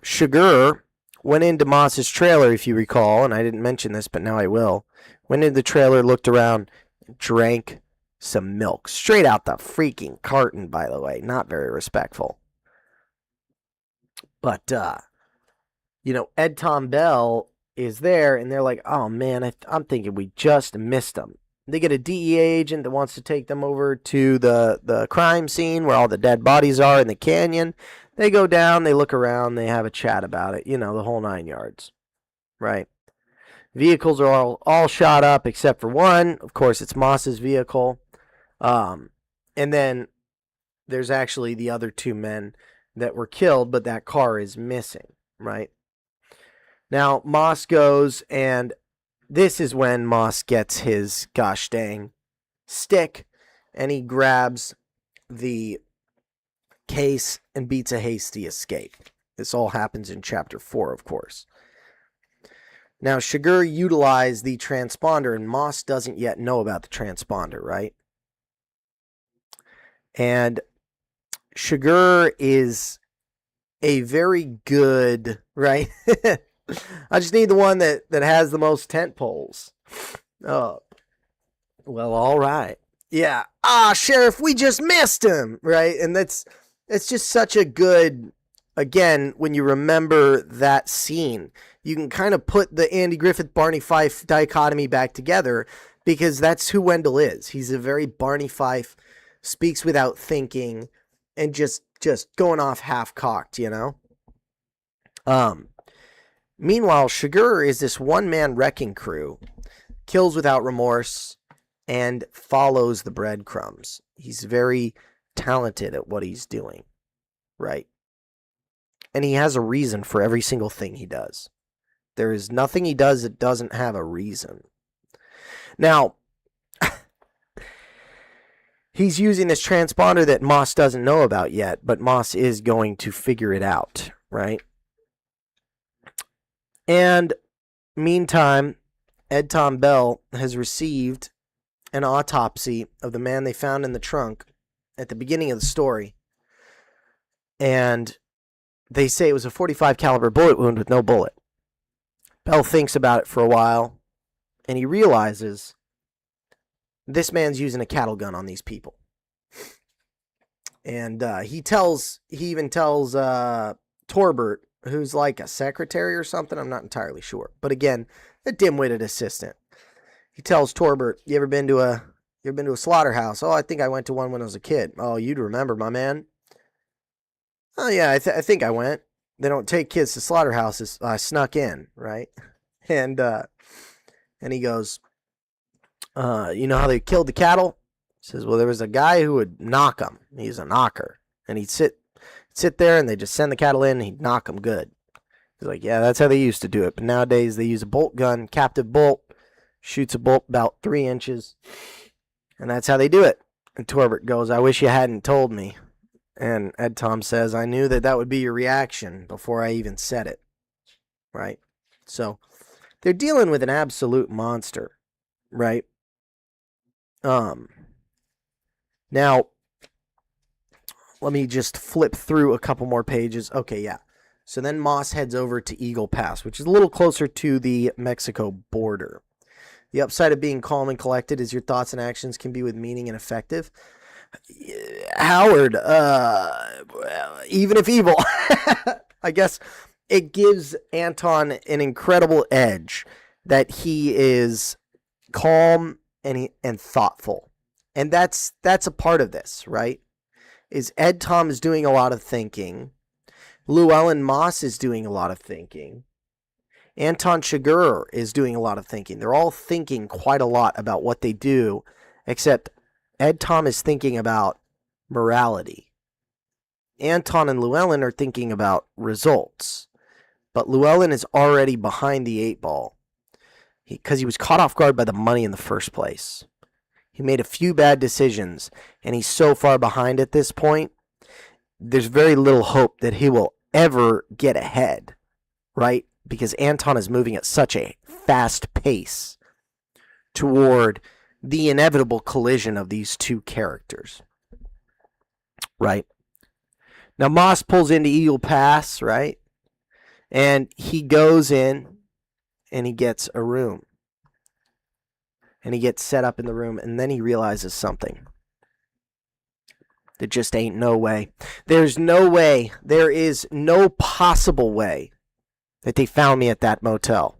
Sugar went into Moss's trailer, if you recall, and I didn't mention this, but now I will. Went into the trailer, looked around, drank some milk. Straight out the freaking carton, by the way. Not very respectful. But, Ed Tom Bell is there, and they're like, oh, man, I'm thinking we just missed them. They get a DEA agent that wants to take them over to the crime scene where all the dead bodies are in the canyon. They go down, they look around, they have a chat about it, the whole 9 yards, right? Vehicles are all shot up except for one. Of course, it's Moss's vehicle. And then there's actually the other 2 men that were killed, but that car is missing, right? Now, Moss goes, and this is when Moss gets his gosh dang stick, and he grabs the case and beats a hasty escape. This all happens in chapter 4, of course. Now, Shigur utilized the transponder, and Moss doesn't yet know about the transponder, right? And Shigur is a very good, right? I just need the one that has the most tent poles. Oh, well, all right. Yeah. Sheriff, we just missed him, right? And it's just such a good, again, when you remember that scene, you can kind of put the Andy Griffith, Barney Fife dichotomy back together because that's who Wendell is. He's a very Barney Fife, speaks without thinking, and just going off half-cocked, you know? Meanwhile, Shigur is this one-man wrecking crew, kills without remorse, and follows the breadcrumbs. He's very talented at what he's doing, right? And he has a reason for every single thing he does. There is nothing he does that doesn't have a reason. Now, he's using this transponder that Moss doesn't know about yet, but Moss is going to figure it out, right? And meantime, Ed Tom Bell has received an autopsy of the man they found in the trunk at the beginning of the story. And they say it was a .45 caliber bullet wound with no bullet. Bell thinks about it for a while, and he realizes this man's using a cattle gun on these people. And he even tells Torbert, who's like a secretary or something, I'm not entirely sure. But again, a dim-witted assistant. He tells Torbert, you ever been to a slaughterhouse? Oh, I think I went to one when I was a kid. Oh, you'd remember, my man. Oh, yeah, I think I went. They don't take kids to slaughterhouses. I snuck in, right? And he goes, you know how they killed the cattle? He says, well, there was a guy who would knock them. He's a knocker. And he'd sit there and they just send the cattle in and he'd knock them good. He's like, yeah, that's how they used to do it. But nowadays they use a bolt gun, captive bolt, shoots a bolt about 3 inches. And that's how they do it. And Torbert goes, I wish you hadn't told me. And Ed Tom says, I knew that would be your reaction before I even said it. Right? So they're dealing with an absolute monster. Right? Now, let me just flip through a couple more pages. Okay, yeah. So then Moss heads over to Eagle Pass, which is a little closer to the Mexico border. The upside of being calm and collected is your thoughts and actions can be with meaning and effective. Howard, even if evil, I guess it gives Anton an incredible edge that he is calm and thoughtful. And that's a part of this, right? Is Ed Tom is doing a lot of thinking. Llewellyn Moss is doing a lot of thinking. Anton Chigurh is doing a lot of thinking. They're all thinking quite a lot about what they do, except Ed Tom is thinking about morality. Anton and Llewellyn are thinking about results. But Llewellyn is already behind the 8 ball because he was caught off guard by the money in the first place. He made a few bad decisions, and he's so far behind at this point, there's very little hope that he will ever get ahead, right? Because Anton is moving at such a fast pace toward the inevitable collision of these two characters, right? Now, Moss pulls into Eagle Pass, right? And he goes in, and he gets a room. And he gets set up in the room, and then he realizes something. There just ain't no way. There's no way. There is no possible way that they found me at that motel.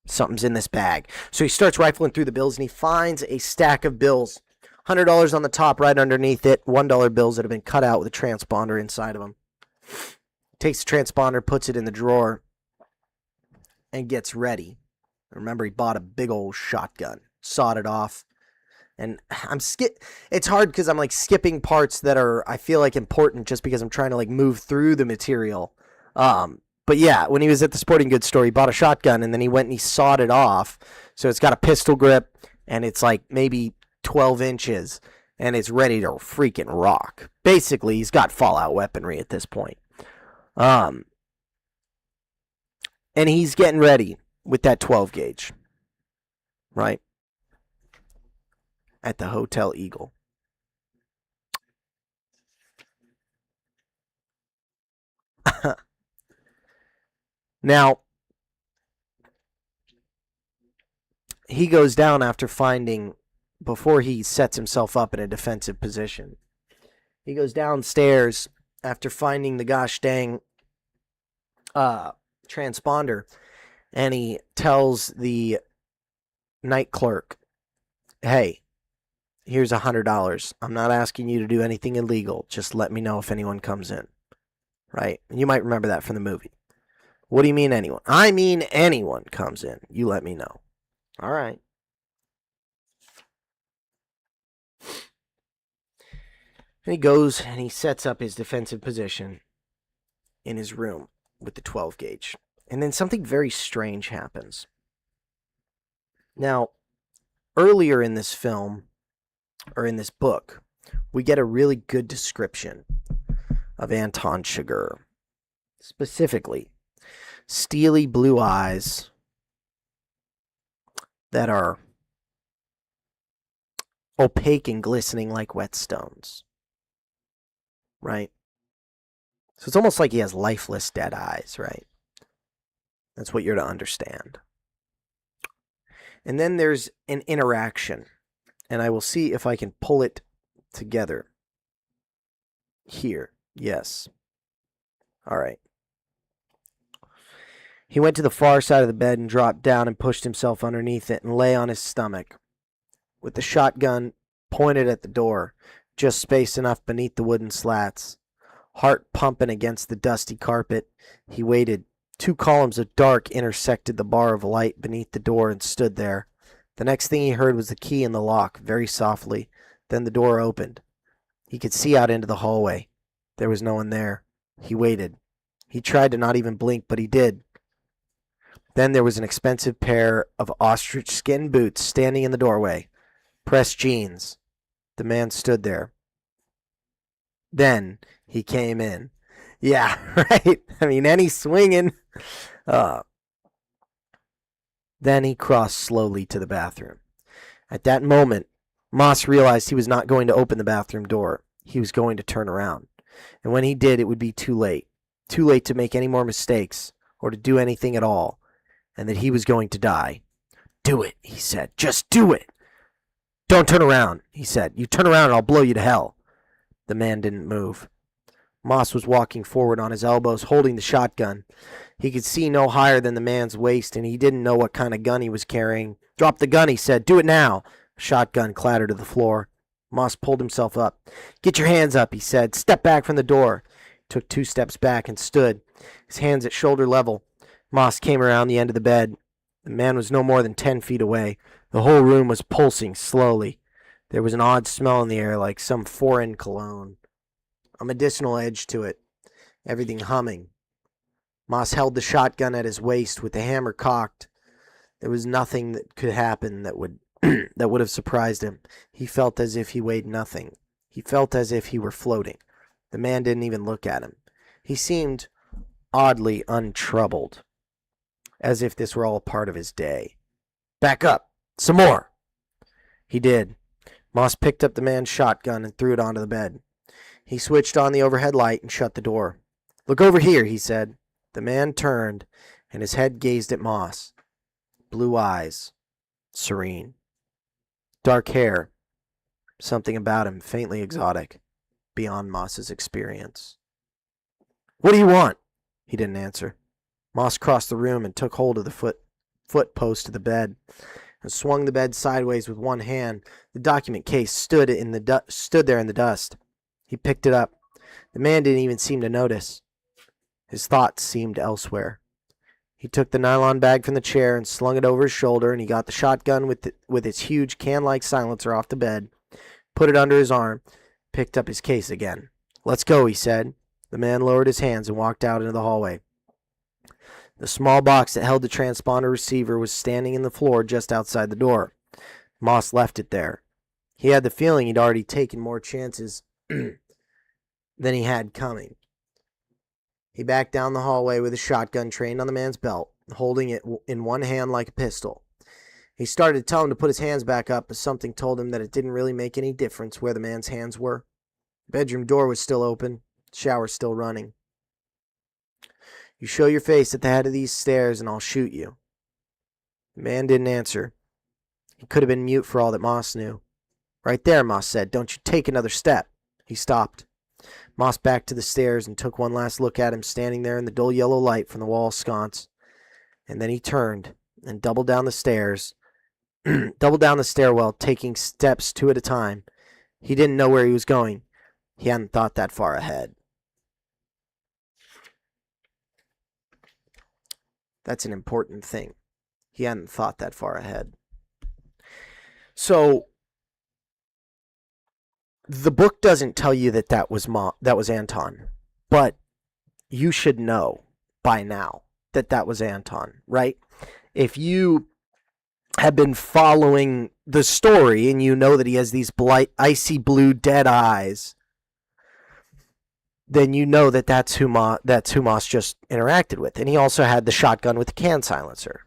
Something's in this bag. So he starts rifling through the bills, and he finds a stack of bills. $100 on the top, right underneath it. $1 bills that have been cut out with a transponder inside of them. Takes the transponder, puts it in the drawer, and gets ready. Remember, he bought a big old shotgun, sawed it off, and it's hard because I'm like skipping parts that are, I feel like, important just because I'm trying to like move through the material. But yeah, when he was at the sporting goods store, he bought a shotgun and then he went and he sawed it off. So it's got a pistol grip and it's like maybe 12 inches and it's ready to freaking rock. Basically, he's got Fallout weaponry at this point. And he's getting ready with that 12 gauge. Right? At the Hotel Eagle. Now, he goes down after finding, before he sets himself up in a defensive position. He goes downstairs after finding the gosh dang transponder, and he tells the night clerk, hey, here's $100. I'm not asking you to do anything illegal. Just let me know if anyone comes in. Right? You might remember that from the movie. What do you mean anyone? I mean anyone comes in. You let me know. All right. And he goes and he sets up his defensive position in his room with the 12 gauge. And then something very strange happens. Now, earlier in this film, or in this book, we get a really good description of Anton Chigurh. Specifically, steely blue eyes that are opaque and glistening like whetstones. Right? So it's almost like he has lifeless dead eyes, right? That's what you're to understand. And then there's an interaction. And I will see if I can pull it together. Here. Yes. All right. He went to the far side of the bed and dropped down and pushed himself underneath it and lay on his stomach, with the shotgun pointed at the door, just space enough beneath the wooden slats. Heart pumping against the dusty carpet, he waited. 2 columns of dark intersected the bar of light beneath the door and stood there. The next thing he heard was the key in the lock, very softly. Then the door opened. He could see out into the hallway. There was no one there. He waited. He tried to not even blink, but he did. Then there was an expensive pair of ostrich skin boots standing in the doorway. Pressed jeans. The man stood there. Then he came in. Yeah, right? I mean, any swinging. Then he crossed slowly to the bathroom. At that moment, Moss realized he was not going to open the bathroom door. He was going to turn around. And when he did, it would be too late. Too late to make any more mistakes or to do anything at all. And that he was going to die. Do it, he said. Just do it. Don't turn around, he said. You turn around and I'll blow you to hell. The man didn't move. Moss was walking forward on his elbows, holding the shotgun. He could see no higher than the man's waist, and he didn't know what kind of gun he was carrying. Drop the gun, he said. Do it now. A shotgun clattered to the floor. Moss pulled himself up. Get your hands up, he said. Step back from the door. He took 2 steps back and stood, his hands at shoulder level. Moss came around the end of the bed. The man was no more than 10 feet away. The whole room was pulsing slowly. There was an odd smell in the air, like some foreign cologne. A medicinal edge to it. Everything humming. Moss held the shotgun at his waist with the hammer cocked. There was nothing that could happen that would that would have surprised him. He felt as if he weighed nothing. He felt as if he were floating. The man didn't even look at him. He seemed oddly untroubled, as if this were all part of his day. Back up! Some more! He did. Moss picked up the man's shotgun and threw it onto the bed. He switched on the overhead light and shut the door. Look over here, he said. The man turned, and his head gazed at Moss. Blue eyes. Serene. Dark hair. Something about him faintly exotic, beyond Moss's experience. What do you want? He didn't answer. Moss crossed the room and took hold of the foot post of the bed and swung the bed sideways with one hand. The document case stood there in the dust. He picked it up. The man didn't even seem to notice. His thoughts seemed elsewhere. He took the nylon bag from the chair and slung it over his shoulder, and he got the shotgun with its huge can-like silencer off the bed, put it under his arm, picked up his case again. Let's go, he said. The man lowered his hands and walked out into the hallway. The small box that held the transponder receiver was standing in the floor just outside the door. Moss left it there. He had the feeling he'd already taken more chances than he had coming. He backed down the hallway with his shotgun trained on the man's belt. holding it in one hand like a pistol. He started to tell him to put his hands back up, but something told him that it didn't really make any difference where the man's hands were. The bedroom door was still open, shower still running. You show your face at the head of these stairs and I'll shoot you. The man didn't answer. He could have been mute for all that Moss knew. Right there, Moss said. Don't you take another step. He stopped. Moss backed to the stairs and took one last look at him standing there in the dull yellow light from the wall sconce. And then he turned and doubled down the stairs, doubled down the stairwell, taking steps two at a time. He didn't know where he was going. He hadn't thought that far ahead. That's an important thing. He hadn't thought that far ahead. So, the book doesn't tell you that that was Anton, but you should know by now that that was Anton, right? If you have been following the story and you know that he has these icy blue dead eyes, then you know that that's who Moss just interacted with. And he also had the shotgun with the can silencer.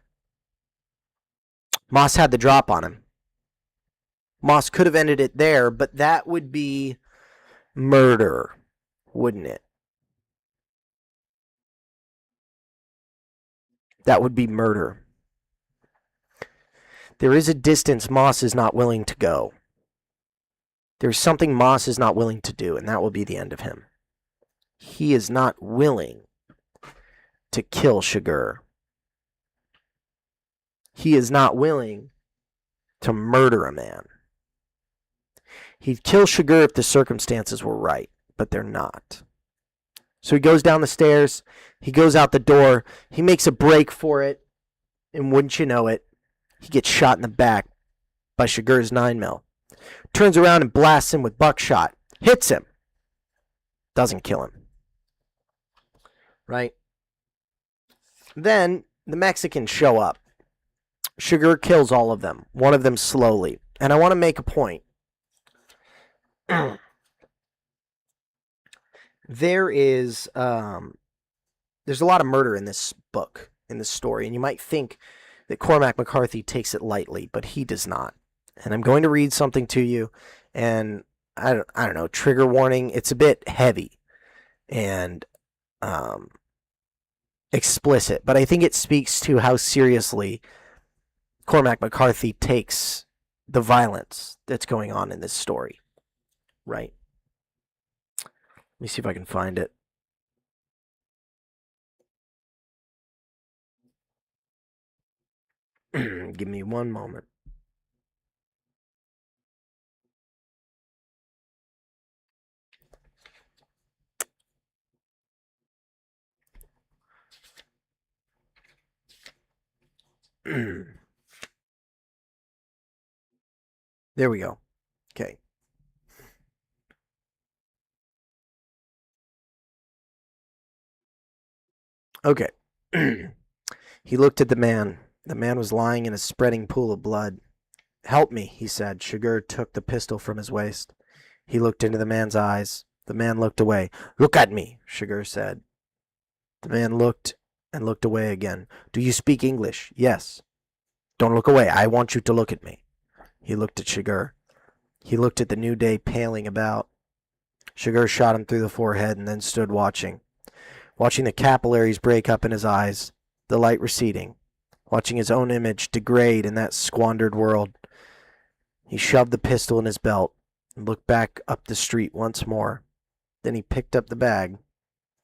Moss had the drop on him. Moss could have ended it there, but that would be murder, wouldn't it? That would be murder. There is a distance Moss is not willing to go. There's something Moss is not willing to do, and that will be the end of him. He is not willing to kill Shigur. He is not willing to murder a man. He'd kill Shigur if the circumstances were right, but they're not. So he goes down the stairs, he goes out the door, he makes a break for it, and wouldn't you know it, he gets shot in the back by Shigur's 9mm. Turns around and blasts him with buckshot. Hits him. Doesn't kill him. Right? Then the Mexicans show up. Shigur kills all of them. One of them slowly. And I want to make a point. There's a lot of murder in this book, in this story, and you might think that Cormac McCarthy takes it lightly, but he does not. And I'm going to read something to you, and I don't know, trigger warning, it's a bit heavy and explicit, but I think it speaks to how seriously Cormac McCarthy takes the violence that's going on in this story. Right? Let me see if I can find it. Give me one moment. There we go. Okay. Okay. He looked at the man. The man was lying in a spreading pool of blood. Help me, he said. Shigur took the pistol from his waist. He looked into the man's eyes. The man looked away. Look at me, Shigur said. The man looked and looked away again. Do you speak English? Yes. Don't look away. I want you to look at me. He looked at Shigur. He looked at the new day paling about. Shigur shot him through the forehead and then stood watching the capillaries break up in his eyes, the light receding, watching his own image degrade in that squandered world. He shoved the pistol in his belt and looked back up the street once more. Then he picked up the bag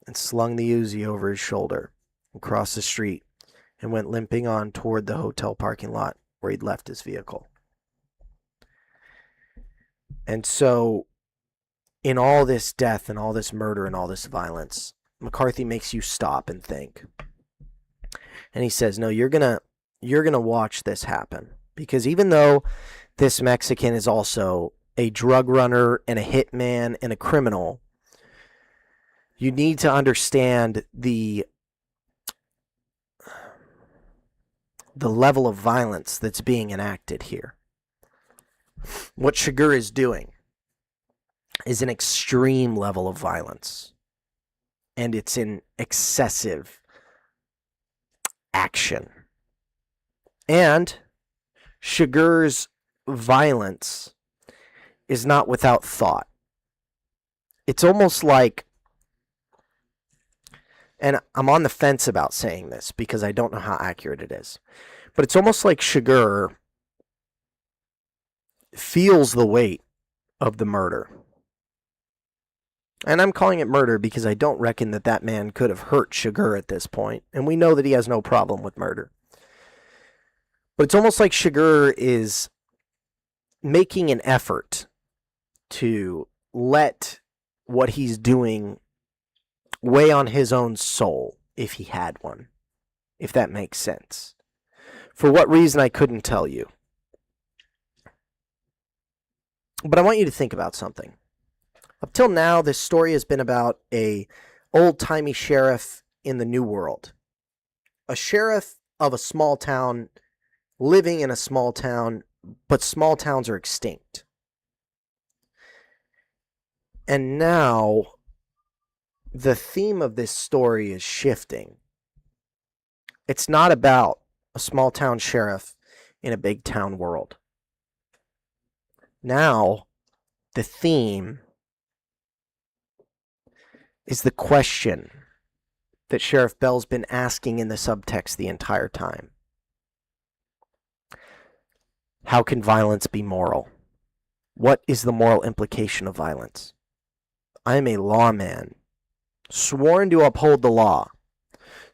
and slung the Uzi over his shoulder and crossed the street and went limping on toward the hotel parking lot where he'd left his vehicle. And so, in all this death and all this murder and all this violence, McCarthy makes you stop and think. And he says, no, you're gonna watch this happen. Because even though this Mexican is also a drug runner and a hitman and a criminal, you need to understand the level of violence that's being enacted here. What Shigur is doing is an extreme level of violence. And it's an excessive action. And Shigur's violence is not without thought. It's almost like, and I'm on the fence about saying this because I don't know how accurate it is, but it's almost like Shigur feels the weight of the murder. And I'm calling it murder because I don't reckon that that man could have hurt Shigur at this point, and we know that he has no problem with murder. But it's almost like Shigur is making an effort to let what he's doing weigh on his own soul, if he had one, if that makes sense. For what reason, I couldn't tell you. But I want you to think about something. Up till now, this story has been about a old-timey sheriff in the New World. A sheriff of a small town, living in a small town, but small towns are extinct. And now, the theme of this story is shifting. It's not about a small town sheriff in a big town world. Now, the theme is the question that Sheriff Bell's been asking in the subtext the entire time. How can violence be moral? What is the moral implication of violence? I am a lawman, sworn to uphold the law,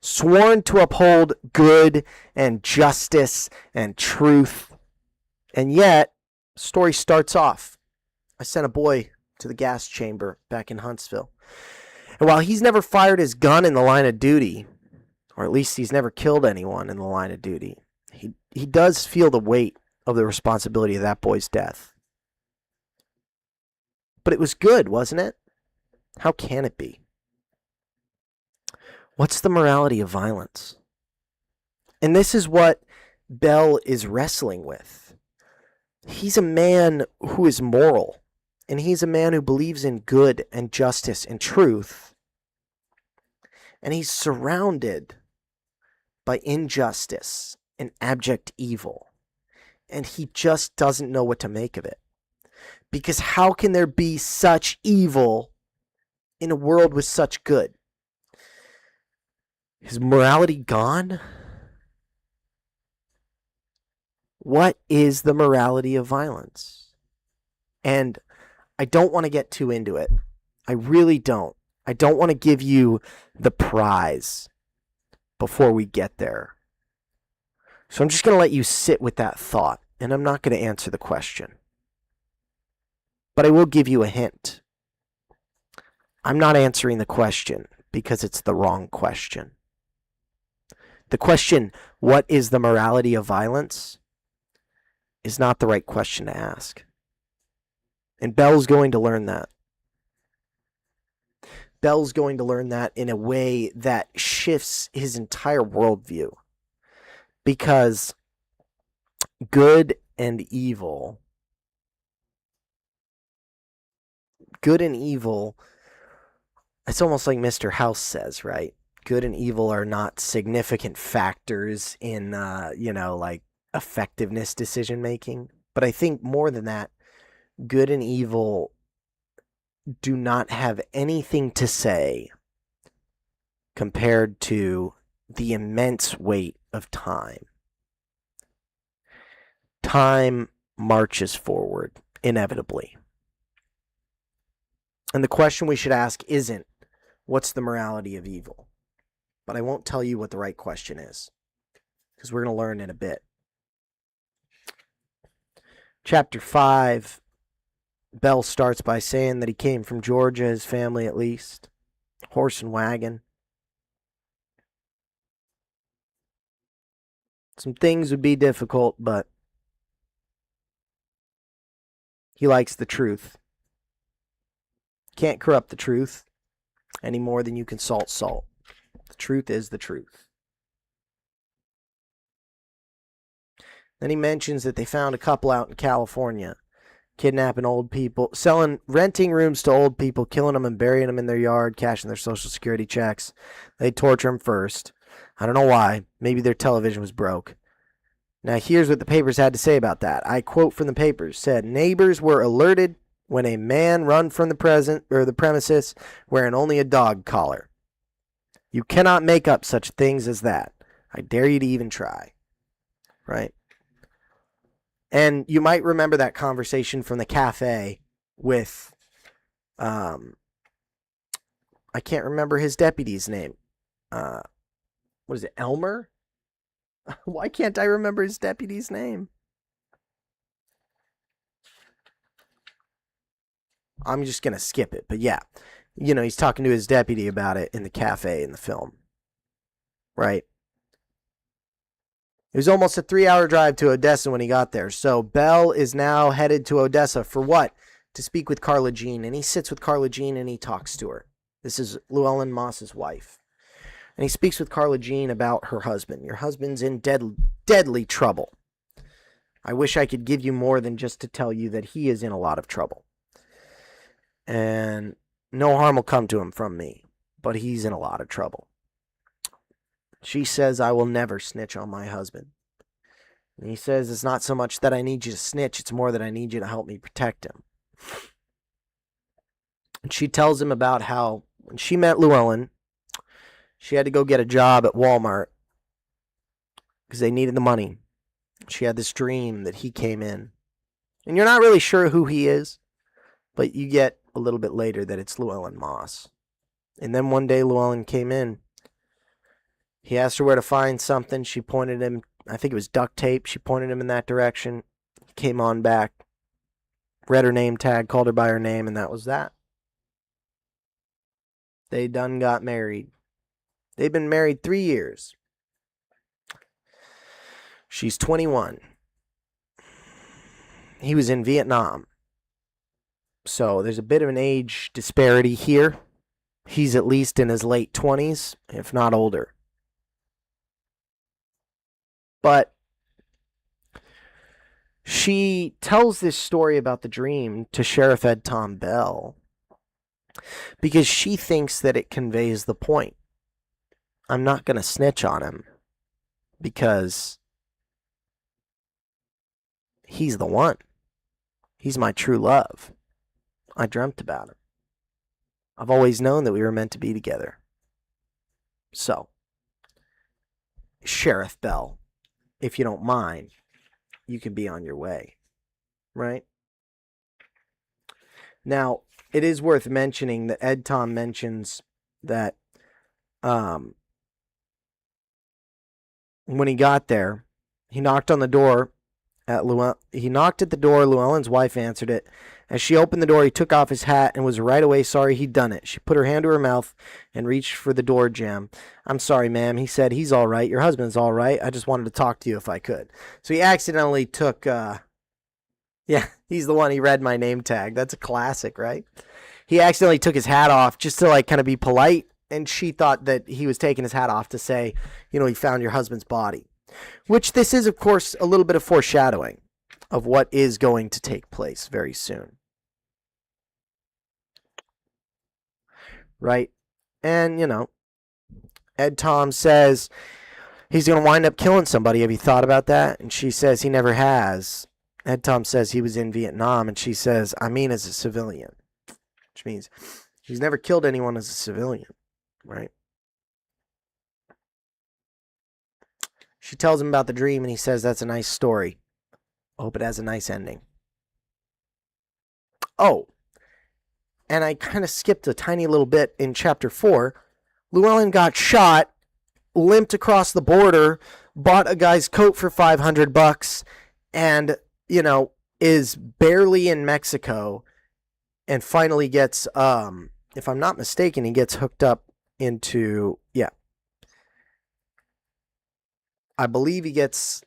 sworn to uphold good and justice and truth. And yet, the story starts off. I sent a boy to the gas chamber back in Huntsville. And while he's never fired his gun in the line of duty, or at least he's never killed anyone in the line of duty, he does feel the weight of the responsibility of that boy's death. But it was good, wasn't it? How can it be? What's the morality of violence? And this is what Bell is wrestling with. He's a man who is moral, and he's a man who believes in good and justice and truth. And he's surrounded by injustice and abject evil. And he just doesn't know what to make of it. Because how can there be such evil in a world with such good? Is morality gone? What is the morality of violence? And I don't want to get too into it. I really don't. I don't want to give you the prize before we get there. So I'm just going to let you sit with that thought, and I'm not going to answer the question. But I will give you a hint. I'm not answering the question because it's the wrong question. The question, what is the morality of violence, is not the right question to ask. And Bell's going to learn that. Bell's going to learn that in a way that shifts his entire worldview. Because good and evil, it's almost like Mr. House says, right? Good and evil are not significant factors in, like effectiveness decision making. But I think more than that, good and evil do not have anything to say compared to the immense weight of time. Time marches forward, inevitably. And the question we should ask isn't, what's the morality of evil? But I won't tell you what the right question is, because we're going to learn in a bit. Chapter 5, Bell starts by saying that he came from Georgia, his family at least. Horse and wagon. Some things would be difficult, but he likes the truth. Can't corrupt the truth any more than you can salt salt. The truth is the truth. Then he mentions that they found a couple out in California, kidnapping old people, renting rooms to old people, killing them and burying them in their yard, cashing their Social Security checks. They torture them first. I don't know why. Maybe their television was broke. Now, here's what the papers had to say about that. I quote from the papers, said, neighbors were alerted when a man run from the premises wearing only a dog collar. You cannot make up such things as that. I dare you to even try. Right? And you might remember that conversation from the cafe with, I can't remember his deputy's name. What is it, Elmer? Why can't I remember his deputy's name? I'm just going to skip it. But yeah, you know, he's talking to his deputy about it in the cafe in the film. Right? It was almost a 3-hour drive to Odessa when he got there. So Bell is now headed to Odessa for what? To speak with Carla Jean. And he sits with Carla Jean and he talks to her. This is Llewellyn Moss's wife. And he speaks with Carla Jean about her husband. Your husband's in deadly trouble. I wish I could give you more than just to tell you that he is in a lot of trouble. And no harm will come to him from me. But he's in a lot of trouble. She says, I will never snitch on my husband. And he says, it's not so much that I need you to snitch. It's more that I need you to help me protect him. And she tells him about how when she met Llewellyn, she had to go get a job at Walmart because they needed the money. She had this dream that he came in. And you're not really sure who he is, but you get a little bit later that it's Llewellyn Moss. And then one day Llewellyn came in. He asked her where to find something. She pointed him, I think it was duct tape. She pointed him in that direction. He came on back, read her name tag, called her by her name, and that was that. They done got married. They've been married 3 years. She's 21. He was in Vietnam. So there's a bit of an age disparity here. He's at least in his late 20s, if not older. But she tells this story about the dream to Sheriff Ed Tom Bell because she thinks that it conveys the point. I'm not going to snitch on him because he's the one. He's my true love. I dreamt about him. I've always known that we were meant to be together. So, Sheriff Bell, if you don't mind, you can be on your way. Right? Now, it is worth mentioning that Ed Tom mentions that when he got there, he knocked on the door at Llewellyn's wife answered it. As she opened the door, he took off his hat and was right away sorry he'd done it. She put her hand to her mouth and reached for the door jamb. I'm sorry, ma'am. He said, he's all right. Your husband's all right. I just wanted to talk to you if I could. So he accidentally took, he's the one. He read my name tag. That's a classic, right? He accidentally took his hat off just to like kind of be polite. And she thought that he was taking his hat off to say, you know, he found your husband's body. Which this is, of course, a little bit of foreshadowing of what is going to take place very soon. Right? And, you know, Ed Tom says he's going to wind up killing somebody. Have you thought about that? And she says he never has. Ed Tom says he was in Vietnam. And she says, I mean as a civilian. Which means he's never killed anyone as a civilian. Right? She tells him about the dream, and he says, that's a nice story. I hope it has a nice ending. Oh, and I kind of skipped a tiny little bit in Chapter 4. Llewellyn got shot, limped across the border, bought a guy's coat for $500, and, you know, is barely in Mexico, and finally gets, if I'm not mistaken, he gets hooked up into, I believe he gets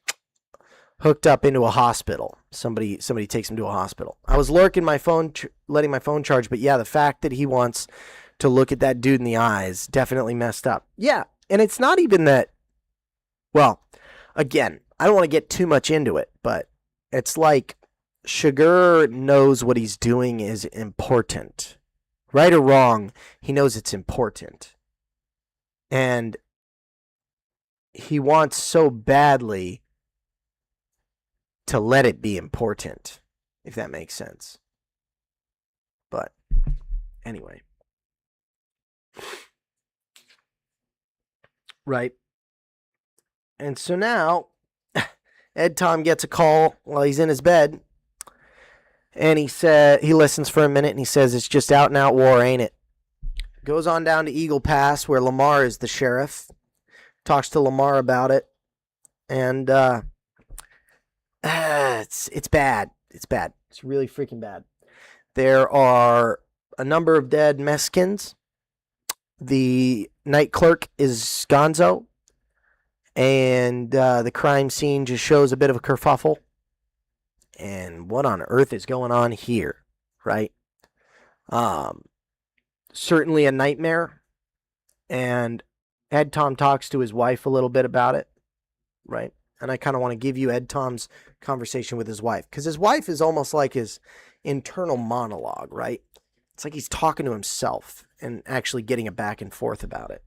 hooked up into a hospital. Somebody takes him to a hospital. I was lurking my phone, letting my phone charge, but yeah, the fact that he wants to look at that dude in the eyes definitely messed up. Yeah, and it's not even that, well, again, I don't want to get too much into it, but it's like Sugar knows what he's doing is important. Right or wrong, he knows it's important. And he wants so badly to let it be important, if that makes sense. But anyway. Right. And so now, Ed Tom gets a call while he's in his bed. And he listens for a minute and he says, it's just out and out war, ain't it? Goes on down to Eagle Pass where Lamar is the sheriff. Talks to Lamar about it. And it's bad. It's bad. It's really freaking bad. There are a number of dead Mexicans. The night clerk is Gonzo. And the crime scene just shows a bit of a kerfuffle. And what on earth is going on here, right? Certainly a nightmare. And Ed Tom talks to his wife a little bit about it, right? And I kind of want to give you Ed Tom's conversation with his wife. Because his wife is almost like his internal monologue, right? It's like he's talking to himself and actually getting a back and forth about it.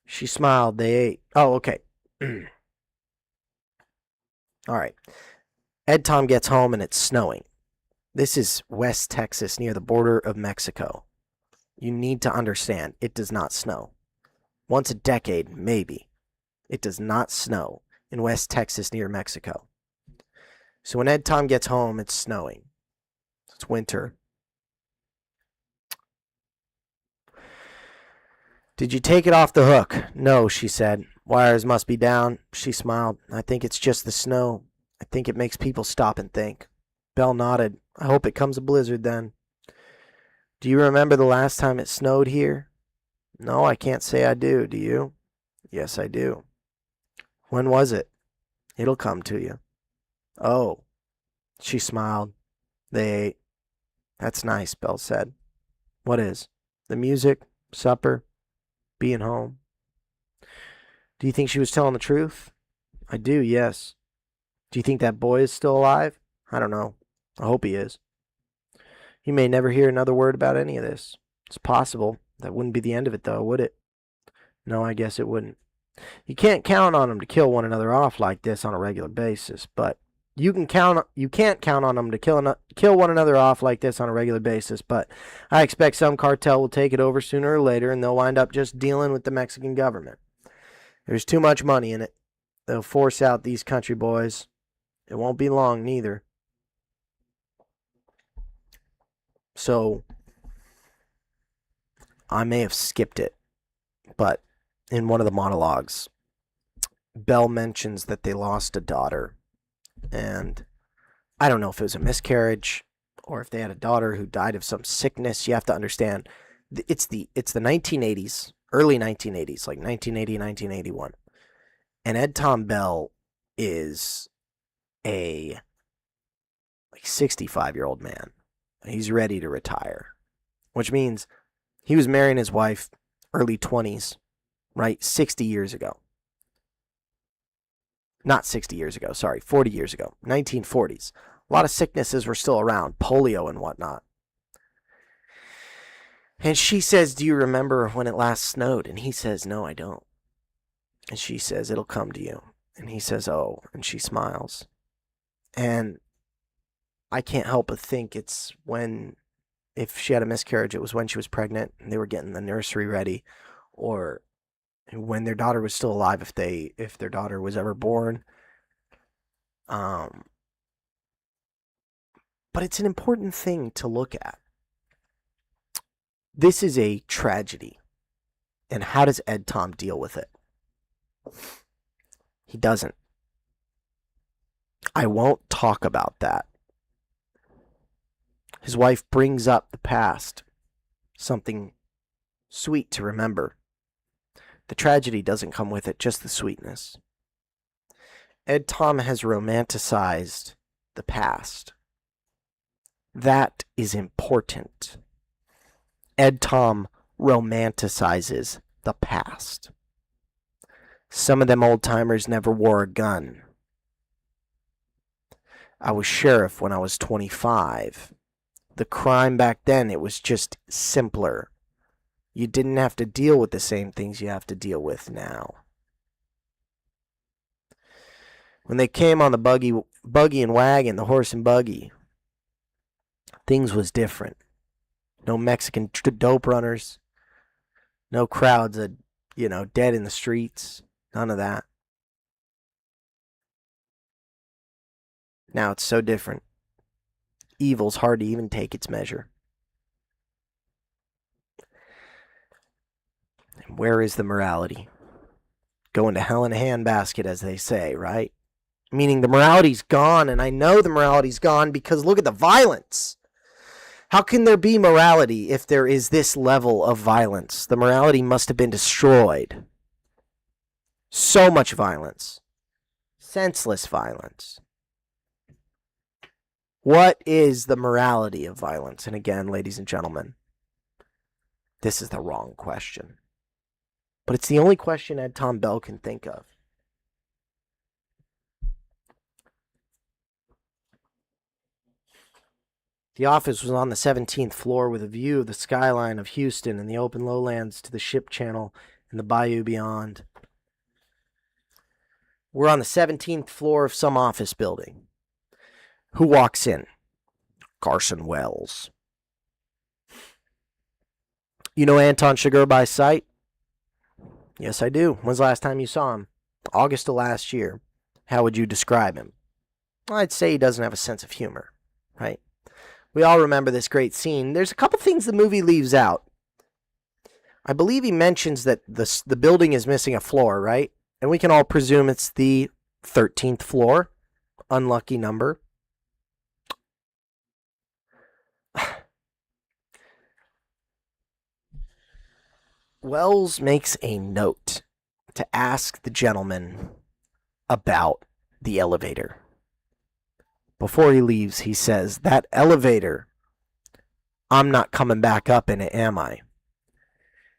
She smiled. They ate. Oh, okay. All right. Ed Tom gets home and it's snowing. This is West Texas near the border of Mexico. You need to understand, it does not snow. Once a decade, maybe. It does not snow in West Texas near Mexico. So when Ed Tom gets home, it's snowing. It's winter. Did you take it off the hook? No, she said. Wires must be down. She smiled. I think it's just the snow. I think it makes people stop and think. Belle nodded. I hope it comes a blizzard then. Do you remember the last time it snowed here? No, I can't say I do. Do you? Yes, I do. When was it? It'll come to you. Oh. She smiled. They ate. That's nice, Belle said. What is? The music? Supper? Being home? Do you think she was telling the truth? I do, yes. Do you think that boy is still alive? I don't know. I hope he is. You may never hear another word about any of this. It's possible. That wouldn't be the end of it, though, would it? No, I guess it wouldn't. You can't count on them to kill one another off like this on a regular basis, but you can't count on them to kill one another off like this on a regular basis, but I expect some cartel will take it over sooner or later, and they'll wind up just dealing with the Mexican government. There's too much money in it. They'll force out these country boys. It won't be long, neither. So, I may have skipped it, but in one of the monologues, Belle mentions that they lost a daughter. And I don't know if it was a miscarriage or if they had a daughter who died of some sickness. You have to understand, it's the 1980s, early 1980s, like 1980, 1981. And Ed Tom Bell is a 65-year-old man. He's ready to retire, which means he was marrying his wife early 20s, right? 60 years ago. Not 60 years ago, sorry, 40 years ago, 1940s. A lot of sicknesses were still around, polio and whatnot. And she says, do you remember when it last snowed? And he says, no, I don't. And she says, it'll come to you. And he says, oh, and she smiles. And I can't help but think it's when, if she had a miscarriage, it was when she was pregnant and they were getting the nursery ready, or when their daughter was still alive, if their daughter was ever born. But it's an important thing to look at. This is a tragedy. And how does Ed Tom deal with it? He doesn't. I won't talk about that. His wife brings up the past, something sweet to remember. The tragedy doesn't come with it, just the sweetness. Ed Tom has romanticized the past. That is important. Ed Tom romanticizes the past. Some of them old-timers never wore a gun. I was sheriff when I was 25. The crime back then, it was just simpler. You didn't have to deal with the same things you have to deal with now. When they came on the buggy and wagon, the horse and buggy, things was different. No Mexican dope runners. No crowds of, dead in the streets. None of that. Now it's so different. Evil's hard to even take its measure. And where is the morality? Going to hell in a handbasket, as they say, right? Meaning the morality's gone, and I know the morality's gone because look at the violence. How can there be morality if there is this level of violence? The morality must have been destroyed. So much violence. Senseless violence. What is the morality of violence? And again, ladies and gentlemen, this is the wrong question. But it's the only question Ed Tom Bell can think of. The office was on the 17th floor with a view of the skyline of Houston and the open lowlands to the ship channel and the bayou beyond. We're on the 17th floor of some office building. Who walks in? Carson Wells. You know Anton Chigurh by sight? Yes, I do. When's the last time you saw him? August of last year. How would you describe him? I'd say he doesn't have a sense of humor, right? We all remember this great scene. There's a couple things the movie leaves out. I believe he mentions that the building is missing a floor, right? And we can all presume it's the 13th floor. Unlucky number. Wells makes a note to ask the gentleman about the elevator. Before he leaves, he says, that elevator, I'm not coming back up in it, am I?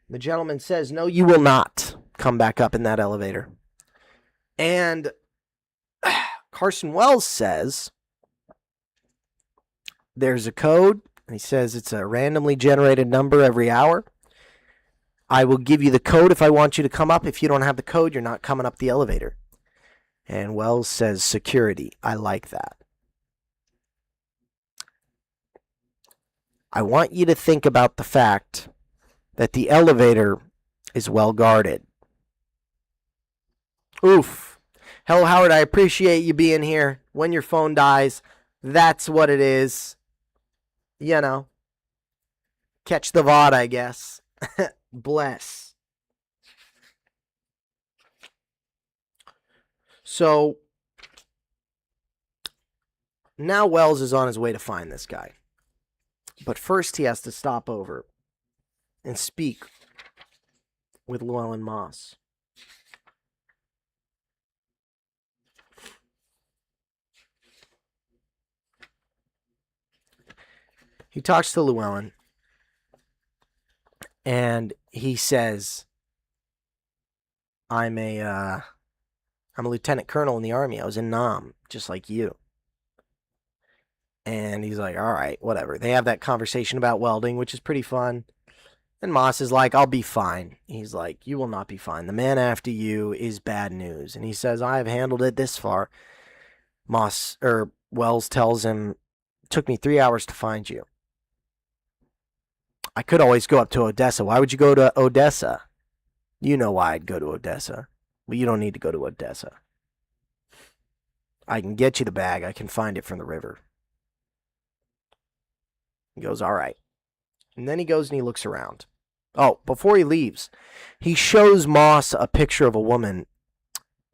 The gentleman says, no, you will not come back up in that elevator. And Carson Wells says, there's a code. He says it's a randomly generated number every hour. I will give you the code if I want you to come up. If you don't have the code, you're not coming up the elevator. And Wells says, security. I like that. I want you to think about the fact that the elevator is well guarded. Oof. Hell, Howard, I appreciate you being here. When your phone dies, that's what it is. You know. Catch the VOD, I guess. Bless. So, now Wells is on his way to find this guy. But first he has to stop over and speak with Llewellyn Moss. He talks to Llewellyn and he says, I'm a lieutenant colonel in the army. I was in Nam, just like you. And he's like, all right, whatever. They have that conversation about welding, which is pretty fun. And Moss is like, I'll be fine. He's like, you will not be fine. The man after you is bad news. And he says, I have handled it this far. Wells tells him, it took me 3 hours to find you. I could always go up to Odessa. Why would you go to Odessa? You know why I'd go to Odessa. Well, you don't need to go to Odessa. I can get you the bag. I can find it from the river. He goes, all right. And then he goes and he looks around. Oh, before he leaves, he shows Moss a picture of a woman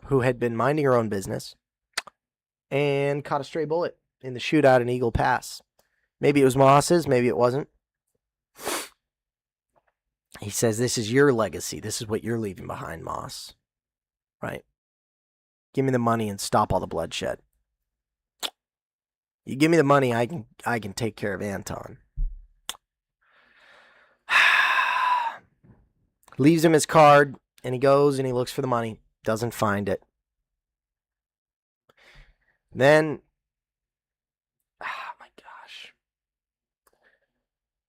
who had been minding her own business and caught a stray bullet in the shootout in Eagle Pass. Maybe it was Moss's, maybe it wasn't. He says, this is your legacy. This is what you're leaving behind, Moss. Right? Give me the money and stop all the bloodshed. You give me the money, I can take care of Anton. Leaves him his card, and he goes and he looks for the money. Doesn't find it. Then, oh my gosh.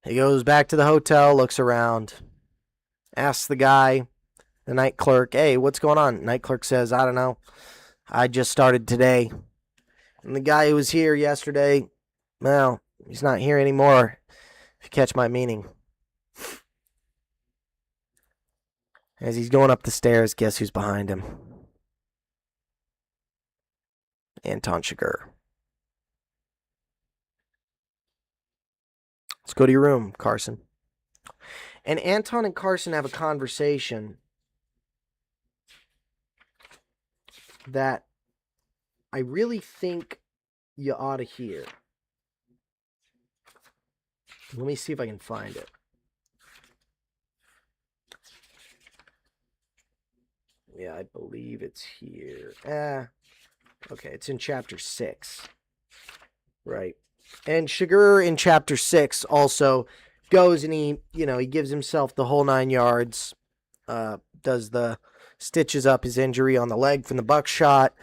He goes back to the hotel, looks around, asks the guy, the night clerk, hey, what's going on? Night clerk says, I don't know. I just started today. And the guy who was here yesterday, well, he's not here anymore, if you catch my meaning. As he's going up the stairs, guess who's behind him? Anton Chigurh. Let's go to your room, Carson. And Anton and Carson have a conversation that I really think you ought to hear. Let me see if I can find it. Yeah, I believe it's here. Okay, it's in chapter 6. Right. And Chigurh in chapter 6 also goes and he gives himself the whole 9 yards, does the stitches up his injury on the leg from the buckshot,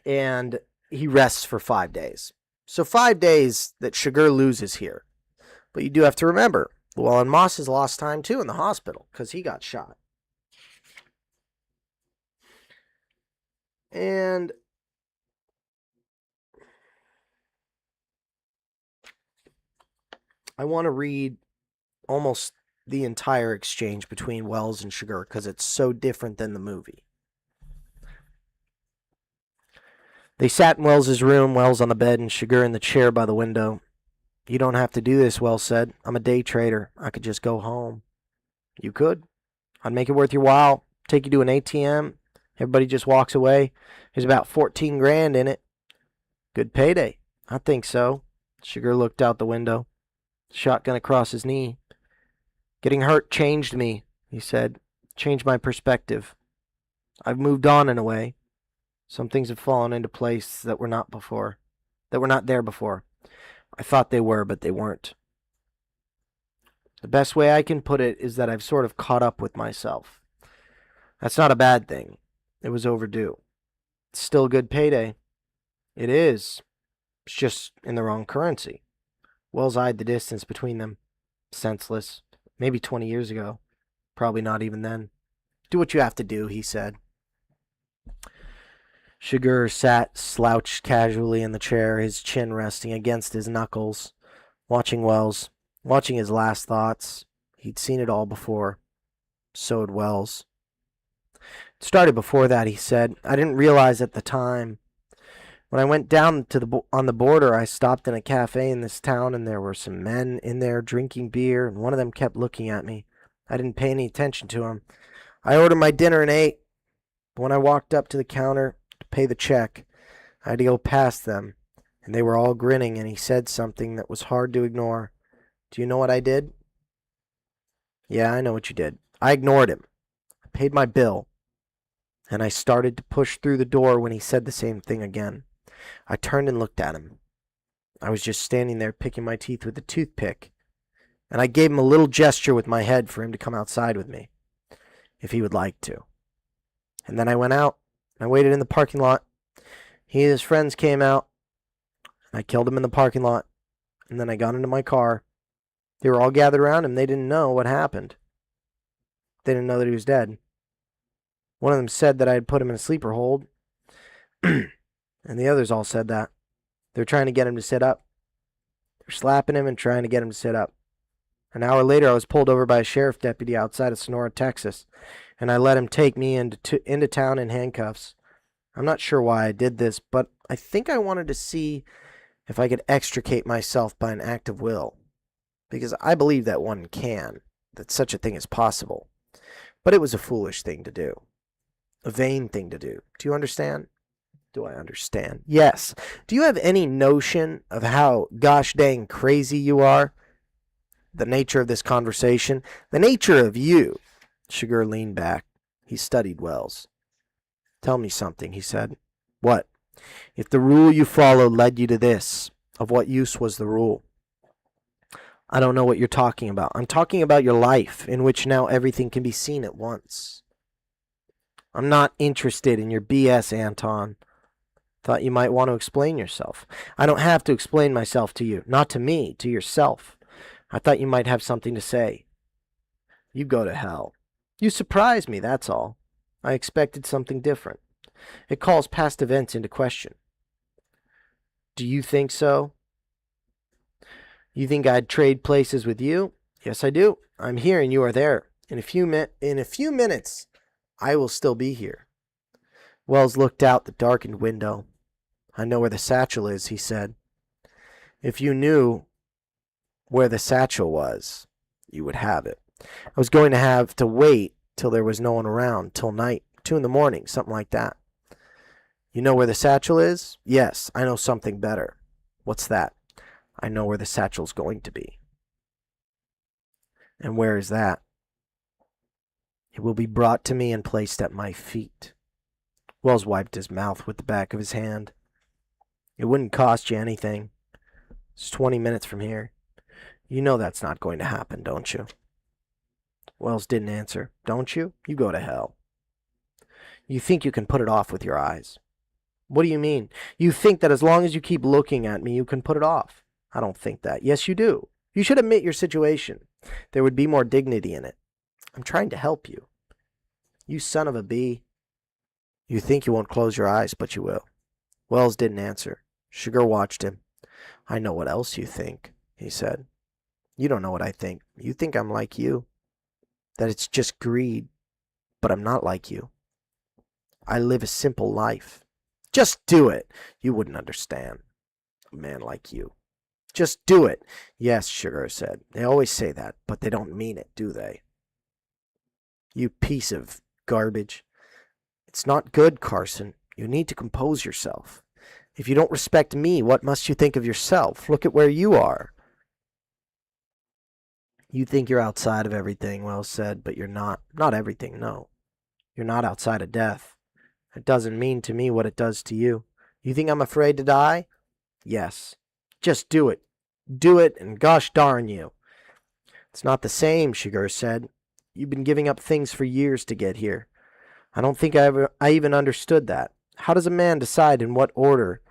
and he rests for 5 days. So 5 days that Chigurh loses here. But you do have to remember, Llewellyn Moss has lost time too in the hospital because he got shot. And I want to read almost the entire exchange between Wells and Chigurh because it's so different than the movie. They sat in Wells's room, Wells on the bed and Chigurh in the chair by the window. You don't have to do this, Wells said. I'm a day trader. I could just go home. You could. I'd make it worth your while. Take you to an ATM. Everybody just walks away. There's about 14 grand in it. Good payday. I think so. Chigurh looked out the window. Shotgun across his knee. Getting hurt changed me, he said. Changed my perspective. I've moved on in a way. Some things have fallen into place that were not there before. I thought they were, but they weren't. The best way I can put it is that I've sort of caught up with myself. That's not a bad thing. It was overdue. It's still a good payday. It is. It's just in the wrong currency. Wells eyed the distance between them. Senseless. Maybe 20 years ago. Probably not even then. Do what you have to do, he said. Chigurh sat slouched casually in the chair, his chin resting against his knuckles, watching Wells, watching his last thoughts. He'd seen it all before. So had Wells. It started before that, he said. I didn't realize at the time. When I went down to on the border, I stopped in a cafe in this town, and there were some men in there drinking beer, and one of them kept looking at me. I didn't pay any attention to him. I ordered my dinner and ate. But when I walked up to the counter to pay the check, I had to go past them, and they were all grinning, and he said something that was hard to ignore. Do you know what I did? Yeah, I know what you did. I ignored him. I paid my bill, and I started to push through the door when he said the same thing again. I turned and looked at him. I was just standing there picking my teeth with a toothpick, and I gave him a little gesture with my head for him to come outside with me, if he would like to. And then I went out. I waited in the parking lot. He and his friends came out. I killed him in the parking lot, and then I got into my car. They were all gathered around him. They didn't know what happened. They didn't know that he was dead. One of them said that I had put him in a sleeper hold. And the others all said that. They're trying to get him to sit up. They're slapping him and trying to get him to sit up. An hour later, I was pulled over by a sheriff deputy outside of Sonora, Texas, and I let him take me into town in handcuffs. I'm not sure why I did this, but I think I wanted to see if I could extricate myself by an act of will, because I believe that one can, that such a thing is possible. But it was a foolish thing to do, a vain thing to do. Do you understand? Do I understand? Yes. Do you have any notion of how gosh dang crazy you are? The nature of this conversation? The nature of you? Chigurh leaned back. He studied Wells. Tell me something, he said. What? If the rule you followed led you to this, of what use was the rule? I don't know what you're talking about. I'm talking about your life, in which now everything can be seen at once. I'm not interested in your BS, Anton. Thought you might want to explain yourself. I don't have to explain myself to you. Not to me, to yourself. I thought you might have something to say. You go to hell. You surprised me, that's all. I expected something different. It calls past events into question. Do you think so? You think I'd trade places with you? Yes, I do. I'm here and you are there. In a few minutes, I will still be here. Wells looked out the darkened window. I know where the satchel is, he said. If you knew where the satchel was, you would have it. I was going to have to wait till there was no one around, till night, 2 a.m, something like that. You know where the satchel is? Yes, I know something better. What's that? I know where the satchel's going to be. And where is that? It will be brought to me and placed at my feet. Wells wiped his mouth with the back of his hand. It wouldn't cost you anything. It's 20 minutes from here. You know that's not going to happen, don't you? Wells didn't answer. Don't you? You go to hell. You think you can put it off with your eyes. What do you mean? You think that as long as you keep looking at me, you can put it off. I don't think that. Yes, you do. You should admit your situation. There would be more dignity in it. I'm trying to help you. You son of a bee. You think you won't close your eyes, but you will. Wells didn't answer. Sugar watched him. I know what else you think, he said. You don't know what I think. You think I'm like you. That it's just greed. But I'm not like you. I live a simple life. Just do it. You wouldn't understand. A man like you. Just do it. Yes, Sugar said. They always say that, but they don't mean it, do they? You piece of garbage. It's not good, Carson. You need to compose yourself. If you don't respect me, what must you think of yourself? Look at where you are. You think you're outside of everything, Wells said, but you're not. Not everything, no. You're not outside of death. It doesn't mean to me what it does to you. You think I'm afraid to die? Yes. Just do it. Do it, and gosh darn you. It's not the same, Sugar said. You've been giving up things for years to get here. I don't think I even understood that. How does a man decide in what order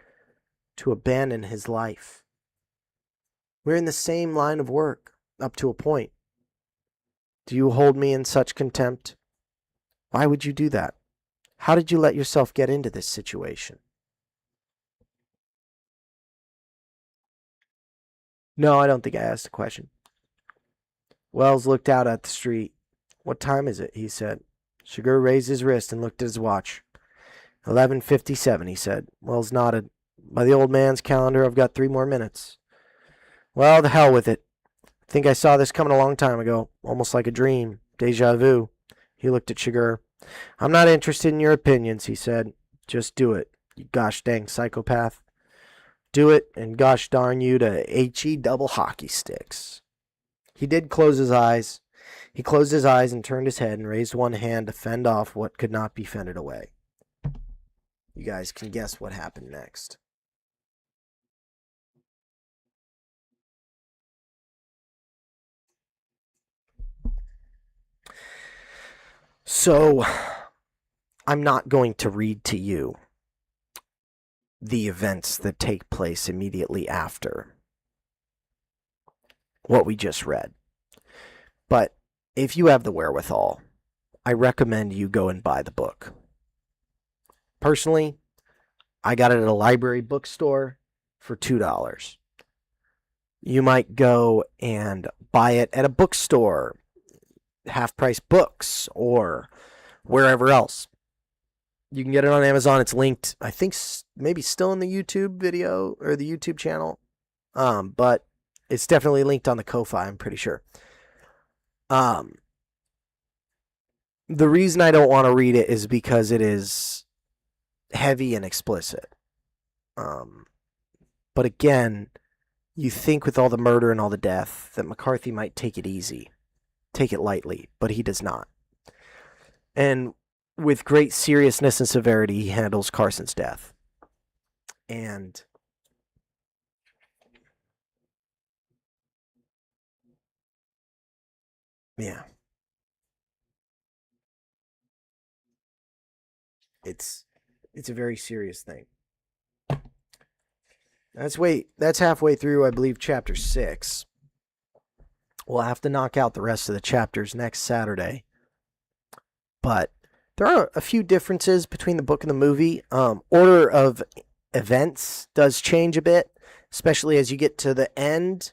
to abandon his life? We're in the same line of work, up to a point. Do you hold me in such contempt? Why would you do that? How did you let yourself get into this situation? No, I don't think I asked a question. Wells looked out at the street. What time is it? He said. Sugar raised his wrist and looked at his watch. 11:57, he said. Wells nodded. By the old man's calendar, I've got 3 more minutes. Well, the hell with it. I think I saw this coming a long time ago. Almost like a dream. Deja vu. He looked at Sugar. I'm not interested in your opinions, he said. Just do it, you gosh dang psychopath. Do it, and gosh darn you to HE double hockey sticks. He did close his eyes. He closed his eyes and turned his head and raised one hand to fend off what could not be fended away. You guys can guess what happened next. So, I'm not going to read to you the events that take place immediately after what we just read. But if you have the wherewithal, I recommend you go and buy the book. Personally, I got it at a library bookstore for $2. You might go and buy it at a bookstore, half-price books, or wherever else. You can get it on Amazon. It's linked, I think, maybe still in the YouTube video or the YouTube channel. But it's definitely linked on the Ko-Fi, I'm pretty sure. The reason I don't want to read it is because it is heavy and explicit. But again, you think with all the murder and all the death that McCarthy might take it easy, take it lightly, but he does not. And with great seriousness and severity, he handles Carson's death. And yeah. It's a very serious thing. That's halfway through, I believe, chapter 6. We'll have to knock out the rest of the chapters next Saturday. But There are a few differences between the book and the movie. Order of events does change a bit, especially as you get to the end.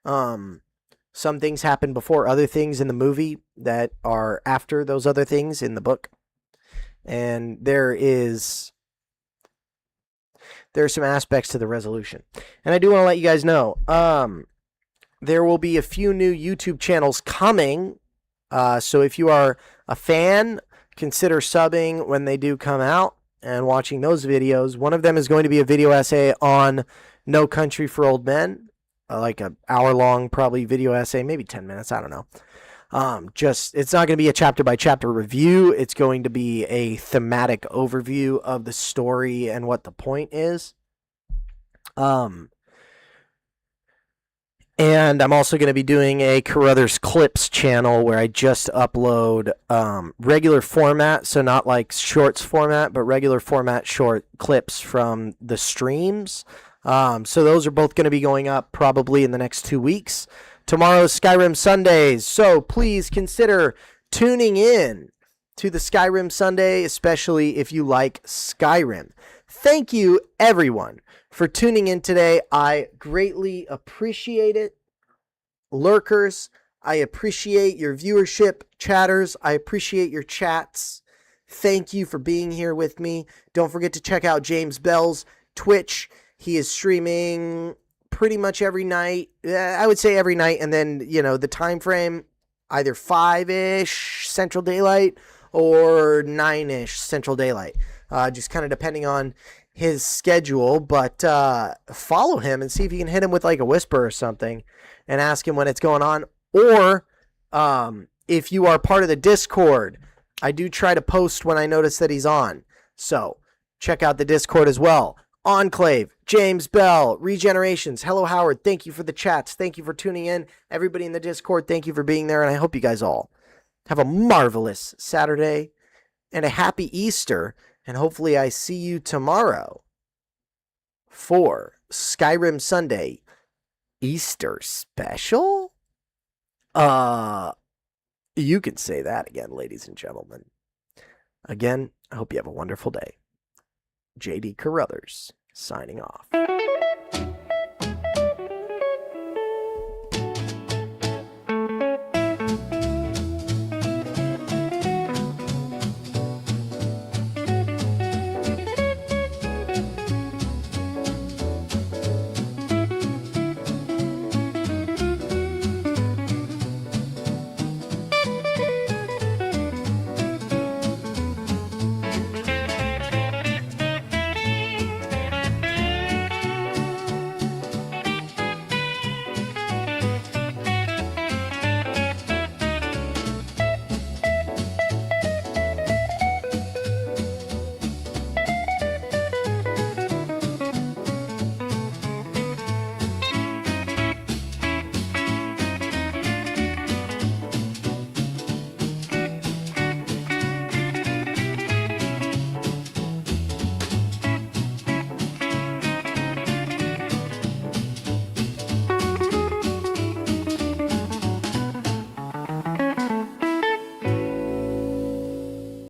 Some things happen before other things in the movie that are after those other things in the book. And there are some aspects to the resolution. And I do want to let you guys know, there will be a few new YouTube channels coming. So if you are a fan, consider subbing when they do come out and watching those videos. One of them is going to be a video essay on No Country for Old Men, like an hour-long probably video essay, maybe 10 minutes, I don't know. It's not going to be a chapter-by-chapter review. It's going to be a thematic overview of the story and what the point is. And I'm also going to be doing a Carruthers Clips channel where I just upload regular format, so not like shorts format, but regular format short clips from the streams. So those are both going to be going up probably in the next 2 weeks. Tomorrow's Skyrim Sundays, so please consider tuning in to the Skyrim Sunday, especially if you like Skyrim. Thank you, everyone, for tuning in today. I greatly appreciate it. Lurkers, I appreciate your viewership. Chatters, I appreciate your chats. Thank you for being here with me. Don't forget to check out James Bell's Twitch. He is streaming pretty much every night. I would say every night, and then, the time frame, either 5-ish Central Daylight or 9-ish Central Daylight. Just kind of depending on his schedule, but follow him and see if you can hit him with like a whisper or something and ask him when it's going on. Or if you are part of the Discord, I do try to post when I notice that he's on. So check out the Discord as well. Enclave, James Bell, Regenerations, Hello Howard, thank you for the chats. Thank you for tuning in. Everybody in the Discord, thank you for being there. And I hope you guys all have a marvelous Saturday and a happy Easter. And hopefully I see you tomorrow for Skyrim Sunday Easter special? You can say that again, ladies and gentlemen. Again, I hope you have a wonderful day. JD Carruthers, signing off.